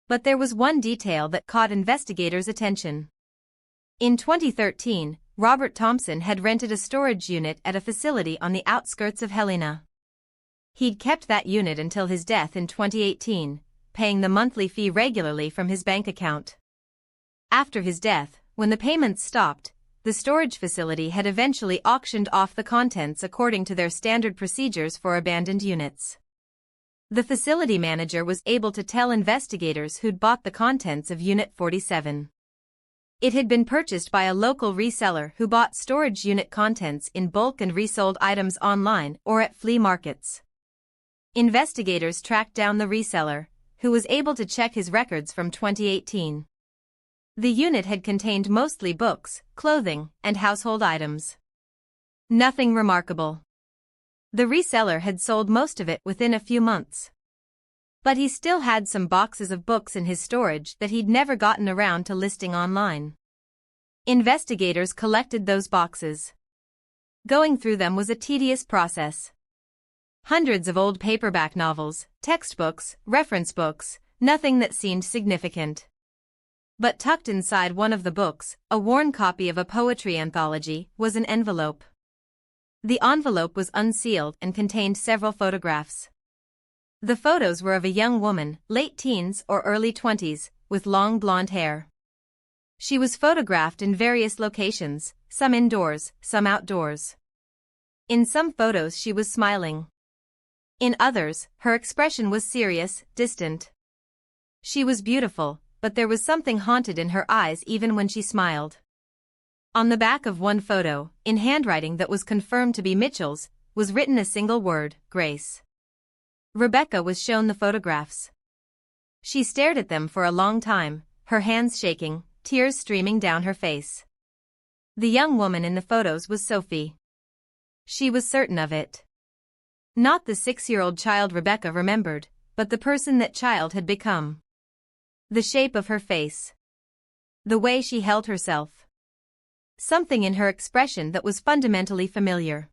But there was one detail that caught investigators' attention. In 2013, Robert Thompson had rented a storage unit at a facility on the outskirts of Helena. He'd kept that unit until his death in 2018, paying the monthly fee regularly from his bank account. After his death, when the payments stopped, the storage facility had eventually auctioned off the contents according to their standard procedures for abandoned units. The facility manager was able to tell investigators who'd bought the contents of Unit 47. It had been purchased by a local reseller who bought storage unit contents in bulk and resold items online or at flea markets. Investigators tracked down the reseller, who was able to check his records from 2018. The unit had contained mostly books, clothing, and household items. Nothing remarkable. The reseller had sold most of it within a few months. But he still had some boxes of books in his storage that he'd never gotten around to listing online. Investigators collected those boxes. Going through them was a tedious process. Hundreds of old paperback novels, textbooks, reference books, nothing that seemed significant. But tucked inside one of the books, a worn copy of a poetry anthology, was an envelope. The envelope was unsealed and contained several photographs. The photos were of a young woman, late teens or early 20s, with long blonde hair. She was photographed in various locations, some indoors, some outdoors. In some photos she was smiling. In others, her expression was serious, distant. She was beautiful, but there was something haunted in her eyes even when she smiled. On the back of one photo, in handwriting that was confirmed to be Mitchell's, was written a single word, Grace. Rebecca was shown the photographs. She stared at them for a long time, her hands shaking, tears streaming down her face. The young woman in the photos was Sophie. She was certain of it. Not the 6-year-old child Rebecca remembered, but the person that child had become. The shape of her face. The way she held herself. Something in her expression that was fundamentally familiar.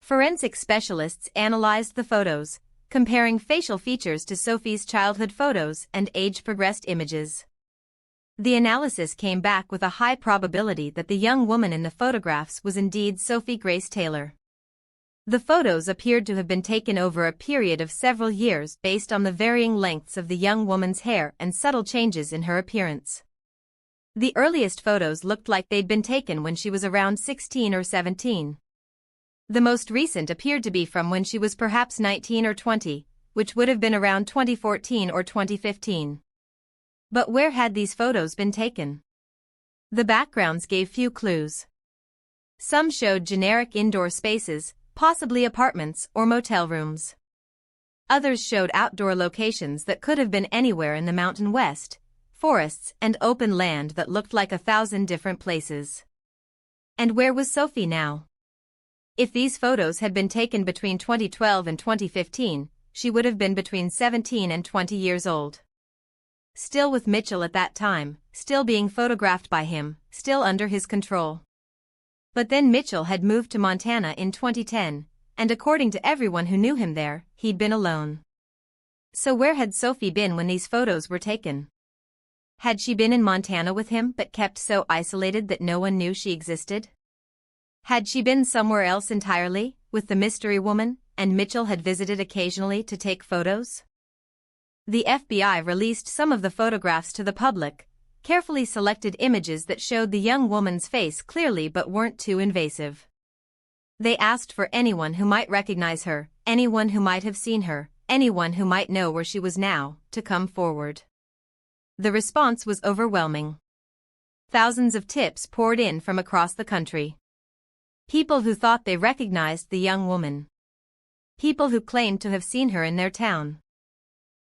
Forensic specialists analyzed the photos, comparing facial features to Sophie's childhood photos and age-progressed images. The analysis came back with a high probability that the young woman in the photographs was indeed Sophie Grace Taylor. The photos appeared to have been taken over a period of several years based on the varying lengths of the young woman's hair and subtle changes in her appearance. The earliest photos looked like they'd been taken when she was around 16 or 17. The most recent appeared to be from when she was perhaps 19 or 20, which would have been around 2014 or 2015. But where had these photos been taken? The backgrounds gave few clues. Some showed generic indoor spaces, possibly apartments or motel rooms. Others showed outdoor locations that could have been anywhere in the Mountain West, forests and open land that looked like 1,000 different places. And where was Sophie now? If these photos had been taken between 2012 and 2015, she would have been between 17 and 20 years old. Still with Mitchell at that time, still being photographed by him, still under his control. But then Mitchell had moved to Montana in 2010, and according to everyone who knew him there, he'd been alone. So where had Sophie been when these photos were taken? Had she been in Montana with him but kept so isolated that no one knew she existed? Had she been somewhere else entirely, with the mystery woman, and Mitchell had visited occasionally to take photos? The FBI released some of the photographs to the public, carefully selected images that showed the young woman's face clearly but weren't too invasive. They asked for anyone who might recognize her, anyone who might have seen her, anyone who might know where she was now, to come forward. The response was overwhelming. Thousands of tips poured in from across the country. People who thought they recognized the young woman. People who claimed to have seen her in their town.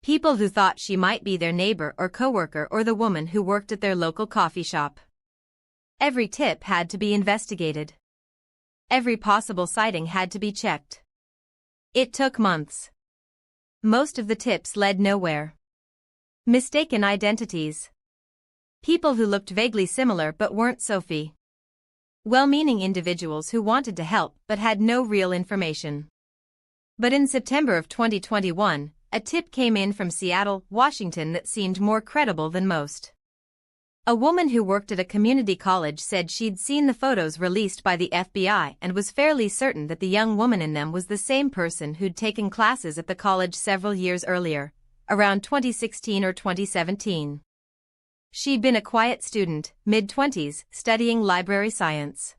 People who thought she might be their neighbor or coworker or the woman who worked at their local coffee shop. Every tip had to be investigated. Every possible sighting had to be checked. It took months. Most of the tips led nowhere. Mistaken identities. People who looked vaguely similar but weren't Sophie. Well-meaning individuals who wanted to help but had no real information. But in September of 2021, a tip came in from Seattle, Washington that seemed more credible than most. A woman who worked at a community college said she'd seen the photos released by the FBI and was fairly certain that the young woman in them was the same person who'd taken classes at the college several years earlier, around 2016 or 2017. She'd been a quiet student, mid-20s, studying library science.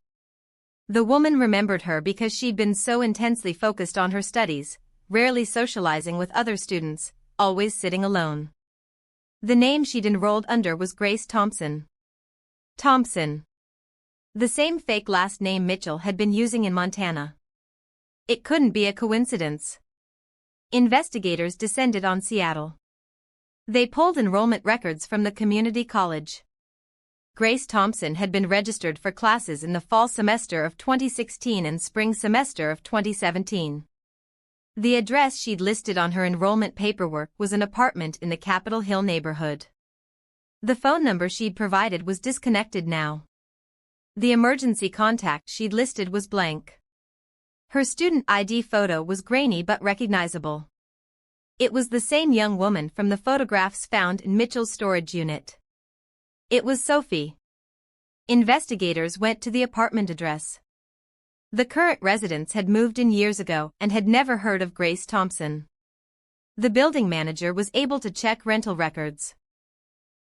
The woman remembered her because she'd been so intensely focused on her studies, rarely socializing with other students, always sitting alone. The name she'd enrolled under was Grace Thompson. Thompson. The same fake last name Mitchell had been using in Montana. It couldn't be a coincidence. Investigators descended on Seattle. They pulled enrollment records from the community college. Grace Thompson had been registered for classes in the fall semester of 2016 and spring semester of 2017. The address she'd listed on her enrollment paperwork was an apartment in the Capitol Hill neighborhood. The phone number she'd provided was disconnected now. The emergency contact she'd listed was blank. Her student ID photo was grainy but recognizable. It was the same young woman from the photographs found in Mitchell's storage unit. It was Sophie. Investigators went to the apartment address. The current residents had moved in years ago and had never heard of Grace Thompson. The building manager was able to check rental records.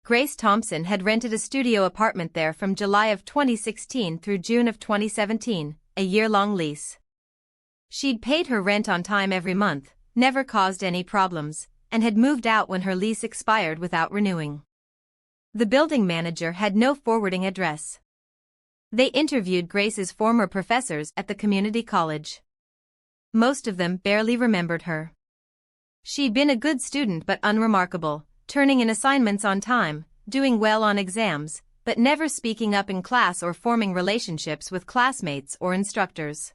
Grace Thompson had rented a studio apartment there from July of 2016 through June of 2017, a year-long lease. She'd paid her rent on time every month, never caused any problems, and had moved out when her lease expired without renewing. The building manager had no forwarding address. They interviewed Grace's former professors at the community college. Most of them barely remembered her. She'd been a good student but unremarkable, turning in assignments on time, doing well on exams, but never speaking up in class or forming relationships with classmates or instructors.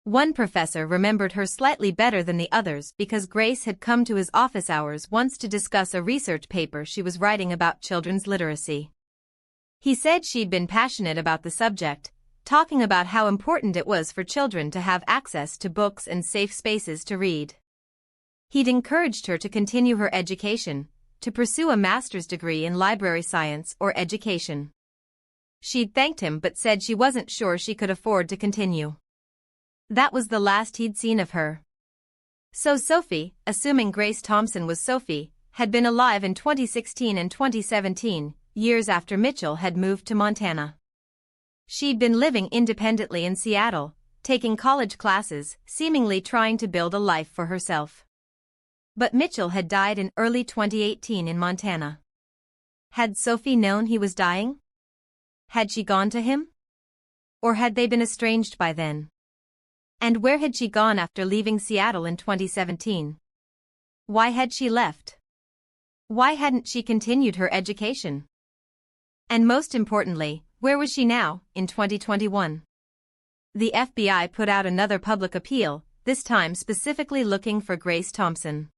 One professor remembered her slightly better than the others because Grace had come to his office hours once to discuss a research paper she was writing about children's literacy. He said she'd been passionate about the subject, talking about how important it was for children to have access to books and safe spaces to read. He'd encouraged her to continue her education, to pursue a master's degree in library science or education. She'd thanked him but said she wasn't sure she could afford to continue. That was the last he'd seen of her. So Sophie, assuming Grace Thompson was Sophie, had been alive in 2016 and 2017, years after Mitchell had moved to Montana. She'd been living independently in Seattle, taking college classes, seemingly trying to build a life for herself. But Mitchell had died in early 2018 in Montana. Had Sophie known he was dying? Had she gone to him? Or had they been estranged by then? And where had she gone after leaving Seattle in 2017? Why had she left? Why hadn't she continued her education? And most importantly, where was she now, in 2021? The FBI put out another public appeal, this time specifically looking for Grace Thompson.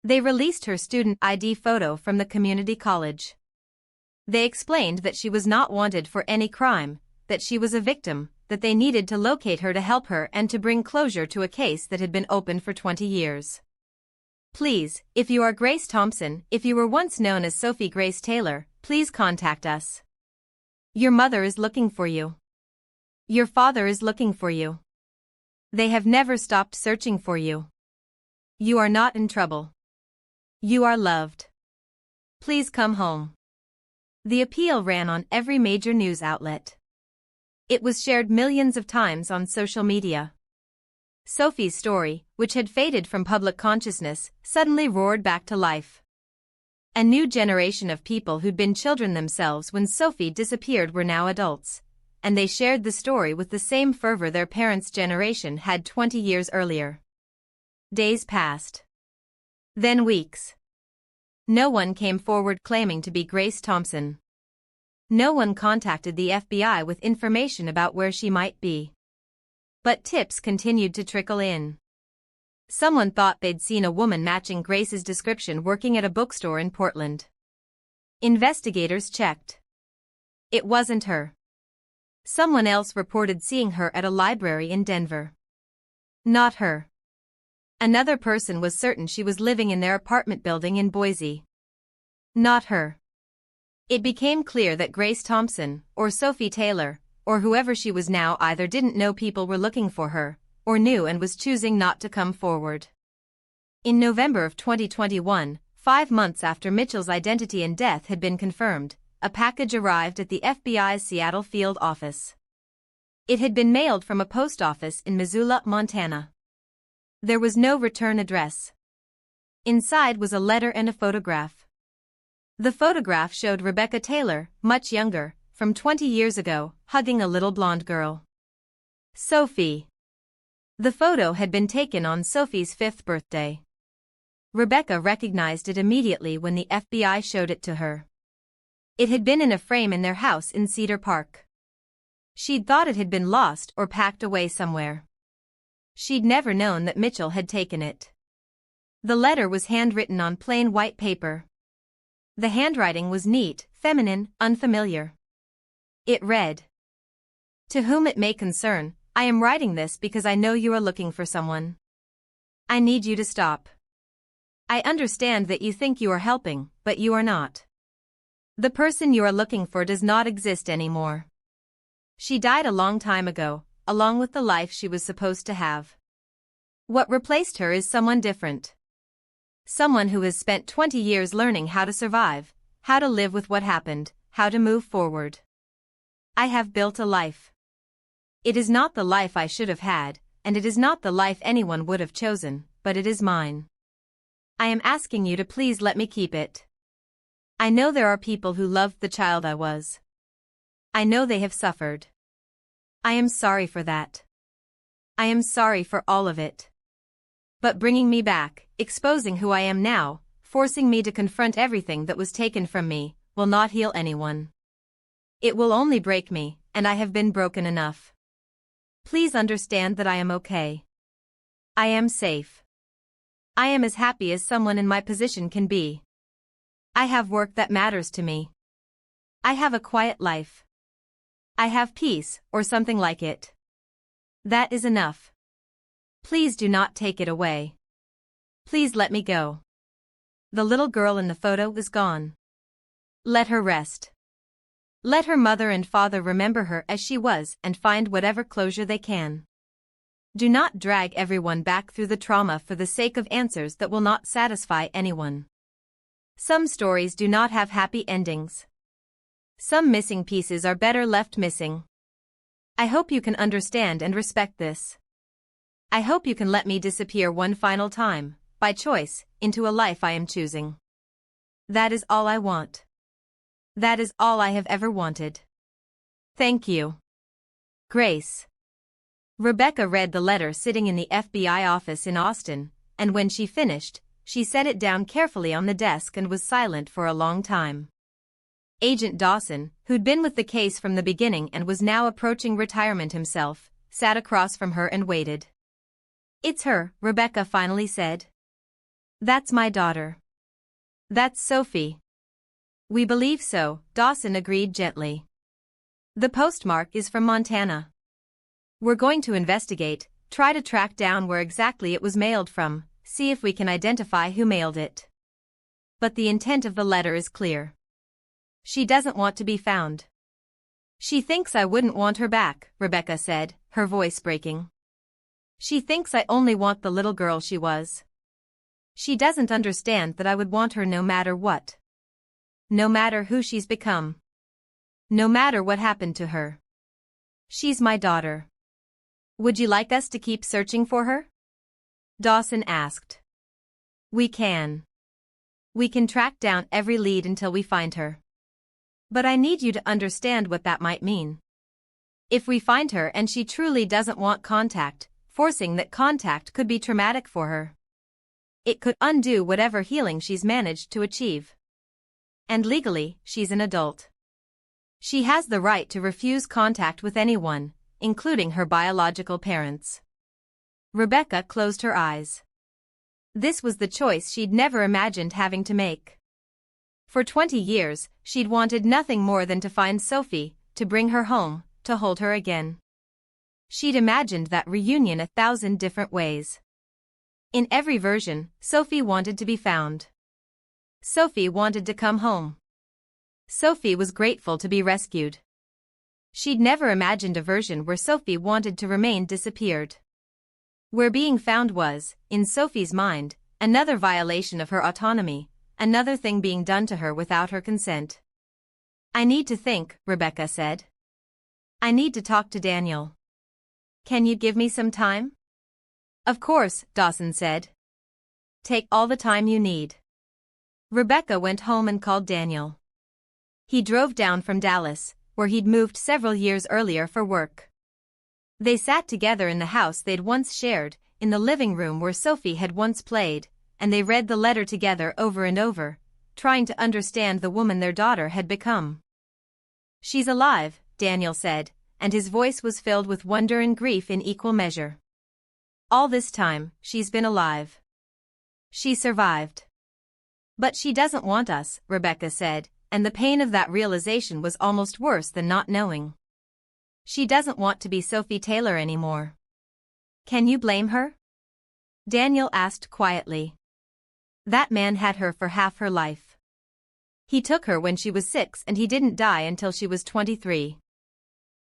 They released her student ID photo from the community college. They explained that she was not wanted for any crime, that she was a victim, that they needed to locate her to help her and to bring closure to a case that had been open for 20 years. Please, if you are Grace Thompson, if you were once known as Sophie Grace Taylor, please contact us. Your mother is looking for you. Your father is looking for you. They have never stopped searching for you. You are not in trouble. You are loved. Please come home. The appeal ran on every major news outlet. It was shared millions of times on social media. Sophie's story, which had faded from public consciousness, suddenly roared back to life. A new generation of people who'd been children themselves when Sophie disappeared were now adults, and they shared the story with the same fervor their parents' generation had 20 years earlier. Days passed. Then weeks. No one came forward claiming to be Grace Thompson. No one contacted the FBI with information about where she might be. But tips continued to trickle in. Someone thought they'd seen a woman matching Grace's description working at a bookstore in Portland. Investigators checked. It wasn't her. Someone else reported seeing her at a library in Denver. Not her. Another person was certain she was living in their apartment building in Boise. Not her. It became clear that Grace Thompson, or Sophie Taylor, or whoever she was now either didn't know people were looking for her, or knew and was choosing not to come forward. In November of 2021, 5 months after Mitchell's identity and death had been confirmed, a package arrived at the FBI's Seattle field office. It had been mailed from a post office in Missoula, Montana. There was no return address. Inside was a letter and a photograph. The photograph showed Rebecca Taylor, much younger, from 20 years ago, hugging a little blonde girl. Sophie. The photo had been taken on Sophie's 5th birthday. Rebecca recognized it immediately when the FBI showed it to her. It had been in a frame in their house in Cedar Park. She'd thought it had been lost or packed away somewhere. She'd never known that Mitchell had taken it. The letter was handwritten on plain white paper. The handwriting was neat, feminine, unfamiliar. It read, "To whom it may concern, I am writing this because I know you are looking for someone. I need you to stop. I understand that you think you are helping, but you are not. The person you are looking for does not exist anymore. She died a long time ago, along with the life she was supposed to have. What replaced her is someone different. Someone who has spent 20 years learning how to survive, how to live with what happened, how to move forward. I have built a life. It is not the life I should have had, and it is not the life anyone would have chosen, but it is mine. I am asking you to please let me keep it. I know there are people who loved the child I was. I know they have suffered. I am sorry for that. I am sorry for all of it. But bringing me back, exposing who I am now, forcing me to confront everything that was taken from me, will not heal anyone. It will only break me, and I have been broken enough. Please understand that I am okay. I am safe. I am as happy as someone in my position can be. I have work that matters to me. I have a quiet life. I have peace, or something like it. That is enough. Please do not take it away. Please let me go. The little girl in the photo is gone. Let her rest. Let her mother and father remember her as she was and find whatever closure they can. Do not drag everyone back through the trauma for the sake of answers that will not satisfy anyone. Some stories do not have happy endings. Some missing pieces are better left missing. I hope you can understand and respect this. I hope you can let me disappear one final time, by choice, into a life I am choosing. That is all I want. That is all I have ever wanted. Thank you. Grace. Rebecca read the letter sitting in the FBI office in Austin, and when she finished, she set it down carefully on the desk and was silent for a long time. Agent Dawson, who'd been with the case from the beginning and was now approaching retirement himself, sat across from her and waited. "It's her," Rebecca finally said. "That's my daughter. That's Sophie." "We believe so," Dawson agreed gently. "The postmark is from Montana. We're going to investigate, try to track down where exactly it was mailed from, see if we can identify who mailed it. But the intent of the letter is clear. She doesn't want to be found." "She thinks I wouldn't want her back," Rebecca said, her voice breaking. "She thinks I only want the little girl she was. She doesn't understand that I would want her no matter what. No matter who she's become. No matter what happened to her. She's my daughter. Would you like us to keep searching for her?" Dawson asked. "We can. We can track down every lead until we find her. But I need you to understand what that might mean. If we find her and she truly doesn't want contact, forcing that contact could be traumatic for her. It could undo whatever healing she's managed to achieve. And legally, she's an adult. She has the right to refuse contact with anyone, including her biological parents." Rebecca closed her eyes. This was the choice she'd never imagined having to make. For 20 years, she'd wanted nothing more than to find Sophie, to bring her home, to hold her again. She'd imagined that reunion 1,000 different ways. In every version, Sophie wanted to be found. Sophie wanted to come home. Sophie was grateful to be rescued. She'd never imagined a version where Sophie wanted to remain disappeared. Where being found was, in Sophie's mind, another violation of her autonomy, another thing being done to her without her consent. "I need to think," Rebecca said. "I need to talk to Daniel. Can you give me some time?" "Of course," Dawson said. "Take all the time you need." Rebecca went home and called Daniel. He drove down from Dallas, where he'd moved several years earlier for work. They sat together in the house they'd once shared, in the living room where Sophie had once played, and they read the letter together over and over, trying to understand the woman their daughter had become. "She's alive," Daniel said, and his voice was filled with wonder and grief in equal measure. "All this time, she's been alive. She survived. But she doesn't want us," Rebecca said, and the pain of that realization was almost worse than not knowing. "She doesn't want to be Sophie Taylor anymore." "Can you blame her?" Daniel asked quietly. "That man had her for half her life. He took her when she was 6 and he didn't die until she was 23.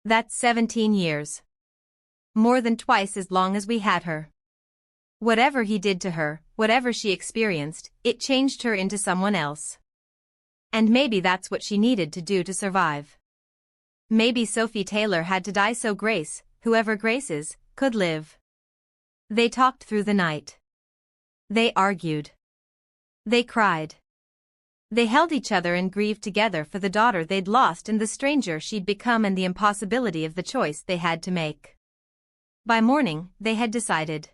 That's 17 years. More than twice as long as we had her. Whatever he did to her, whatever she experienced, it changed her into someone else. And maybe that's what she needed to do to survive. Maybe Sophie Taylor had to die so Grace, whoever Grace is, could live." They talked through the night. They argued. They cried. They held each other and grieved together for the daughter they'd lost and the stranger she'd become and the impossibility of the choice they had to make. By morning, they had decided.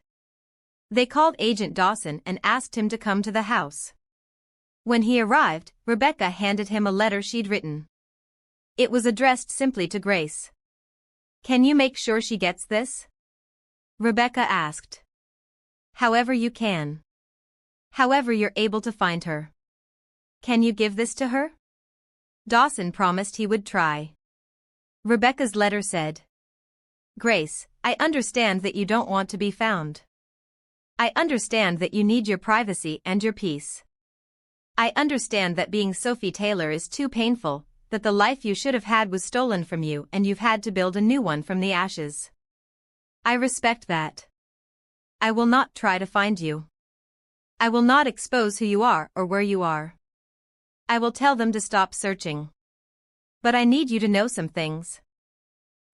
They called Agent Dawson and asked him to come to the house. When he arrived, Rebecca handed him a letter she'd written. It was addressed simply to Grace. "Can you make sure she gets this?" Rebecca asked. "However you can. However you're able to find her. Can you give this to her?" Dawson promised he would try. Rebecca's letter said, "Grace, I understand that you don't want to be found. I understand that you need your privacy and your peace. I understand that being Sophie Taylor is too painful, that the life you should have had was stolen from you and you've had to build a new one from the ashes. I respect that. I will not try to find you. I will not expose who you are or where you are. I will tell them to stop searching. But I need you to know some things.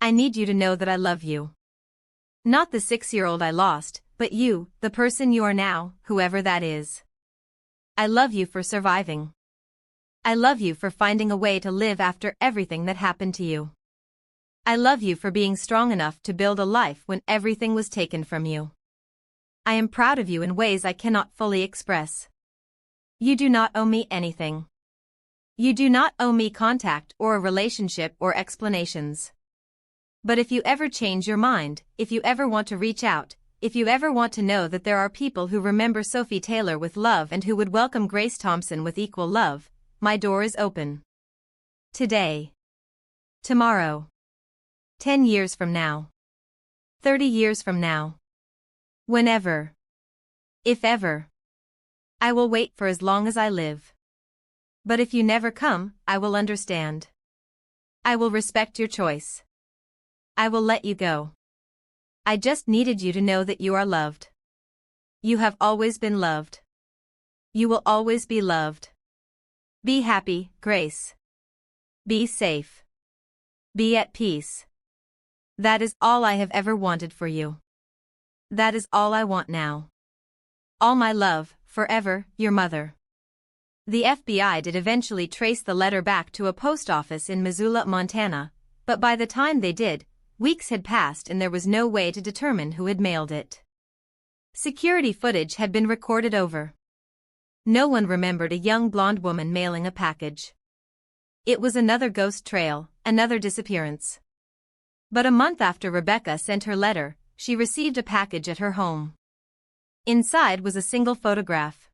I need you to know that I love you. Not the 6-year-old I lost, but you, the person you are now, whoever that is. I love you for surviving. I love you for finding a way to live after everything that happened to you. I love you for being strong enough to build a life when everything was taken from you. I am proud of you in ways I cannot fully express. You do not owe me anything. You do not owe me contact or a relationship or explanations. But if you ever change your mind, if you ever want to reach out, if you ever want to know that there are people who remember Sophie Taylor with love and who would welcome Grace Thompson with equal love, my door is open. Today. Tomorrow. 10 years from now. 30 years from now. Whenever. If ever. I will wait for as long as I live. But if you never come, I will understand. I will respect your choice. I will let you go. I just needed you to know that you are loved. You have always been loved. You will always be loved. Be happy, Grace. Be safe. Be at peace. That is all I have ever wanted for you. That is all I want now. All my love, forever, your mother." The FBI did eventually trace the letter back to a post office in Missoula, Montana, but by the time they did, weeks had passed and there was no way to determine who had mailed it. Security footage had been recorded over. No one remembered a young blonde woman mailing a package. It was another ghost trail, another disappearance. But a month after Rebecca sent her letter, she received a package at her home. Inside was a single photograph.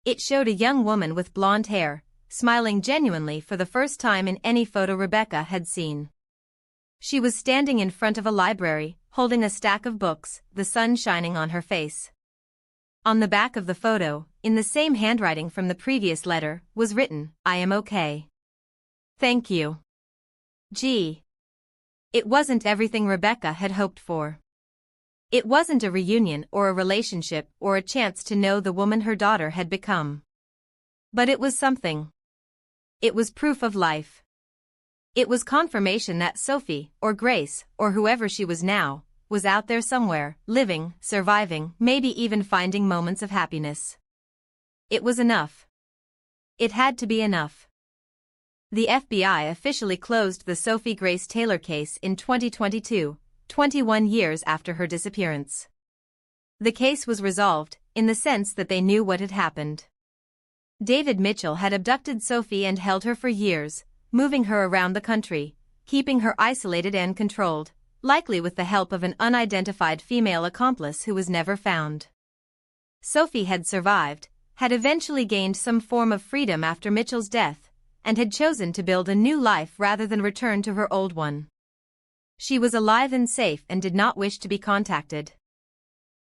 It showed a young woman with blonde hair, smiling genuinely for the first time in any photo Rebecca had seen. She was standing in front of a library, holding a stack of books, the sun shining on her face. On the back of the photo, in the same handwriting from the previous letter, was written, "I am okay. Thank you. Gee. It wasn't everything Rebecca had hoped for. It wasn't a reunion or a relationship or a chance to know the woman her daughter had become. But it was something. It was proof of life. It was confirmation that Sophie, or Grace, or whoever she was now, was out there somewhere, living, surviving, maybe even finding moments of happiness. It was enough. It had to be enough. The FBI officially closed the Sophie Grace Taylor case in 2022, 21 years after her disappearance. The case was resolved, in the sense that they knew what had happened. David Mitchell had abducted Sophie and held her for years, moving her around the country, keeping her isolated and controlled, likely with the help of an unidentified female accomplice who was never found. Sophie had survived, had eventually gained some form of freedom after Mitchell's death, and had chosen to build a new life rather than return to her old one. She was alive and safe and did not wish to be contacted.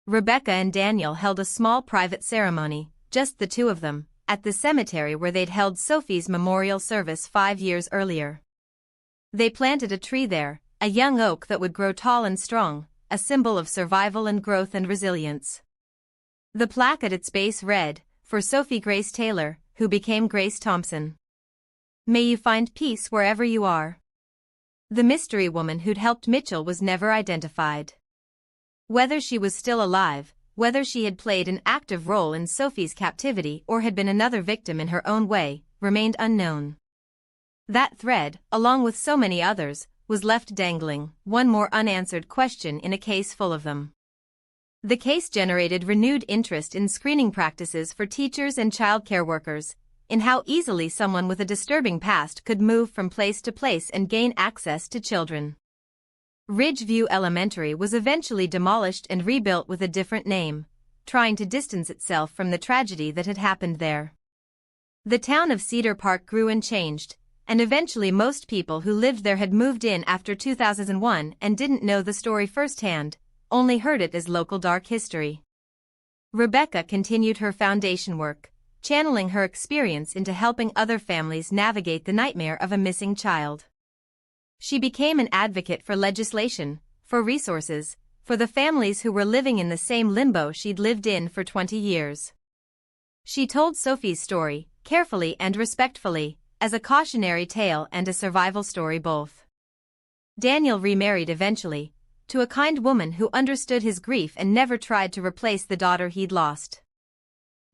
Rebecca and Daniel held a small private ceremony, just the two of them, at the cemetery where they'd held Sophie's memorial service 5 years earlier. They planted a tree there, a young oak that would grow tall and strong, a symbol of survival and growth and resilience. The plaque at its base read, "For Sophie Grace Taylor, who became Grace Thompson. May you find peace wherever you are." The mystery woman who'd helped Mitchell was never identified. Whether she was still alive, whether she had played an active role in Sophie's captivity or had been another victim in her own way, remained unknown. That thread, along with so many others, was left dangling, one more unanswered question in a case full of them. The case generated renewed interest in screening practices for teachers and childcare workers, in how easily someone with a disturbing past could move from place to place and gain access to children. Ridgeview Elementary was eventually demolished and rebuilt with a different name, trying to distance itself from the tragedy that had happened there. The town of Cedar Park grew and changed, and eventually most people who lived there had moved in after 2001 and didn't know the story firsthand, only heard it as local dark history. Rebecca continued her foundation work, channeling her experience into helping other families navigate the nightmare of a missing child. She became an advocate for legislation, for resources, for the families who were living in the same limbo she'd lived in for 20 years. She told Sophie's story, carefully and respectfully, as a cautionary tale and a survival story both. Daniel remarried eventually, to a kind woman who understood his grief and never tried to replace the daughter he'd lost.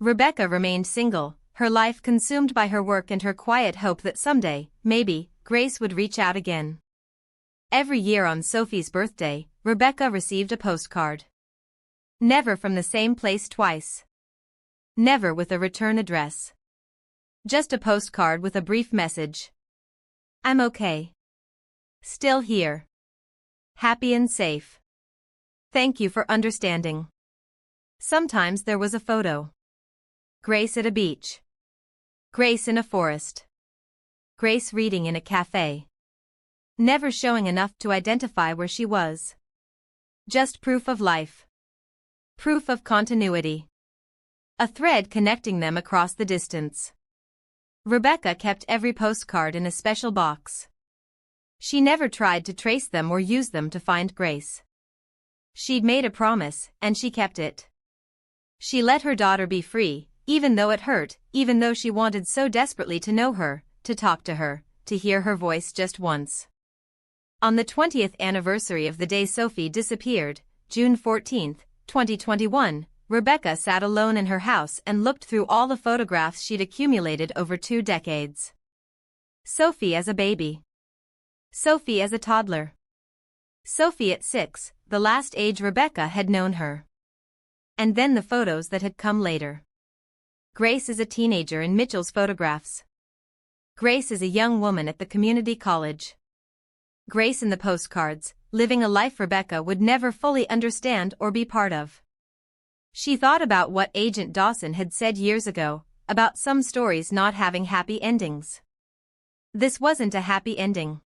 Rebecca remained single, her life consumed by her work and her quiet hope that someday, maybe, Grace would reach out again. Every year on Sophie's birthday, Rebecca received a postcard. Never from the same place twice. Never with a return address. Just a postcard with a brief message. "I'm okay. Still here. Happy and safe. Thank you for understanding." Sometimes there was a photo. Grace at a beach. Grace in a forest. Grace reading in a cafe. Never showing enough to identify where she was. Just proof of life. Proof of continuity. A thread connecting them across the distance. Rebecca kept every postcard in a special box. She never tried to trace them or use them to find Grace. She'd made a promise, and she kept it. She let her daughter be free, even though it hurt, even though she wanted so desperately to know her, to talk to her, to hear her voice just once. On the 20th anniversary of the day Sophie disappeared, June 14, 2021, Rebecca sat alone in her house and looked through all the photographs she'd accumulated over 2 decades. Sophie as a baby. Sophie as a toddler. Sophie at 6, the last age Rebecca had known her. And then the photos that had come later. Grace as a teenager in Mitchell's photographs. Grace as a young woman at the community college. Grace in the postcards, living a life Rebecca would never fully understand or be part of. She thought about what Agent Dawson had said years ago, about some stories not having happy endings. This wasn't a happy ending.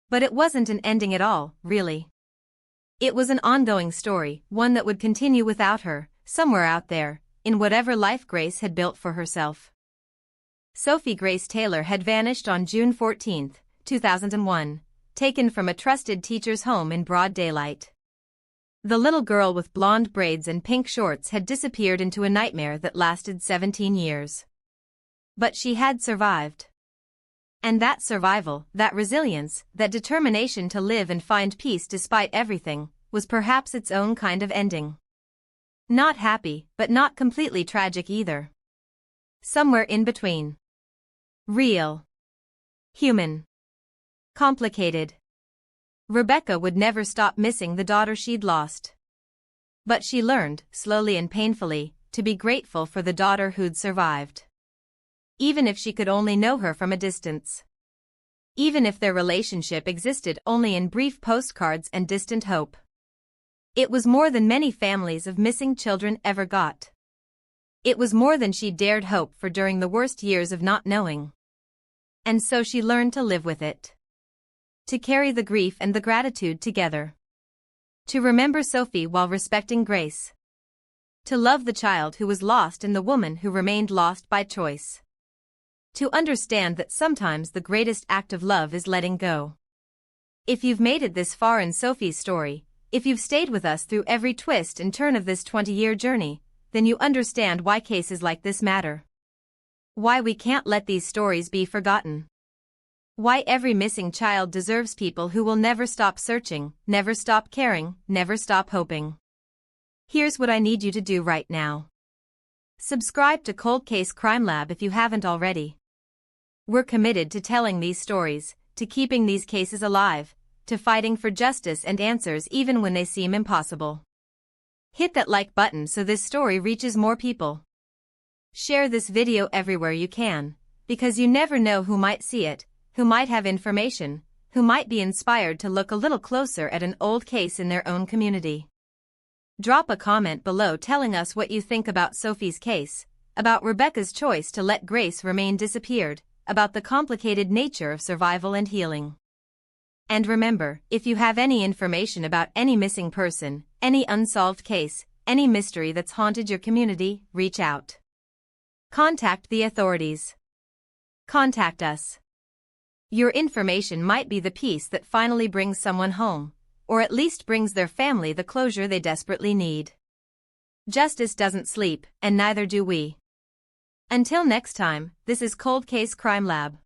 But it wasn't an ending at all, really. It was an ongoing story, one that would continue without her, somewhere out there, in whatever life Grace had built for herself. Sophie Grace Taylor had vanished on June 14, 2001, taken from a trusted teacher's home in broad daylight. The little girl with blonde braids and pink shorts had disappeared into a nightmare that lasted 17 years. But she had survived. And that survival, that resilience, that determination to live and find peace despite everything, was perhaps its own kind of ending. Not happy, but not completely tragic either. Somewhere in between. Real. Human. Complicated. Rebecca would never stop missing the daughter she'd lost. But she learned, slowly and painfully, to be grateful for the daughter who'd survived. Even if she could only know her from a distance. Even if their relationship existed only in brief postcards and distant hope. It was more than many families of missing children ever got. It was more than she dared hope for during the worst years of not knowing. And so she learned to live with it. To carry the grief and the gratitude together. To remember Sophie while respecting Grace. To love the child who was lost and the woman who remained lost by choice. To understand that sometimes the greatest act of love is letting go. If you've made it this far in Sophie's story, if you've stayed with us through every twist and turn of this 20-year journey, then you understand why cases like this matter. Why we can't let these stories be forgotten. Why every missing child deserves people who will never stop searching, never stop caring, never stop hoping. Here's what I need you to do right now. Subscribe to Cold Case Crime Lab if you haven't already. We're committed to telling these stories, to keeping these cases alive, to fighting for justice and answers even when they seem impossible. Hit that like button so this story reaches more people. Share this video everywhere you can, because you never know who might see it, who might have information, who might be inspired to look a little closer at an old case in their own community. Drop a comment below telling us what you think about Sophie's case, about Rebecca's choice to let Grace remain disappeared, about the complicated nature of survival and healing. And remember, if you have any information about any missing person, any unsolved case, any mystery that's haunted your community, reach out. Contact the authorities. Contact us. Your information might be the piece that finally brings someone home, or at least brings their family the closure they desperately need. Justice doesn't sleep, and neither do we. Until next time, this is Cold Case Crime Lab.